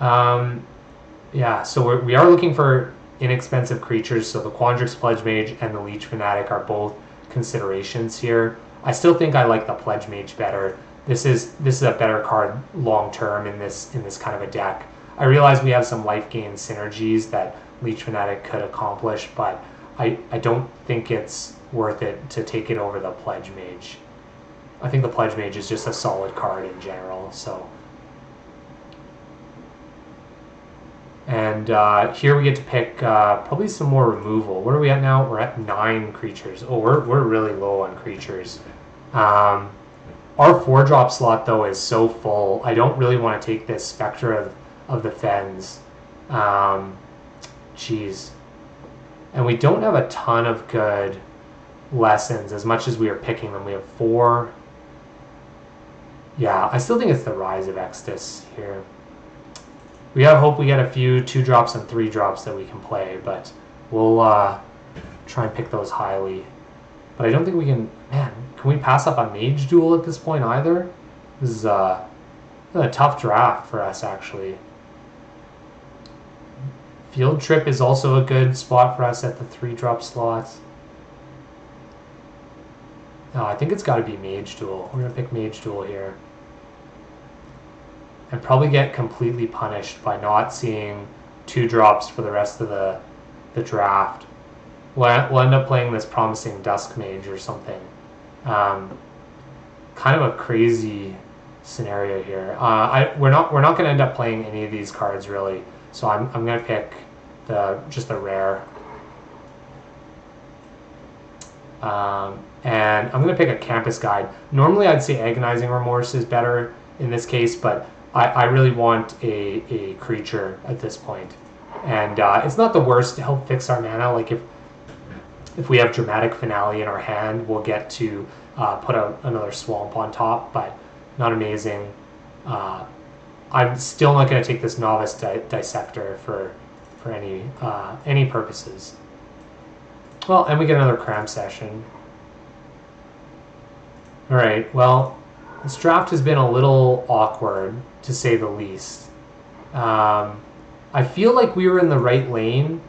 Yeah, so we are looking for inexpensive creatures, so the Quandrix Pledge Mage and the Leech Fanatic are both considerations here. I still think I like the Pledge Mage better. This is a better card long term in this kind of a deck. I realize we have some life gain synergies that Leech Fanatic could accomplish, but I don't think it's worth it to take it over the Pledge Mage. I think the Pledge Mage is just a solid card in general. So, and here we get to pick probably some more removal. What are we at now? We're at 9 creatures. Oh, we're really low on creatures. Our 4-drop slot, though, is so full. I don't really want to take this Spectre of the Fens. Jeez. And we don't have a ton of good lessons as much as we are picking them. We have 4. Yeah, I still think it's the Rise of Extus here. We have hope we get a few 2-drops and 3-drops that we can play, but we'll try and pick those highly. But I don't think we can... Man, can we pass up a Mage Duel at this point either? This is a tough draft for us, actually. Field Trip is also a good spot for us at the 3-drop slots. No, I think it's got to be Mage Duel. We're going to pick Mage Duel here. And probably get completely punished by not seeing 2-drops for the rest of the draft. We'll end up playing this Promising Dusk Mage or something. Kind of a crazy scenario here. We're not going to end up playing any of these cards really. So I'm going to pick just the rare. And I'm going to pick a Campus Guide. Normally I'd say Agonizing Remorse is better in this case, but I really want a creature at this point. And it's not the worst to help fix our mana. Like if we have Dramatic Finale in our hand, we'll get to put out another Swamp on top, but not amazing. I'm still not going to take this Novice Dissector for any purposes. Well, and we get another Cram Session. All right, well, this draft has been a little awkward, to say the least. I feel like we were in the right lane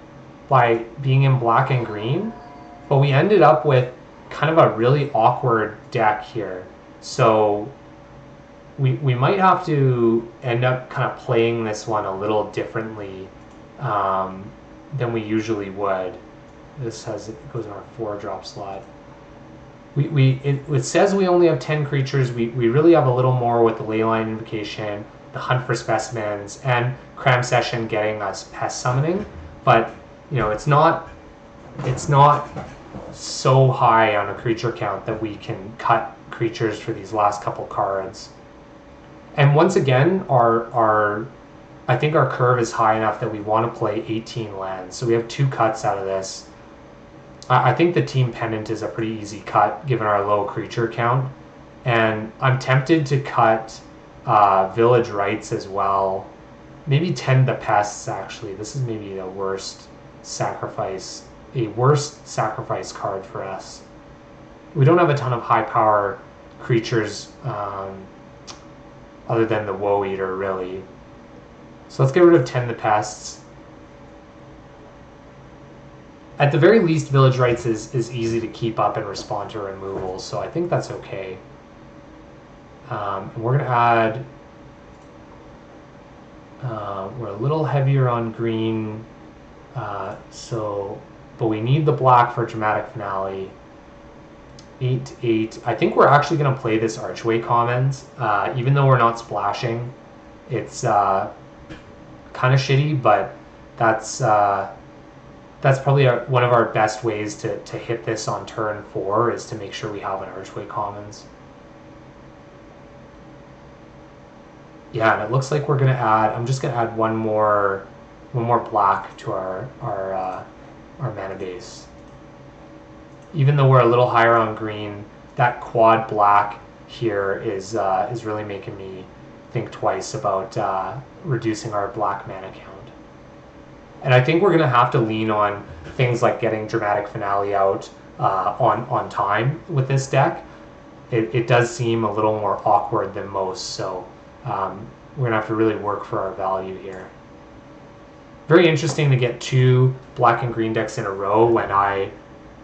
by being in black and green, but we ended up with kind of a really awkward deck here. So we might have to end up kind of playing this one a little differently than we usually would. This it goes in our 4-drop slot. It says we only have 10 creatures. We really have a little more with the Leyline Invocation, the Hunt for Specimens, and Cram Session getting us Pest Summoning. But it's not so high on a creature count that we can cut creatures for these last couple cards. And once again, I think our curve is high enough that we want to play 18 lands. So we have 2 cuts out of this. I think the Team Pennant is a pretty easy cut given our low creature count. And I'm tempted to cut Village Rites as well. Maybe Tend the Pests, actually. This is maybe a worst sacrifice card for us. We don't have a ton of high power creatures other than the Woe Eater, really. So let's get rid of Tend the Pests. At the very least, Village Rites is easy to keep up and respond to removals, so I think that's okay. And we're going to add... we're a little heavier on green, but we need the black for Dramatic Finale. 8/8. I think we're actually going to play this Archway Commons, even though we're not splashing. It's kind of shitty, but that's probably one of our best ways to hit this on turn 4 is to make sure we have an Archway Commons. Yeah, and it looks like we're going to add. I'm just going to add one more black to our mana base. Even though we're a little higher on green, that quad black here is really making me think twice about reducing our black mana count. And I think we're going to have to lean on things like getting Dramatic Finale out on time with this deck. It does seem a little more awkward than most, so we're going to have to really work for our value here. Very interesting to get 2 black and green decks in a row when I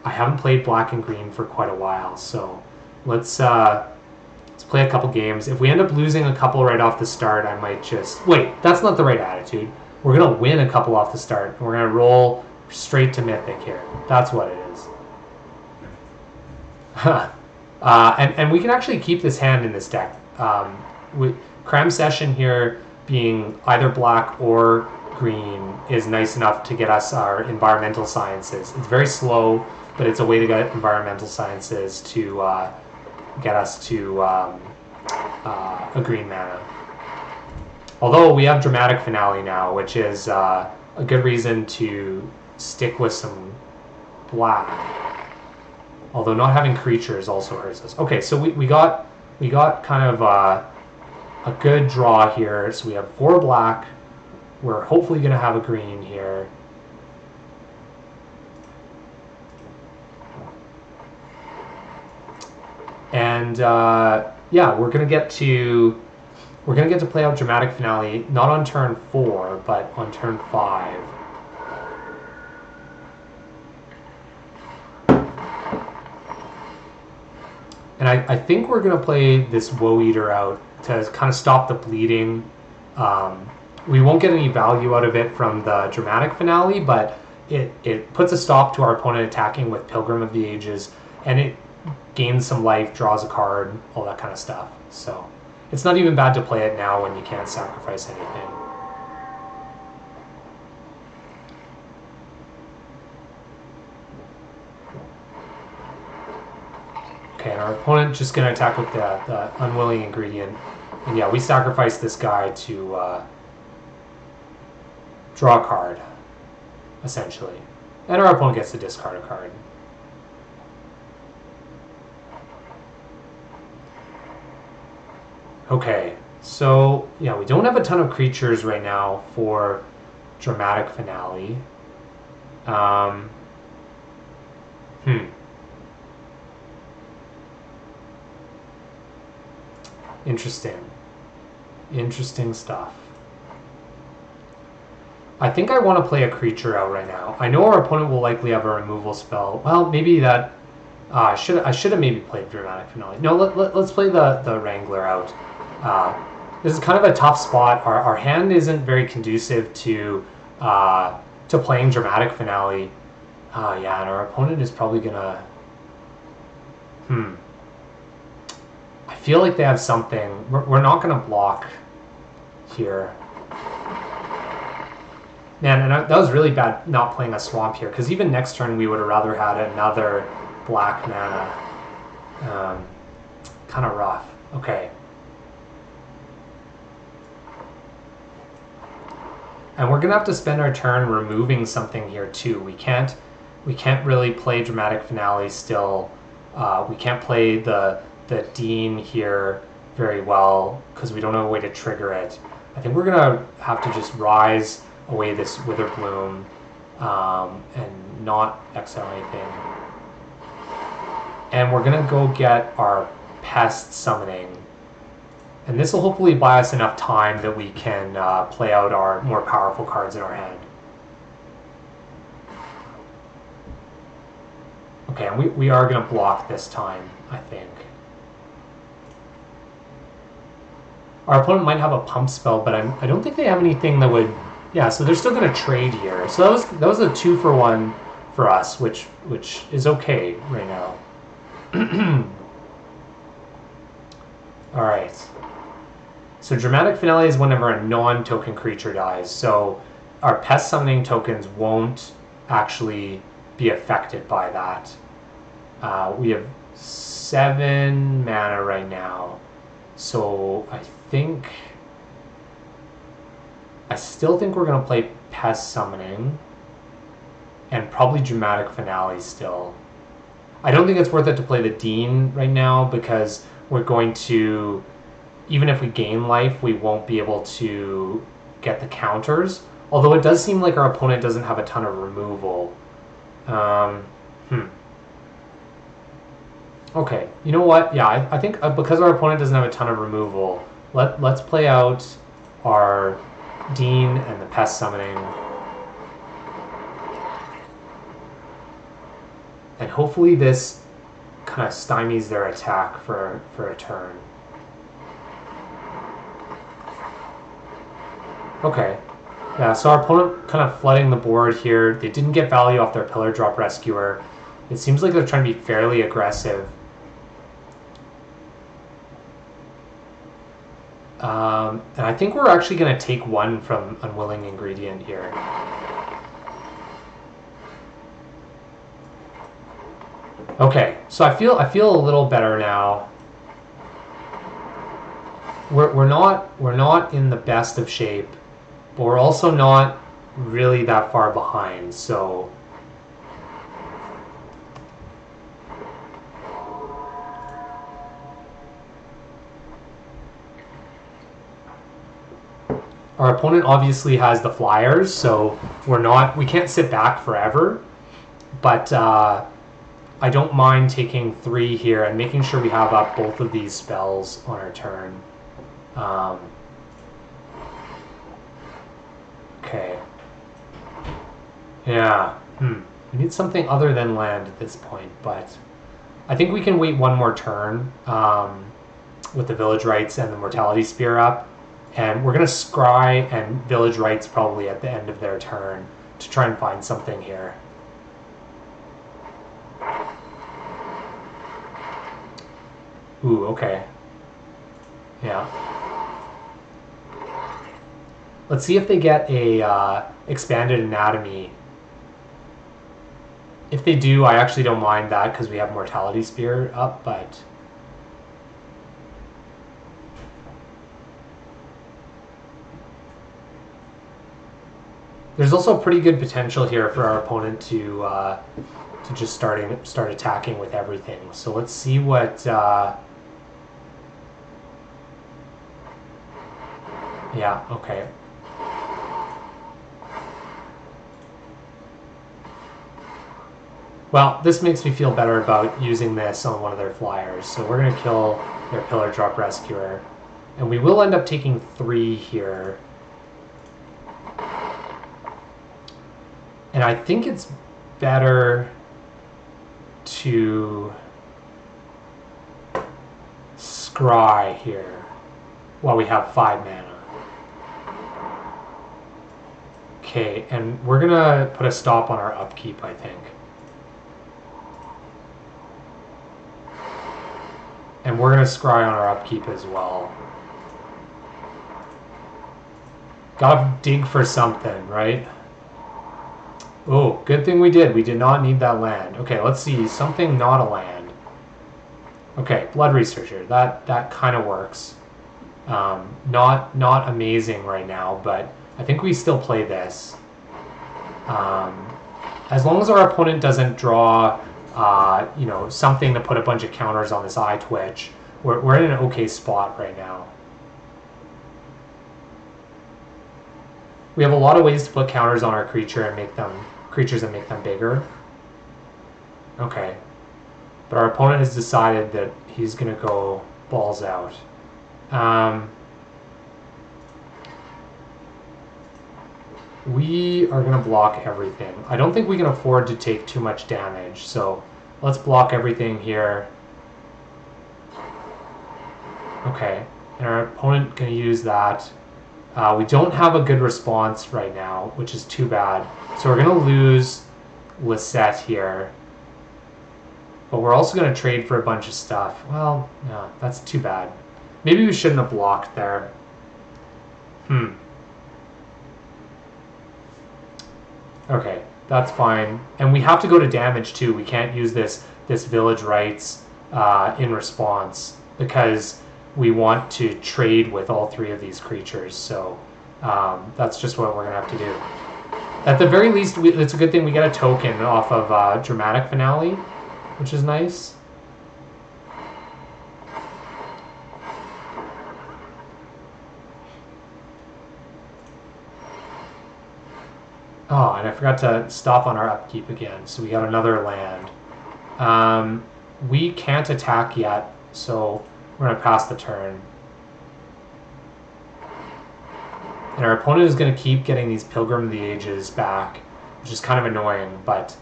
haven't played black and green for quite a while. So let's play a couple games. If we end up losing a couple right off the start, I might just... Wait, that's not the right attitude. We're going to win a couple off the start, and we're going to roll straight to Mythic here. That's what it is. And we can actually keep this hand in this deck. Cram Session here being either black or green is nice enough to get us our Environmental Sciences. It's very slow, but it's a way to get Environmental Sciences to get us to a green mana. Although we have Dramatic Finale now, which is a good reason to stick with some black. Although not having creatures also hurts us. Okay, so we got kind of a good draw here. So we have 4 black. We're hopefully going to have a green here. And yeah, we're gonna get to play out Dramatic Finale not on turn 4, but on turn 5. And I think we're gonna play this Woe Eater out to kind of stop the bleeding. We won't get any value out of it from the Dramatic Finale, but it puts a stop to our opponent attacking with Pilgrim of the Ages, and it gains some life, draws a card, all that kind of stuff. So it's not even bad to play it now when you can't sacrifice anything. Okay, and our opponent just going to attack with the Unwilling Ingredient. And yeah, we sacrifice this guy to draw a card, essentially. And our opponent gets to discard a card. Okay, so yeah, we don't have a ton of creatures right now for Dramatic Finale. Interesting stuff. I think I want to play a creature out right now. I know our opponent will likely have a removal spell. Well, maybe that I should have maybe played Dramatic Finale. No, let's play the Wrangler out. This is kind of a tough spot. Our hand isn't very conducive to playing Dramatic Finale. Yeah, and our opponent is probably gonna. I feel like they have something. We're not gonna block here. Man, and that was really bad not playing a swamp here, because even next turn we would have rather had another black mana. Kind of rough. Okay. And we're gonna have to spend our turn removing something here too. We can't really play Dramatic Finale still. We can't play the Dean here very well because we don't have a way to trigger it. I think we're gonna have to just rise away this Witherbloom and not exile anything. And we're gonna go get our Pest Summoning. And this will hopefully buy us enough time that we can play out our more powerful cards in our hand. Okay, and we are going to block this time, I think. Our opponent might have a pump spell, but I don't think they have anything that would... Yeah, so they're still going to trade here. So that was a 2-for-1 for us, which is okay right now. Alright. So Dramatic Finale is whenever a non-token creature dies. So our Pest Summoning tokens won't actually be affected by that. We have 7 mana right now. So I still think we're going to play Pest Summoning and probably Dramatic Finale still. I don't think it's worth it to play the Dean right now because we're going to, even if we gain life, we won't be able to get the counters. Although it does seem like our opponent doesn't have a ton of removal. Okay, you know what? Yeah, I think because our opponent doesn't have a ton of removal, let's play out our Dean and the Pest Summoning. And hopefully this kind of stymies their attack for a turn. Okay. Yeah, so our opponent kind of flooding the board here. They didn't get value off their Pillar Drop Rescuer. It seems like they're trying to be fairly aggressive. And I think we're actually going to take 1 from Unwilling Ingredient here. Okay, so I feel a little better now. We're not in the best of shape, but we're also not really that far behind. So our opponent obviously has the flyers, so we can't sit back forever. But I don't mind taking 3 here and making sure we have up both of these spells on our turn. Okay. Yeah. We need something other than land at this point, but I think we can wait 1 more turn with the Village Rites and the Mortality Spear up. And we're going to scry and Village Rites probably at the end of their turn to try and find something here. Ooh, okay. Yeah. Let's see if they get a Expanded Anatomy. If they do, I actually don't mind that because we have Mortality Spear up, but... There's also pretty good potential here for our opponent to just start attacking with everything. So let's see what... Yeah, okay. Well, this makes me feel better about using this on one of their flyers. So we're going to kill their Pillar Drop Rescuer. And we will end up taking 3 here. And I think it's better to scry here while we have 5 mana. Okay, and we're gonna put a stop on our upkeep, I think. And we're gonna scry on our upkeep as well. Gotta dig for something, right? Oh, good thing we did. We did not need that land. Okay, let's see. Something not a land. Okay, Blood Researcher. That kind of works. Not amazing right now, but I think we still play this. As long as our opponent doesn't draw, you know, something to put a bunch of counters on this eye twitch, we're in an okay spot right now. We have a lot of ways to put counters on our creature and make them creatures and make them bigger. Okay, but our opponent has decided that he's gonna go balls out. We are gonna block everything. I don't think we can afford to take too much damage, so let's block everything here. Okay, and our opponent can use that. We don't have a good response right now, which is too bad. So we're going to lose Lisette here. But we're also going to trade for a bunch of stuff. Well, no, that's too bad. Maybe we shouldn't have blocked there. Okay, that's fine. And we have to go to damage too. We can't use this Village Rites in response, because we want to trade with all 3 of these creatures, so that's just what we're going to have to do. At the very least, it's a good thing we get a token off of Dramatic Finale, which is nice. Oh, and I forgot to stop on our upkeep again, so we got another land. We can't attack yet, so we're going to pass the turn. And our opponent is going to keep getting these Pilgrim of the Ages back, which is kind of annoying, but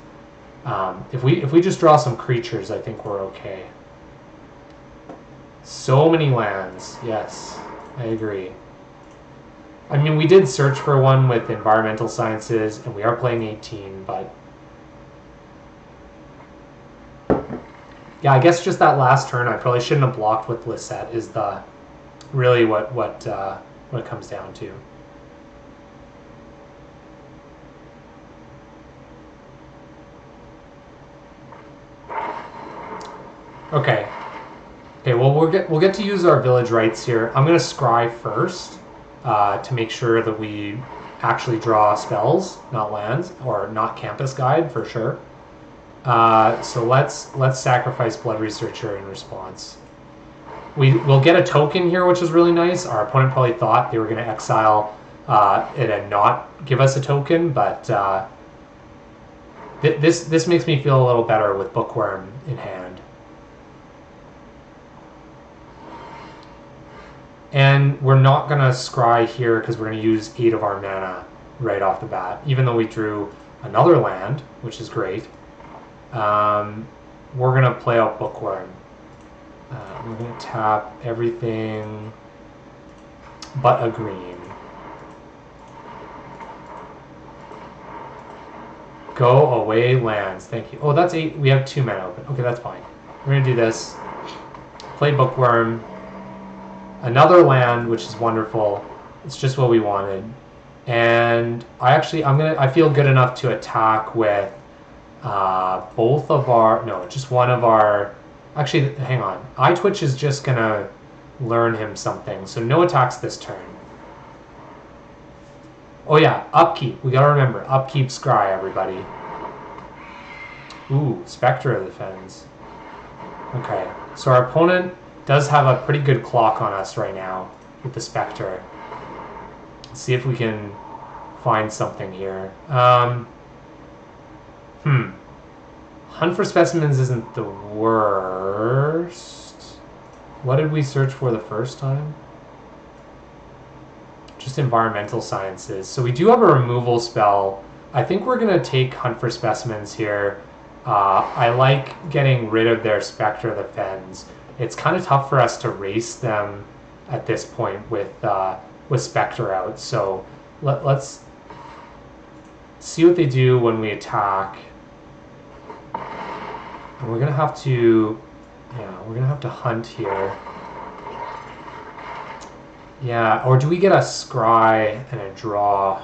if we just draw some creatures, I think we're okay. So many lands. Yes, I agree. I mean, we did search for one with Environmental Sciences, and we are playing 18, but yeah, I guess just that last turn, I probably shouldn't have blocked with Lisette is the really what it comes down to. Okay. Okay. Well, we'll get to use our Village Rites here. I'm gonna scry first to make sure that we actually draw spells, not lands, or not Campus Guide for sure. So let's sacrifice Blood Researcher in response. We'll get a token here, which is really nice. Our opponent probably thought they were going to exile it and not give us a token, but this makes me feel a little better with Bookworm in hand. And we're not going to scry here because we're going to use 8 of our mana right off the bat, even though we drew another land, which is great. We're going to play out Bookworm. We're going to tap everything but a green. Go away lands. Thank you. Oh, that's 8. We have 2 mana open. Okay, that's fine. We're going to do this. Play Bookworm. Another land, which is wonderful. It's just what we wanted. And I feel good enough to attack with both of our, no, just one of our, actually, hang on. iTwitch is just going to learn him something. So no attacks this turn. Oh yeah, upkeep. We got to remember, upkeep scry, everybody. Ooh, Spectre of the Fens. Okay, so our opponent does have a pretty good clock on us right now with the Spectre. Let's see if we can find something here. Hunt for Specimens isn't the worst. What did we search for the first time? Just Environmental Sciences. So we do have a removal spell. I think we're going to take Hunt for Specimens here I like getting rid of their Spectre of the Fens. It's kind of tough for us to race them at this point with Spectre out. So let's see what they do when we attack. And we're gonna have to, hunt here. Yeah, or do we get a scry and a draw?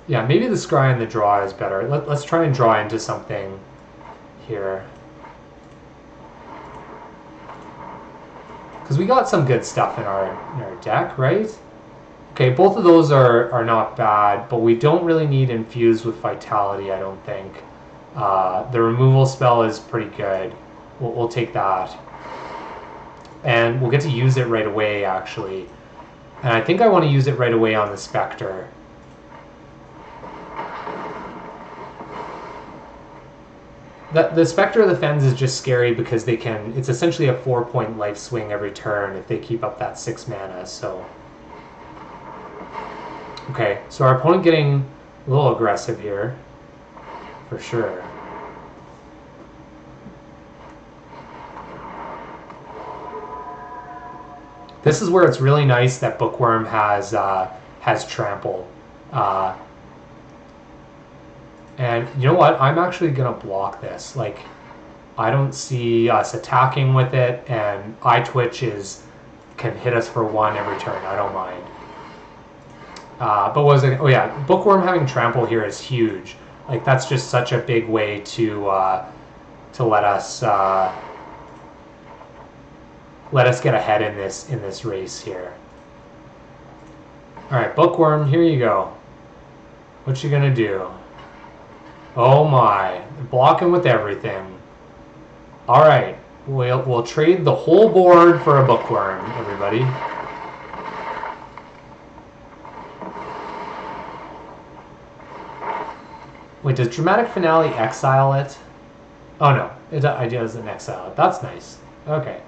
Yeah, maybe the scry and the draw is better. Let's try and draw into something here. Because we got some good stuff in our deck, right? Okay, both of those are not bad, but we don't really need Infused with Vitality, I don't think. The removal spell is pretty good. We'll take that. And we'll get to use it right away, actually. And I think I want to use it right away on the Spectre. The Spectre of the Fens is just scary because it's essentially a 4-point life swing every turn if they keep up that 6 mana, so. Okay, so our opponent getting a little aggressive here, for sure. This is where it's really nice that Bookworm has Trample. And you know what? I'm actually going to block this. Like, I don't see us attacking with it, and Eye Twitch can hit us for 1 every turn. I don't mind. But what was it? Oh yeah, Bookworm having Trample here is huge. Like, that's just such a big way to let us get ahead in this race here. All right, Bookworm, here you go. What you gonna do? Oh my, blocking with everything. All right, we'll trade the whole board for a Bookworm, everybody. Wait, does Dramatic Finale exile it? Oh no, it doesn't exile it. That's nice. Okay.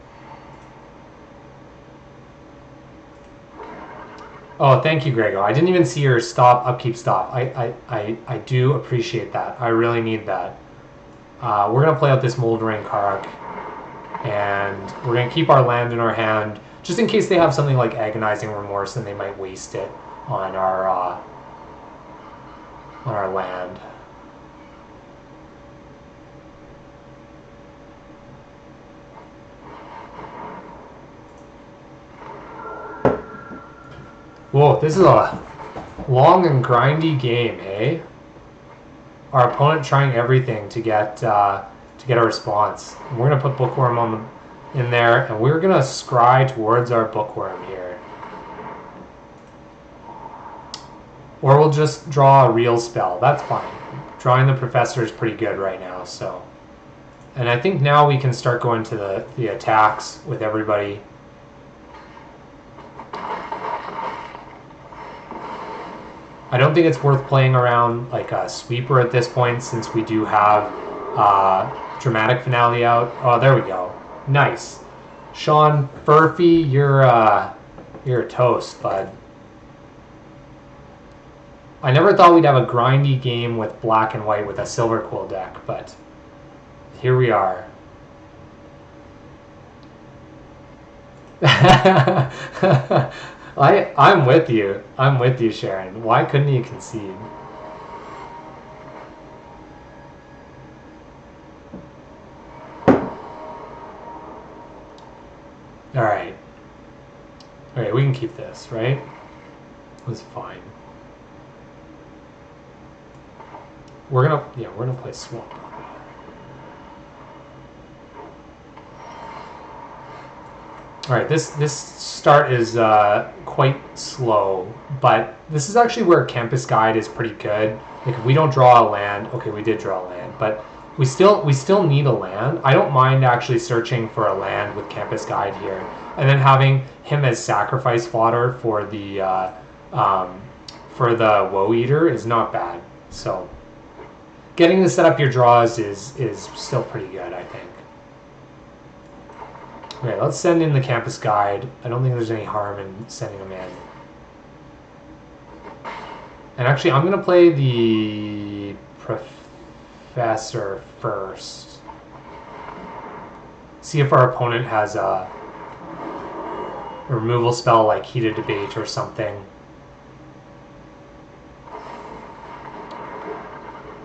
Oh, thank you, Grego. I didn't even see your stop, upkeep, stop. I do appreciate that. I really need that. We're going to play out this Moldering Kark, and we're going to keep our land in our hand, just in case they have something like Agonizing Remorse, and they might waste it on our land. Whoa, this is a long and grindy game, eh? Our opponent trying everything to get a response. And we're gonna put Bookworm in there, and we're gonna scry towards our Bookworm here. Or we'll just draw a real spell. That's fine. Drawing the Professor is pretty good right now, so. And I think now we can start going to the attacks with everybody. I don't think it's worth playing around like a sweeper at this point, since we do have Dramatic Finale out. Oh, there we go. Nice. Sean Furphy, you're a toast, bud. I never thought we'd have a grindy game with black and white with a Silver Quill deck, but here we are. I'm with you. I'm with you, Sharon. Why couldn't you concede? All right. Okay, we can keep this, right? It was fine. We're gonna play Swamp. All right, this start is quite slow, but this is actually where Campus Guide is pretty good. Like, if we don't draw a land, okay, we did draw a land, but we still need a land. I don't mind actually searching for a land with Campus Guide here, and then having him as sacrifice fodder for the Woe Eater is not bad. So, getting to set up your draws is still pretty good, I think. Okay, let's send in the Campus Guide. I don't think there's any harm in sending them in. And actually, I'm going to play the Professor first. See if our opponent has a removal spell like Heated Debate or something.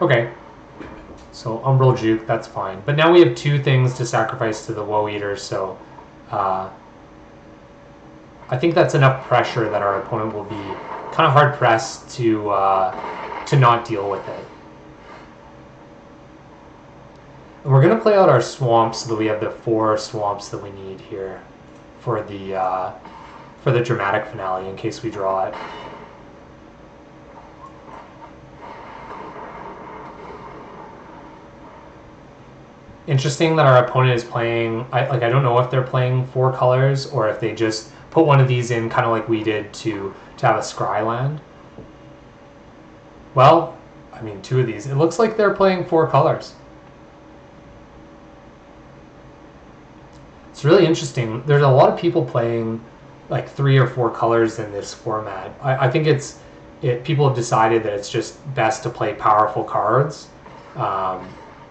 Okay. So Umbral Juke, that's fine. But now we have 2 things to sacrifice to the Woe Eater, so I think that's enough pressure that our opponent will be kind of hard pressed to not deal with it. And we're gonna play out our swamps so that we have the 4 swamps that we need here for the dramatic finale in case we draw it. Interesting that our opponent is playing. I don't know if they're playing 4 colors or if they just put one of these in, kind of like we did to have a scry land. Well, I mean 2 of these. It looks like they're playing 4 colors. It's really interesting. There's a lot of people playing like 3 or 4 colors in this format. I think people have decided that it's just best to play powerful cards.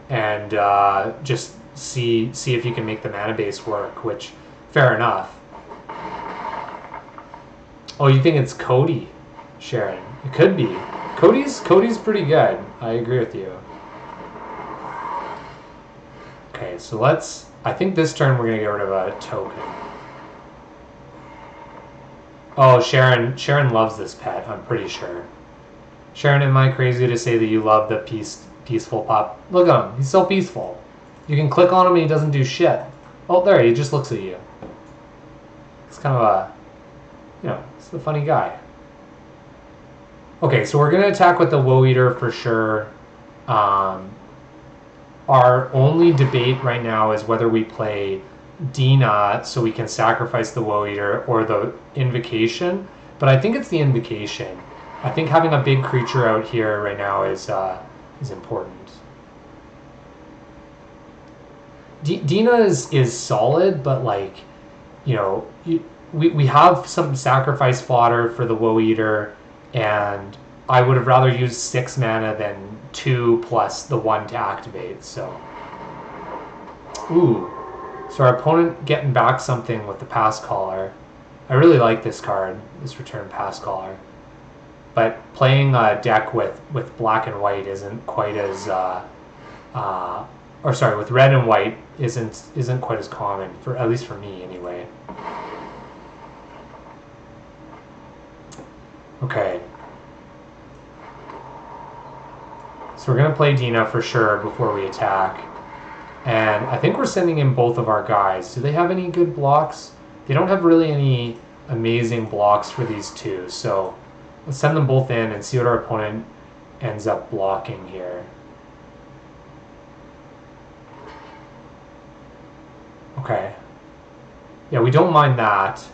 And just see if you can make the mana base work, which, fair enough. Oh, you think it's Cody, Sharon? It could be. Cody's pretty good. I agree with you. Okay, so I think this turn we're going to get rid of a token. Oh, Sharon loves this pet, I'm pretty sure. Sharon, am I crazy to say that you love the peaceful pup? Look at him. He's so peaceful. You can click on him and he doesn't do shit. Oh, there, he just looks at you. It's kind of a, it's a funny guy. Okay, so we're going to attack with the Woe Eater for sure. Our only debate right now is whether we play Dina so we can sacrifice the Woe Eater or the Invocation. But I think it's the Invocation. I think having a big creature out here right now is important. Dina is solid, but like, we have some sacrifice fodder for the Woe Eater, and I would have rather used 6 mana than 2 plus the 1 to activate. So, so our opponent getting back something with the Pass Caller. I really like this card, this Return Pass Caller. But playing a deck with black and white isn't quite as, with red and white isn't quite as common, for at least for me anyway. Okay. So we're gonna play Dina for sure before we attack, and I think we're sending in both of our guys. Do they have any good blocks? They don't have really any amazing blocks for these 2, so let's send them both in and see what our opponent ends up blocking here. Okay. Yeah, we don't mind that.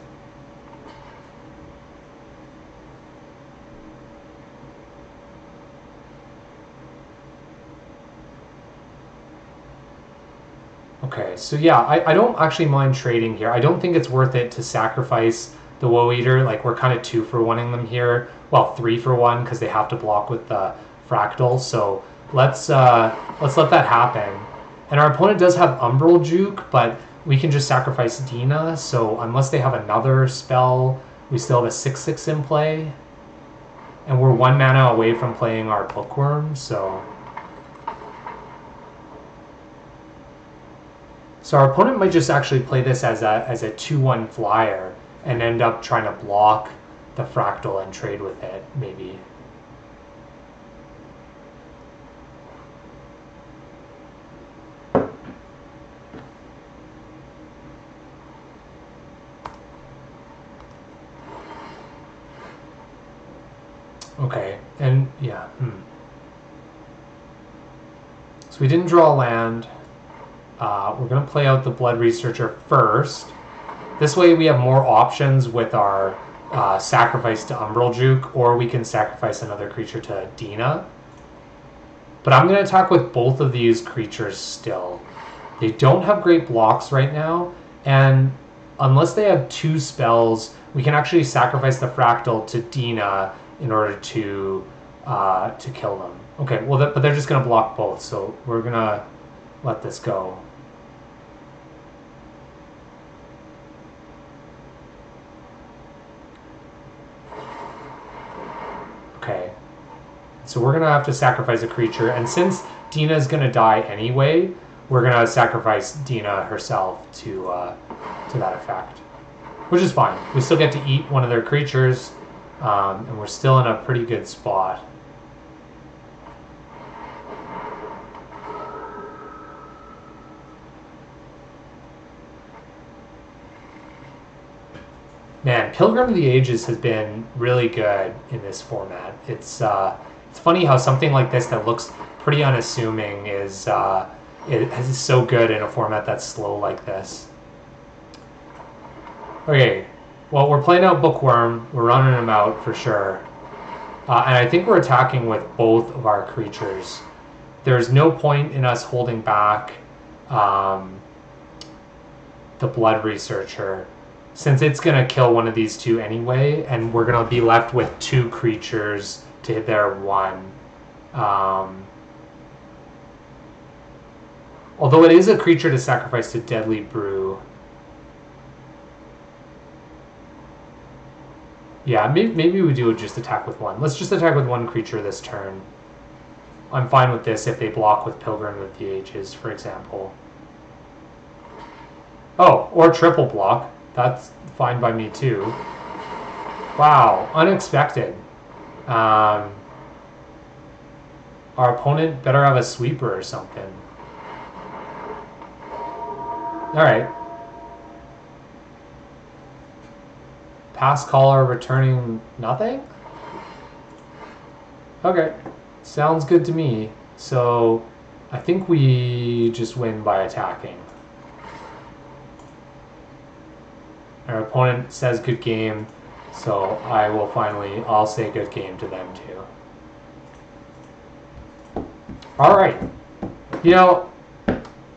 Okay, so yeah, I don't actually mind trading here. I don't think it's worth it to sacrifice the Woe Eater. Like, we're kind of 2 for 1ing them here. Well, 3 for 1 because they have to block with the Fractal. So let's let that happen. And our opponent does have Umbral Juke, but we can just sacrifice Dina. So unless they have another spell, we still have a 6/6 in play. And we're 1 mana away from playing our Bookworm, so our opponent might just actually play this as a 2/1 flyer and end up trying to block the Fractal and trade with it, maybe. Okay, and yeah. So we didn't draw a land. We're going to play out the Blood Researcher first. This way we have more options with our sacrifice to Umbral Juke, or we can sacrifice another creature to Dina. But I'm going to attack with both of these creatures still. They don't have great blocks right now, and unless they have 2 spells, we can actually sacrifice the Fractal to Dina in order to to kill them. Okay, well, but they're just going to block both, so we're going to let this go. Okay, so we're going to have to sacrifice a creature, and since Dina is going to die anyway, we're going to sacrifice Dina herself to that effect, which is fine. We still get to eat one of their creatures, and we're still in a pretty good spot. Man, Pilgrim of the Ages has been really good in this format. It's funny how something like this that looks pretty unassuming is so good in a format that's slow like this. Okay, well, we're playing out Bookworm. We're running him out for sure. And I think we're attacking with both of our creatures. There's no point in us holding back the Blood Researcher, since it's going to kill one of these two anyway, and we're going to be left with two creatures to hit their one. Although it is a creature to sacrifice to Deadly Brew. Yeah, maybe we do just attack with one. Let's just attack with one creature this turn. I'm fine with this if they block with Pilgrim of the Ages, for example. Oh, or triple block. That's fine by me too. Wow, unexpected. Our opponent better have a sweeper or something. Alright. Pass caller returning nothing? Okay, sounds good to me. So I think we just win by attacking. Our opponent says good game, so I'll say good game to them too. Alright. You know,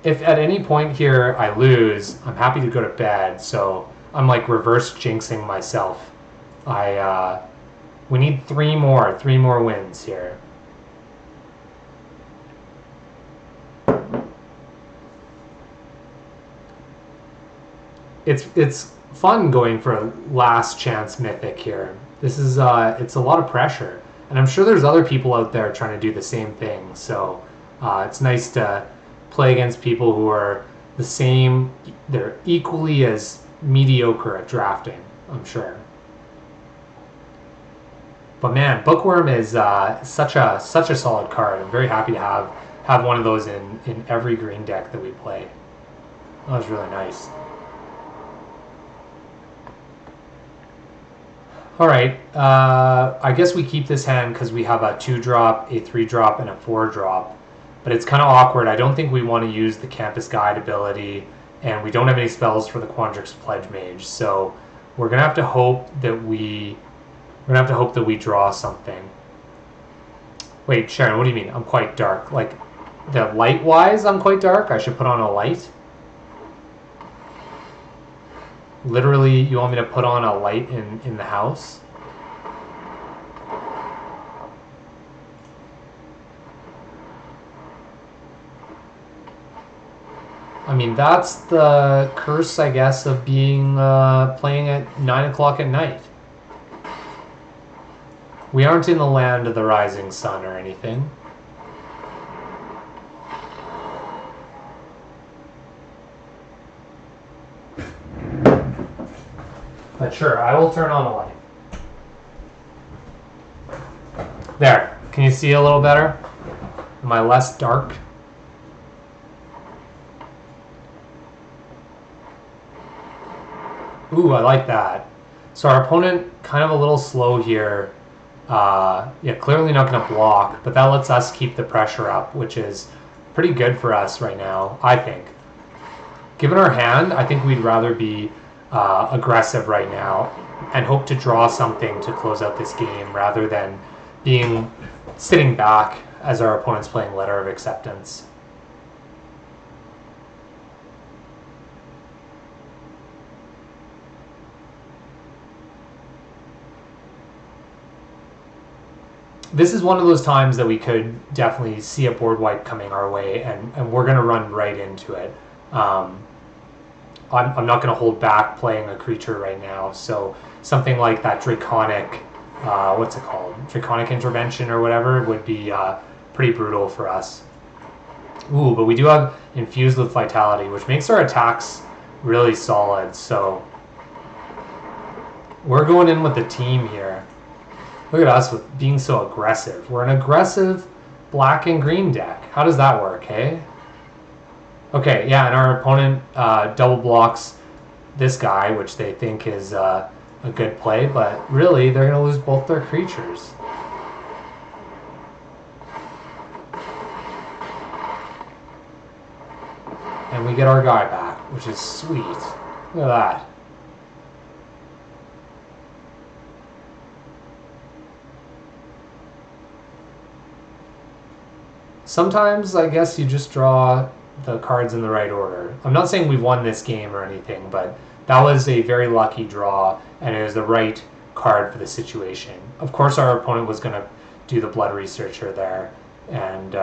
if at any point here I lose, I'm happy to go to bed, so I'm like reverse jinxing myself. We need three more wins here. It's fun going for last chance Mythic here. This is it's a lot of pressure, and I'm sure there's other people out there trying to do the same thing. So it's nice to play against people who are the same. They're equally as mediocre at drafting, I'm sure. But man, Bookworm is such a solid card. I'm very happy to have one of those in every green deck that we play. That was really nice. Alright, I guess we keep this hand because we have a 2-drop, a 3-drop, and a 4-drop. But it's kind of awkward. I don't think we want to use the Campus Guide ability, and we don't have any spells for the Quandrix Pledge Mage. So we're gonna have to hope that we draw something. Wait, Sharon, what do you mean? I'm quite dark. Like, the light-wise, I'm quite dark? I should put on a light? Literally, you want me to put on a light in the house? I mean, that's the curse, I guess, of being playing at 9 o'clock at night. We aren't in the land of the rising sun or anything. But sure, I will turn on a light. There. Can you see a little better? Am I less dark? Ooh, I like that. So our opponent kind of a little slow here. Yeah, clearly not going to block, but that lets us keep the pressure up, which is pretty good for us right now, I think. Given our hand, I think we'd rather be aggressive right now and hope to draw something to close out this game rather than sitting back as our opponent's playing Letter of Acceptance. this is one of those times that we could definitely see a board wipe coming our way, and we're going to run right into it. I'm not going to hold back playing a creature right now, so something like that Draconic, what's it called? Draconic Intervention or whatever would be pretty brutal for us. Ooh, but we do have Infused with Vitality, which makes our attacks really solid, so we're going in with the team here. Look at us with being so aggressive. We're an aggressive black and green deck. How does that work, hey? Okay, yeah, and our opponent double blocks this guy, which they think is a good play, but really they're going to lose both their creatures. And we get our guy back, which is sweet. Look at that. Sometimes, I guess, you just draw the cards in the right order. I'm not saying we won this game or anything, but that was a very lucky draw, and it was the right card for the situation. Of course, our opponent was going to do the Blood Researcher there, and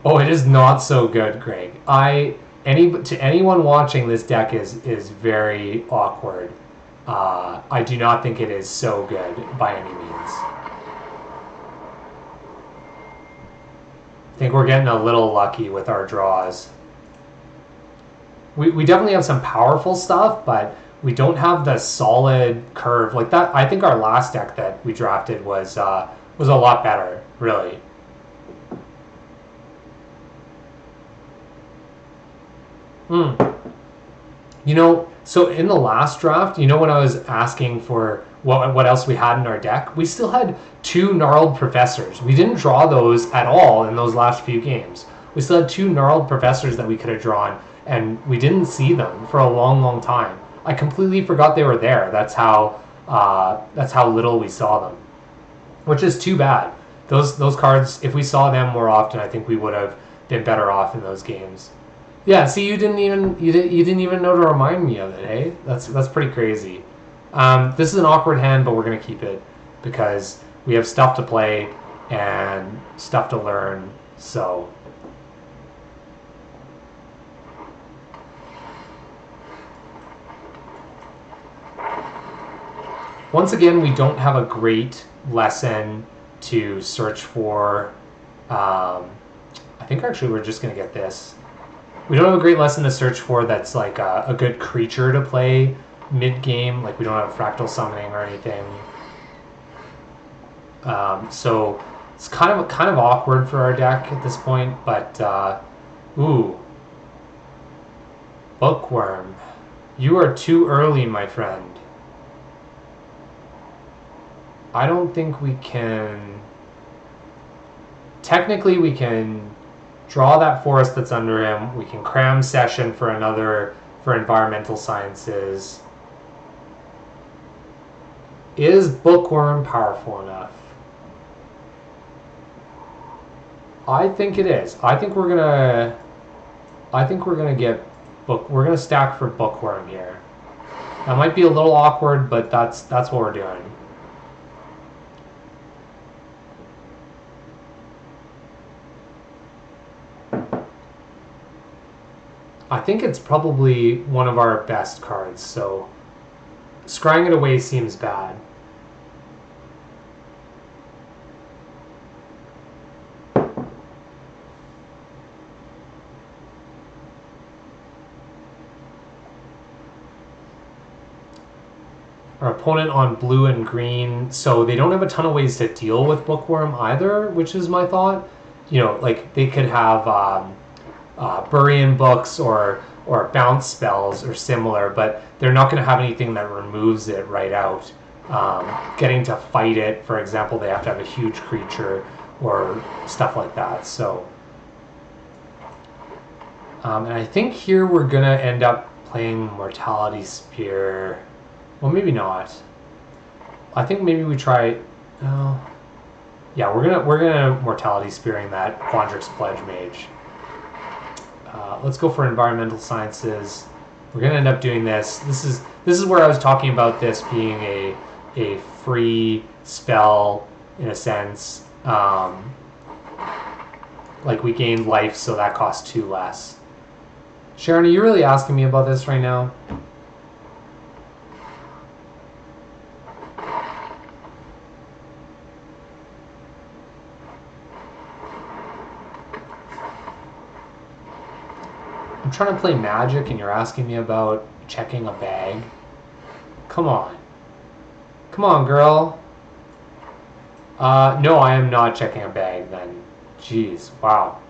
oh, it is not so good, Greg. To anyone watching, this deck is very awkward. I do not think it is so good by any means. I think we're getting a little lucky with our draws. We definitely have some powerful stuff, but we don't have the solid curve like that. I think our last deck that we drafted was a lot better, really. You know, so in the last draft, you know, when I was asking for what else we had in our deck, we still had 2 Gnarled Professors. We didn't draw those at all in those last few games. We still had 2 Gnarled Professors that we could have drawn, and we didn't see them for a long, long time. I completely forgot they were there. That's how little we saw them, which is too bad. Those cards, if we saw them more often, I think we would have been better off in those games. Yeah, see, you didn't even know to remind me of it, eh? That's pretty crazy. This is an awkward hand, but we're gonna keep it because we have stuff to play and stuff to learn. So once again, we don't have a great lesson to search for. I think actually we're just gonna get this. We don't have a great lesson to search for that's like a good creature to play mid-game. Like we don't have fractal summoning or anything. So it's kind of awkward for our deck at this point. But ooh, Bookworm, you are too early, my friend. I don't think we can. Technically, we can draw that forest that's under him. We can cram Session for environmental sciences. Is Bookworm powerful enough? I think it is. I think we're gonna stack for Bookworm here. That might be a little awkward, but that's what we're doing. I think it's probably one of our best cards, so scrying it away seems bad. Our opponent on blue and green, so they don't have a ton of ways to deal with Bookworm either, which is my thought. You know, like they could have Bury-in books or bounce spells or similar, but they're not going to have anything that removes it right out. Getting to fight it, for example, they have to have a huge creature or stuff like that. So, and I think here we're going to end up playing Mortality Spear. Well, maybe not. I think maybe we try. Yeah, we're gonna Mortality Spearing that Quandrix Pledge Mage. Let's go for environmental sciences. We're gonna end up doing this. This is where I was talking about this being a a free spell in a sense. Like we gained life, so that costs 2 less. Sharon, are you really asking me about this right now? I'm trying to play Magic and you're asking me about checking a bag? Come on. Come on, girl. No, I am not checking a bag then. Jeez, wow.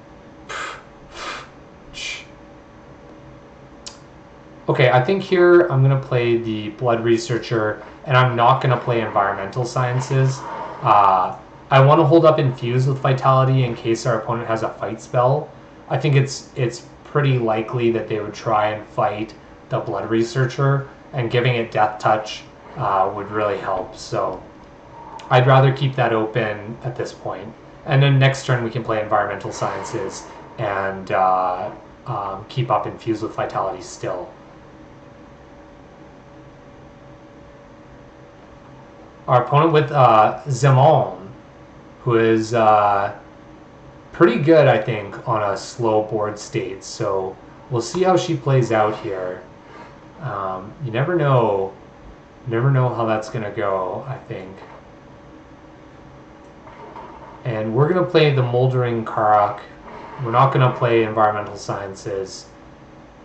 Okay, I think here I'm going to play the Blood Researcher, and I'm not going to play Environmental Sciences. I want to hold up Infuse with Vitality in case our opponent has a fight spell. I think it's pretty likely that they would try and fight the Blood Researcher, and giving it Death Touch would really help. So I'd rather keep that open at this point. And then next turn we can play Environmental Sciences and keep up Infuse with Vitality still. Our opponent with Zemon, who is pretty good, I think, on a slow board state. So we'll see how she plays out here. You never know. Never know how that's going to go, I think. And we're going to play the Moldering Karak. We're not going to play Environmental Sciences.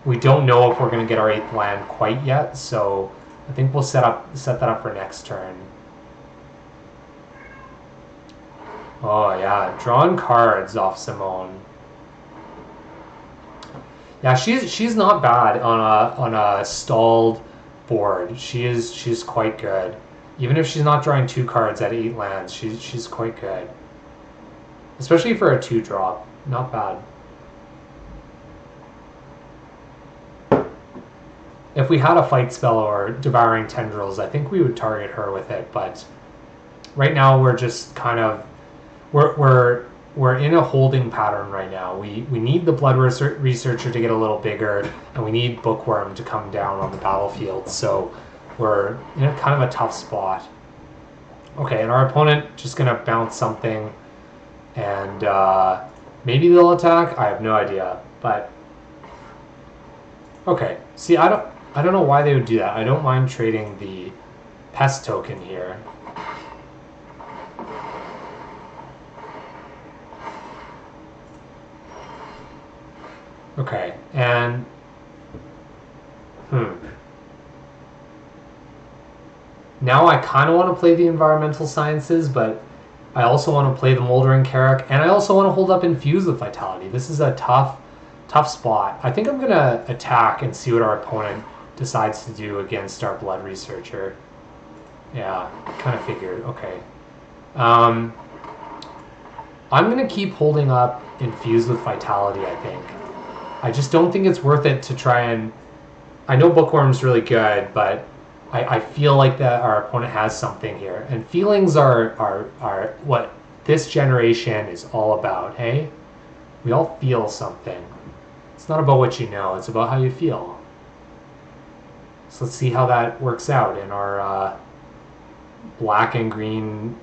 We don't know if we're going to get our 8th land quite yet, so I think we'll set that up for next turn. Oh yeah, drawing cards off Simone. Yeah, she's not bad on a stalled board. She's quite good. Even if she's not drawing 2 cards at 8 lands, she's quite good. Especially for a 2-drop. Not bad. If we had a fight spell or Devouring Tendrils, I think we would target her with it, but right now we're just kind of we're in a holding pattern right now. We need the Blood Researcher to get a little bigger, and we need Bookworm to come down on the battlefield. So we're in a kind of a tough spot. Okay, and our opponent just gonna bounce something, and maybe they'll attack. I have no idea, but okay. See, I don't know why they would do that. I don't mind trading the Pest token here. Okay, and now I kind of want to play the Environmental Sciences, but I also want to play the Moldering Karak, and I also want to hold up Infuse with Vitality. This is a tough spot. I think I'm going to attack and see what our opponent decides to do against our Blood Researcher. Yeah, kind of figured. Okay. I'm going to keep holding up Infuse with Vitality, I think. I just don't think it's worth it to try and... I know Bookworm's really good, but I feel like that our opponent has something here. And feelings are what this generation is all about, hey? We all feel something. It's not about what you know, it's about how you feel. So let's see how that works out in our black and green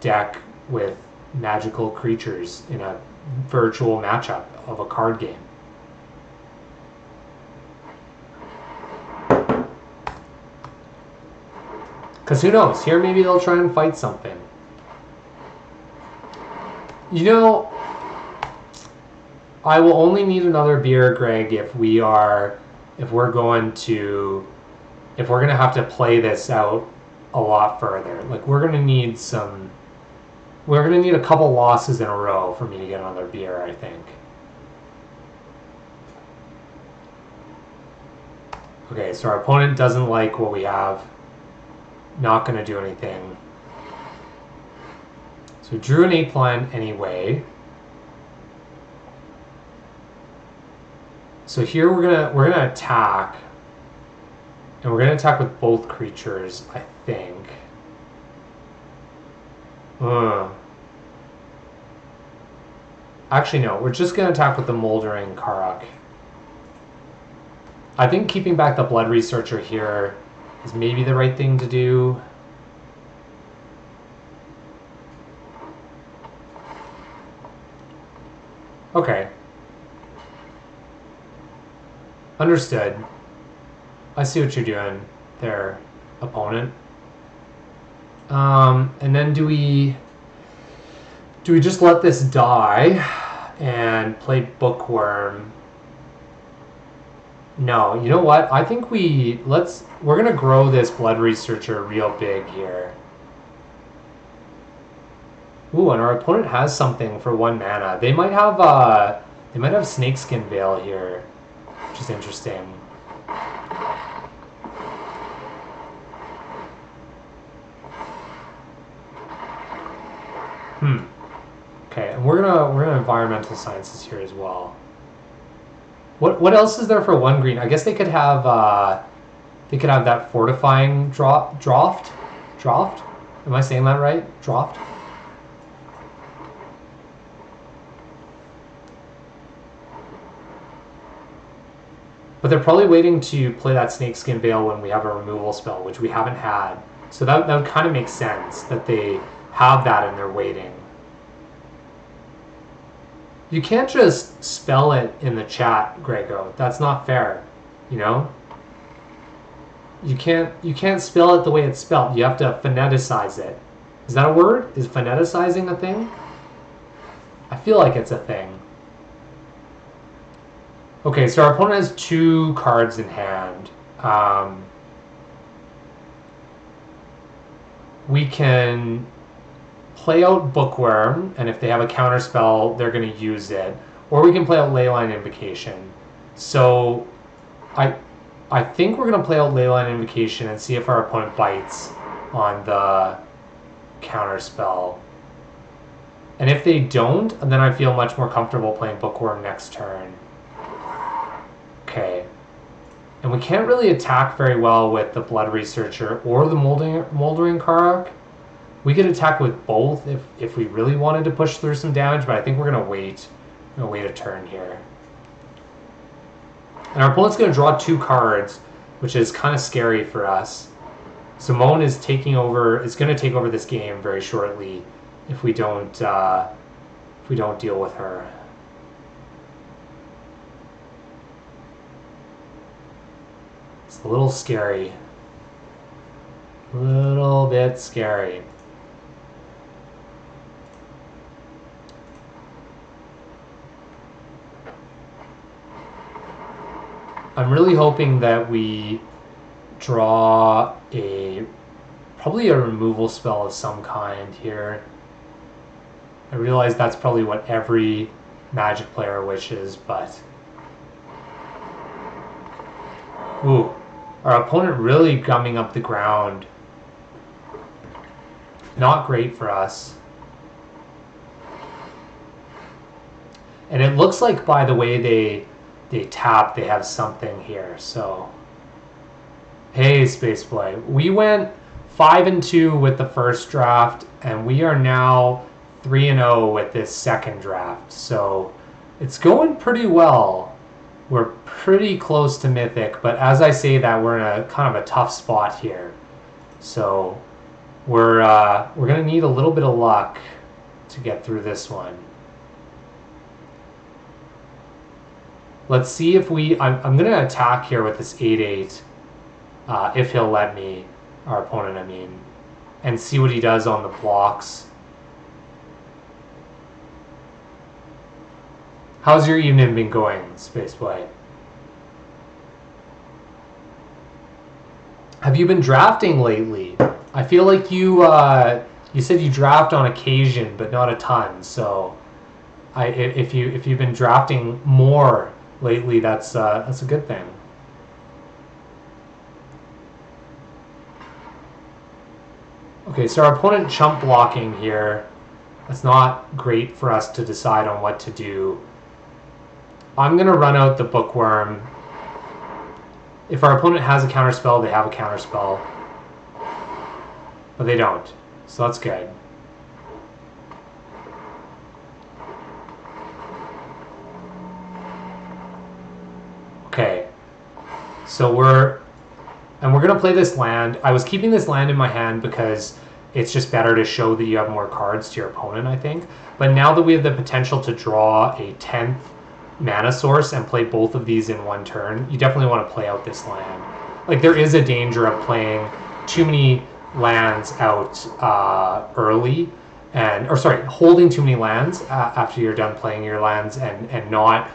deck with magical creatures in a virtual matchup of a card game. Because who knows? Here maybe they'll try and fight something. You know, I will only need another beer, Greg, if we're going to have to play this out a lot further. Like we're gonna need a couple losses in a row for me to get another beer, I think. Okay, so our opponent doesn't like what we have. Not going to do anything. So we drew an 8th line anyway. So here we're gonna attack, and we're gonna attack with both creatures, I think. Actually, no. We're just gonna attack with the Moldering Karak. I think keeping back the Blood Researcher here is maybe the right thing to do. understood. I see what you're doing there, opponent. And then do we just let this die and play Bookworm? No, you know what? I think we're gonna grow this Blood Researcher real big here. Ooh, and our opponent has something for 1 mana. They might have Snakeskin Veil here, which is interesting. Okay, and we're gonna environmental sciences here as well. What else is there for 1 green? I guess they could have that fortifying draft. Am I saying that right? Draft. But they're probably waiting to play that Snakeskin Veil when we have a removal spell, which we haven't had. So that would kind of make sense that they have that and they're waiting. You can't just spell it in the chat, Grego. That's not fair, you know? You can't spell it the way it's spelled. You have to phoneticize it. Is that a word? Is phoneticizing a thing? I feel like it's a thing. Okay, so our opponent has 2 cards in hand. We can play out Bookworm, and if they have a counter spell, they're going to use it. Or we can play out Leyline Invocation. So I think we're going to play out Leyline Invocation and see if our opponent bites on the counter spell. And if they don't, then I feel much more comfortable playing Bookworm next turn. Okay. And we can't really attack very well with the Blood Researcher or the Moldering Karak. We could attack with both if we really wanted to push through some damage, but I think we're going to wait. I'm going to wait a turn here. And our opponent's going to draw 2 cards, which is kind of scary for us. Simone is going to take over this game very shortly if we don't deal with her. It's a little scary. A little bit scary. I'm really hoping that we draw probably a removal spell of some kind here. I realize that's probably what every Magic player wishes, but... Ooh, our opponent really gumming up the ground. Not great for us. And it looks like by the way they tap, they have something here. So, hey, Spaceboy, we went 5-2 with the first draft, and we are now 3-0 with this second draft. So, it's going pretty well. We're pretty close to Mythic, but as I say that, we're in a kind of a tough spot here. So, we're gonna need a little bit of luck to get through this one. Let's see if I'm going to attack here with this 8/8, if he'll let me, our opponent, I mean, and see what he does on the blocks. How's your evening been going, Spaceboy? Have you been drafting lately? I feel like you said you draft on occasion, but not a ton. So, if you've been drafting more lately, that's a good thing. Okay, so our opponent chump blocking here. That's not great for us to decide on what to do. I'm gonna run out the Bookworm. If our opponent has a counterspell, they have a counterspell. But they don't. So that's good. Okay, so we're going to play this land. I was keeping this land in my hand because it's just better to show that you have more cards to your opponent, I think. But now that we have the potential to draw a 10th mana source and play both of these in one turn, you definitely want to play out this land. Like, there is a danger of playing too many lands out early, or sorry, holding too many lands after you're done playing your lands, and not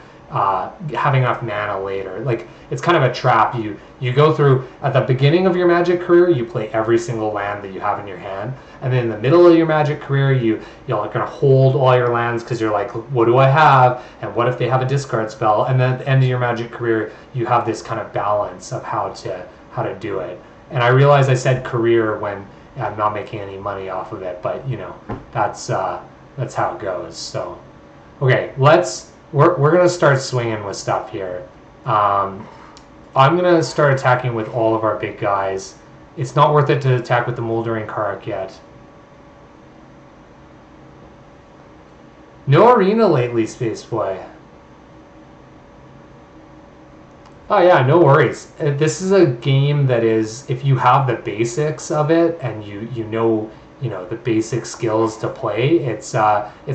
having enough mana later. Like, it's kind of a trap. You go through at the beginning of your Magic career, you play every single land that you have in your hand, and then in the middle of your Magic career, you're gonna hold all your lands because you're like, what do I have, and what if they have a discard spell? And then at the end of your Magic career, you have this kind of balance of how to do it. And I realize I said career when I'm not making any money off of it, but that's how it goes. So, okay, we're gonna start swinging with stuff here. I'm gonna start attacking with all of our big guys. It's not worth it to attack with the Moldering Kark yet. No arena lately, Spaceboy. Oh yeah, no worries. This is a game that is, if you have the basics of it and you know the basic skills to play, it's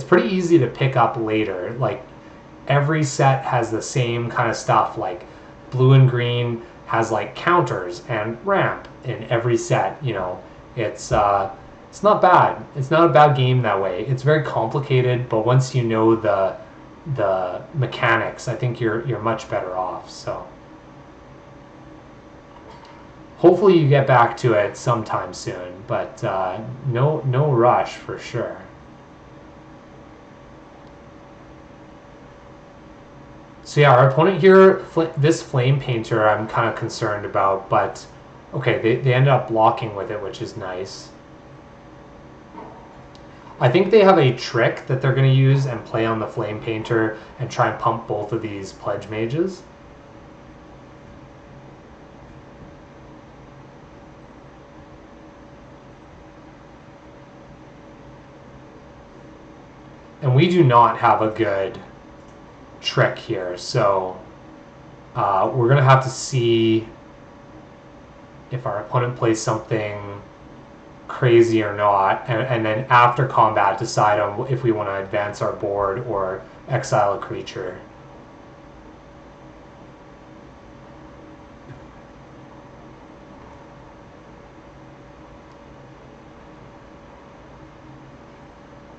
pretty easy to pick up later. Like, every set has the same kind of stuff. Like, blue and green has like counters and ramp in every set. It's not bad. It's not a bad game that way. It's very complicated, but once you know the mechanics, I think you're much better off. So hopefully you get back to it sometime soon, but no rush for sure. So yeah, our opponent here, this Flame Painter, I'm kind of concerned about, but okay, they end up blocking with it, which is nice. I think they have a trick that they're going to use and play on the Flame Painter and try and pump both of these Pledge Mages. And we do not have a good trick here, so we're gonna have to see if our opponent plays something crazy or not, and then after combat decide on if we want to advance our board or exile a creature.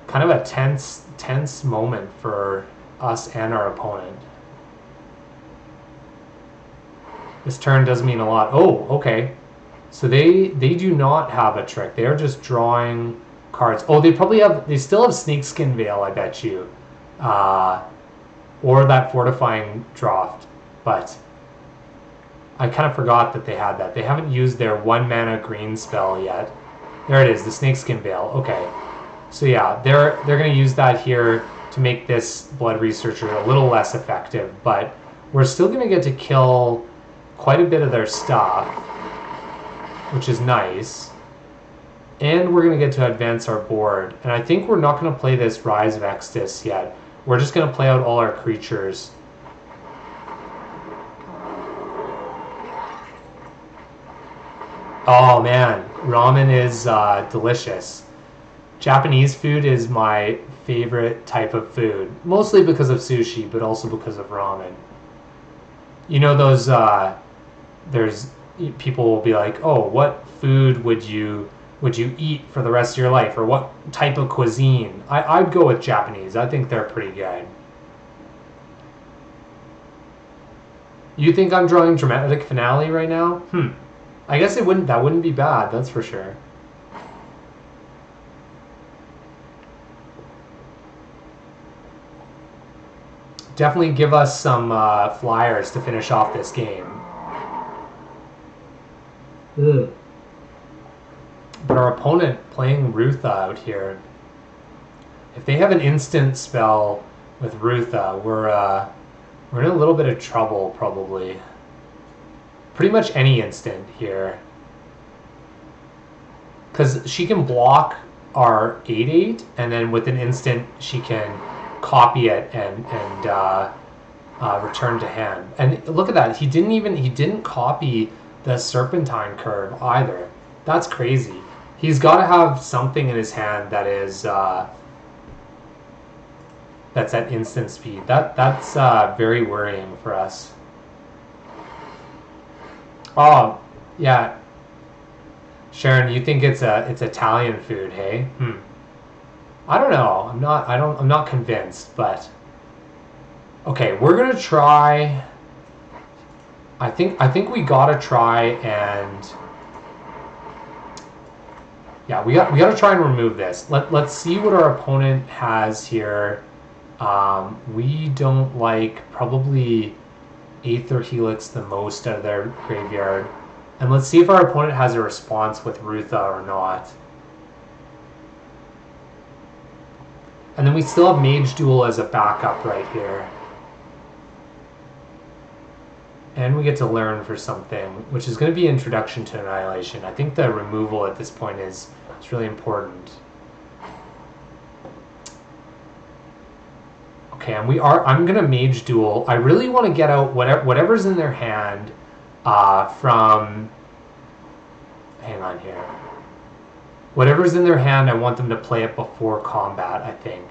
Kind of a tense moment for us and our opponent. This turn does mean a lot. Oh, okay. So they do not have a trick. They are just drawing cards. Oh, they still have Snakeskin Veil, I bet you. Or that Fortifying Draught. But I kind of forgot that they had that. They haven't used their 1 mana green spell yet. There it is, the Snakeskin Veil. Okay. So yeah, they're going to use that here to make this Blood Researcher a little less effective, but we're still going to get to kill quite a bit of their stuff, which is nice. And we're going to get to advance our board. And I think we're not going to play this Rise of Exodus yet. We're just going to play out all our creatures. Oh man, ramen is delicious. Japanese food is my favorite type of food, mostly because of sushi, but also because of ramen. Those, there's people will be like, oh, what food would you eat for the rest of your life, or what type of cuisine? I'd go with Japanese. I think they're pretty good. You think I'm drawing Dramatic Finale right now? I guess that wouldn't be bad, that's for sure. Definitely give us some flyers to finish off this game. But our opponent playing Rutha out here, if they have an instant spell with Rutha, we're in a little bit of trouble probably. Pretty much any instant here, because she can block our 8/8, and then with an instant she can copy it and return to hand. And look at that, he didn't copy the Serpentine Curve either. That's crazy. He's got to have something in his hand that that's at instant speed. That's very worrying for us. Oh, yeah. Sharon, you think it's Italian food, hey? I don't know. I'm not convinced, but okay, we're gonna try. I think we gotta try and yeah, we gotta try and remove this. Let's see what our opponent has here. We don't like probably Aether Helix the most out of their graveyard. And let's see if our opponent has a response with Rutha or not. And then we still have Mage Duel as a backup right here. And we get to learn for something, which is going to be Introduction to Annihilation. I think the removal at this point is really important. Okay, and I'm going to Mage Duel. I really want to get out whatever's in their hand from... Hang on here. Whatever's in their hand, I want them to play it before combat, I think.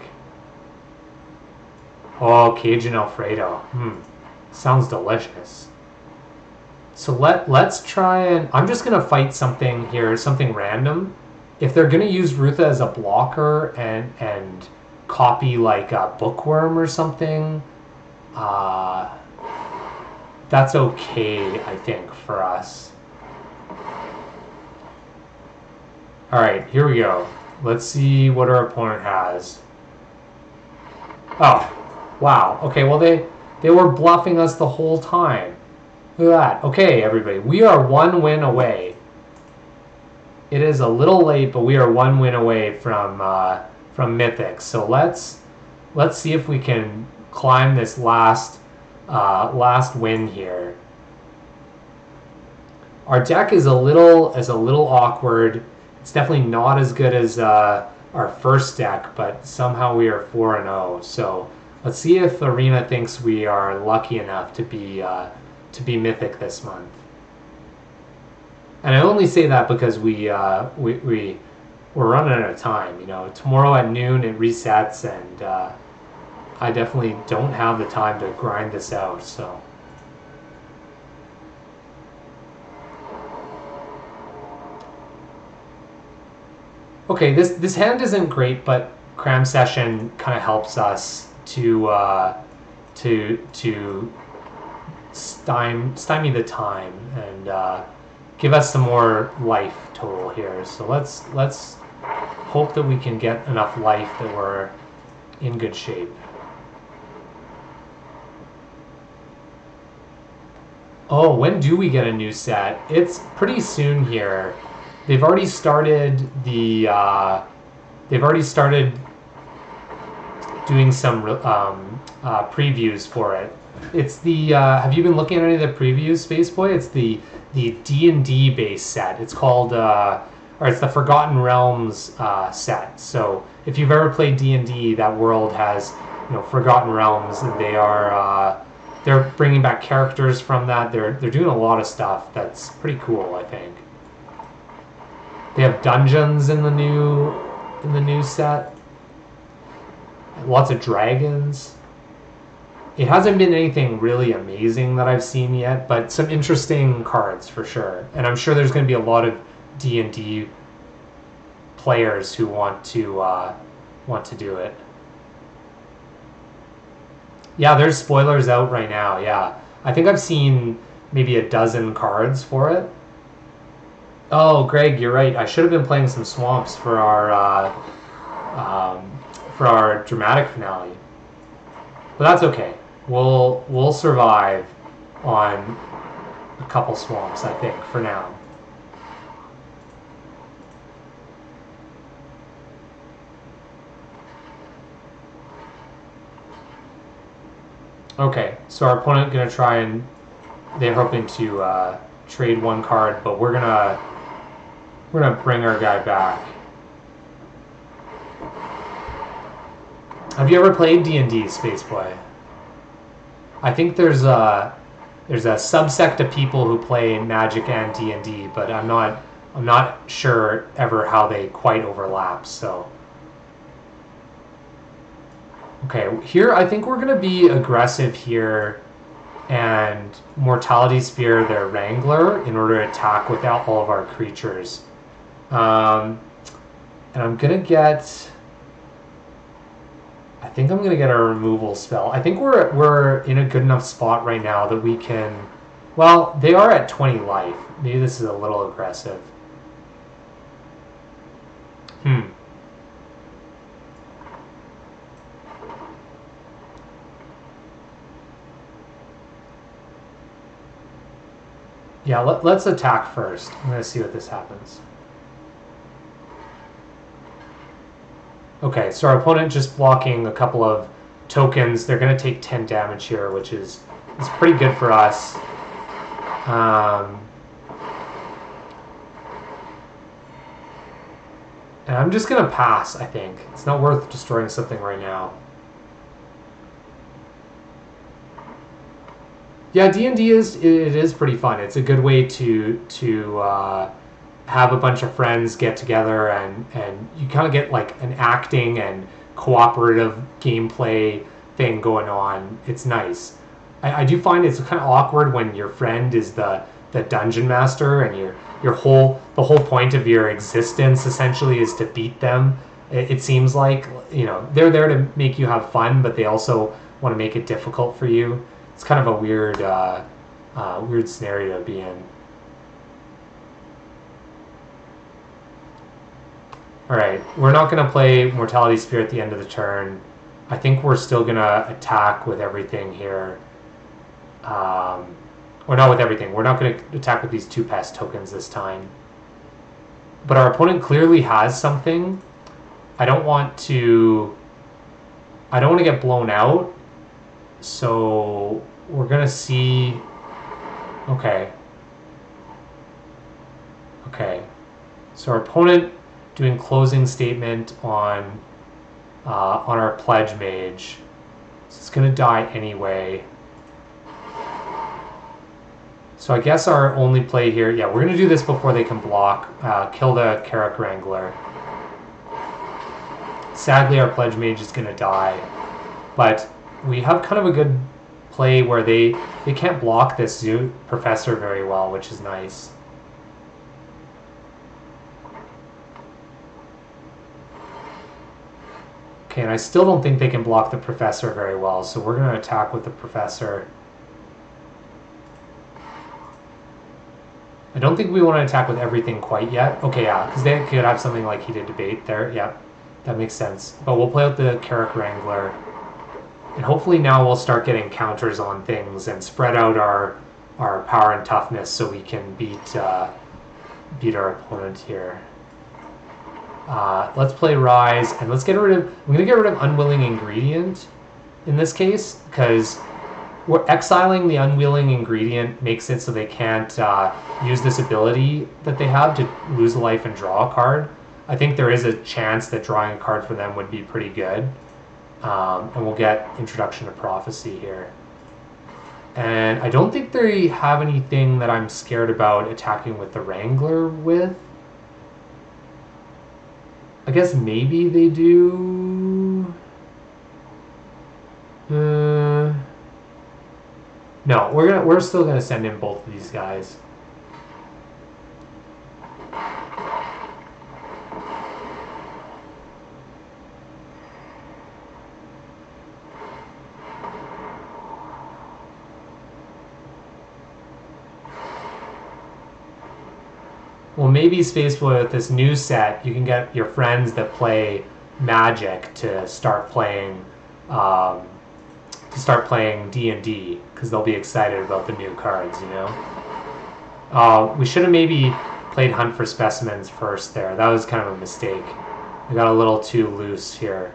Oh, Cajun Alfredo. Sounds delicious. So let's try and... I'm just going to fight something here, something random. If they're going to use Rutha as a blocker and copy like a Bookworm or something, that's okay, I think, for us. Alright, here we go. Let's see what our opponent has. Oh, wow. Okay, well they were bluffing us the whole time. Look at that. Okay, everybody, we are 1 win away. It is a little late, but we are 1 win away from Mythic. So let's see if we can climb this last win here. Our deck is a little awkward. It's definitely not as good as our first deck, but somehow we are 4-0. So let's see if Arena thinks we are lucky enough to be Mythic this month. And I only say that because we're running out of time. You know, tomorrow at noon it resets, and I definitely don't have the time to grind this out. So. Okay, this hand isn't great, but Cram Session kind of helps us to stymie the time and give us some more life total here. So let's hope that we can get enough life that we're in good shape. Oh, when do we get a new set? It's pretty soon here. They've already started the. They've already started doing some previews for it. It's the. Have you been looking at any of the previews, Spaceboy? It's the D&D based set. It's called, or it's the Forgotten Realms set. So if you've ever played D&D, that world has, Forgotten Realms, and they are. They're bringing back characters from that. They're doing a lot of stuff that's pretty cool, I think. They have dungeons in the new set. Lots of dragons. It hasn't been anything really amazing that I've seen yet, but some interesting cards for sure. And I'm sure there's going to be a lot of D&D players who want to do it. Yeah, there's spoilers out right now. Yeah, I think I've seen maybe a dozen cards for it. Oh, Greg, you're right. I should have been playing some swamps for our dramatic finale, but that's okay. We'll survive on a couple swamps, I think, for now. Okay, so our opponent gonna try and they're hoping to trade one card, but we're gonna bring our guy back. Have you ever played D&D, Spaceboy? I think there's a subsect of people who play Magic and D&D, but I'm not sure ever how they quite overlap. So Okay, here I think we're going to be aggressive here and Mortality Spear their Wrangler in order to attack without all of our creatures. And I'm going to get... I think I'm going to get a removal spell. I think we're in a good enough spot right now that we can... Well, they are at 20 life. Maybe this is a little aggressive. Yeah, let's attack first. I'm going to see what this happens. Okay, so our opponent just blocking a couple of tokens. They're going to take 10 damage here, which is pretty good for us. And I'm just going to pass, I think. It's not worth destroying something right now. Yeah, D&D is pretty fun. It's a good way to have a bunch of friends get together and you kind of get like an acting and cooperative gameplay thing going on. It's nice. I do find it's kind of awkward when your friend is the dungeon master and the whole point of your existence essentially is to beat them. It seems like, you know, they're there to make you have fun, but they also want to make it difficult for you. It's kind of a weird weird scenario to be in. Alright, we're not going to play Mortality Spear at the end of the turn. I think we're still going to attack with everything here. Or not with everything. We're not going to attack with these 2 pest tokens this time. But our opponent clearly has something. I don't want to get blown out. So we're going to see... Okay. Okay. So our opponent doing closing statement on our pledge mage. So it's going to die anyway. So I guess our only play here... Yeah, we're going to do this before they can block. Kill the Carrick Wrangler. Sadly, our pledge mage is going to die. But we have kind of a good play where they can't block this Zoo Professor very well, which is nice. Okay, and I still don't think they can block the Professor very well, so we're going to attack with the Professor. I don't think we want to attack with everything quite yet. Okay, yeah, because they could have something like Heated Debate there. Yeah, that makes sense. But we'll play with the Carrick Wrangler. And hopefully now we'll start getting counters on things and spread out our power and toughness so we can beat our opponent here. Let's play Rise, and let's get rid of... I'm going to get rid of Unwilling Ingredient in this case, because we're exiling the Unwilling Ingredient makes it so they can't use this ability that they have to lose a life and draw a card. I think there is a chance that drawing a card for them would be pretty good. And we'll get Introduction to Prophecy here. And I don't think they have anything that I'm scared about attacking with the Wrangler with. I guess maybe they do... No, we're still gonna send in both of these guys. Well, maybe Space with this new set, you can get your friends that play Magic to start playing D&D, because they'll be excited about the new cards, you know. We should have maybe played Hunt for Specimens first there. That was kind of a mistake. We got a little too loose here.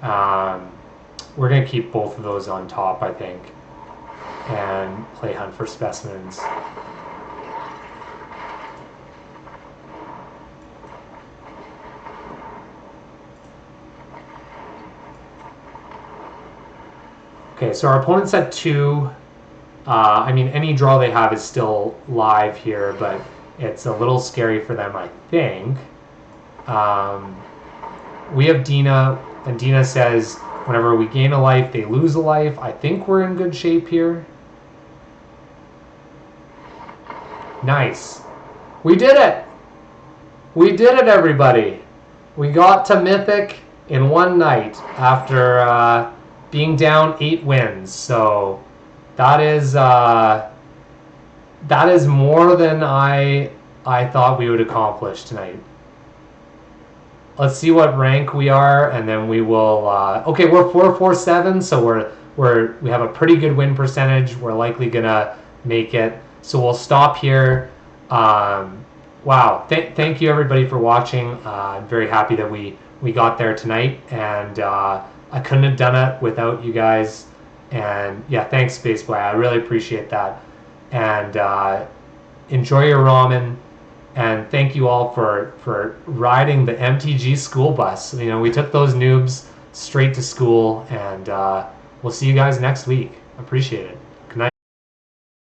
We're going to keep both of those on top, I think, and play Hunt for Specimens. Okay, so our opponent's at 2. I mean, any draw they have is still live here, but it's a little scary for them, I think. We have Dina, and Dina says, Whenever we gain a life, they lose a life. I think we're in good shape here. Nice. We did it! We did it, everybody! We got to Mythic in one night after being down 8 wins. So that is more than I thought we would accomplish tonight. Let's see what rank we are, and then we will. Okay, we're 447, so we have a pretty good win percentage. We're likely gonna make it. So we'll stop here. Wow, thank you everybody for watching. I'm very happy that we got there tonight, and I couldn't have done it without you guys. And yeah, thanks Spaceboy. I really appreciate that. And enjoy your ramen. And thank you all for riding the MTG school bus. You know, we took those noobs straight to school, and we'll see you guys next week. Appreciate it.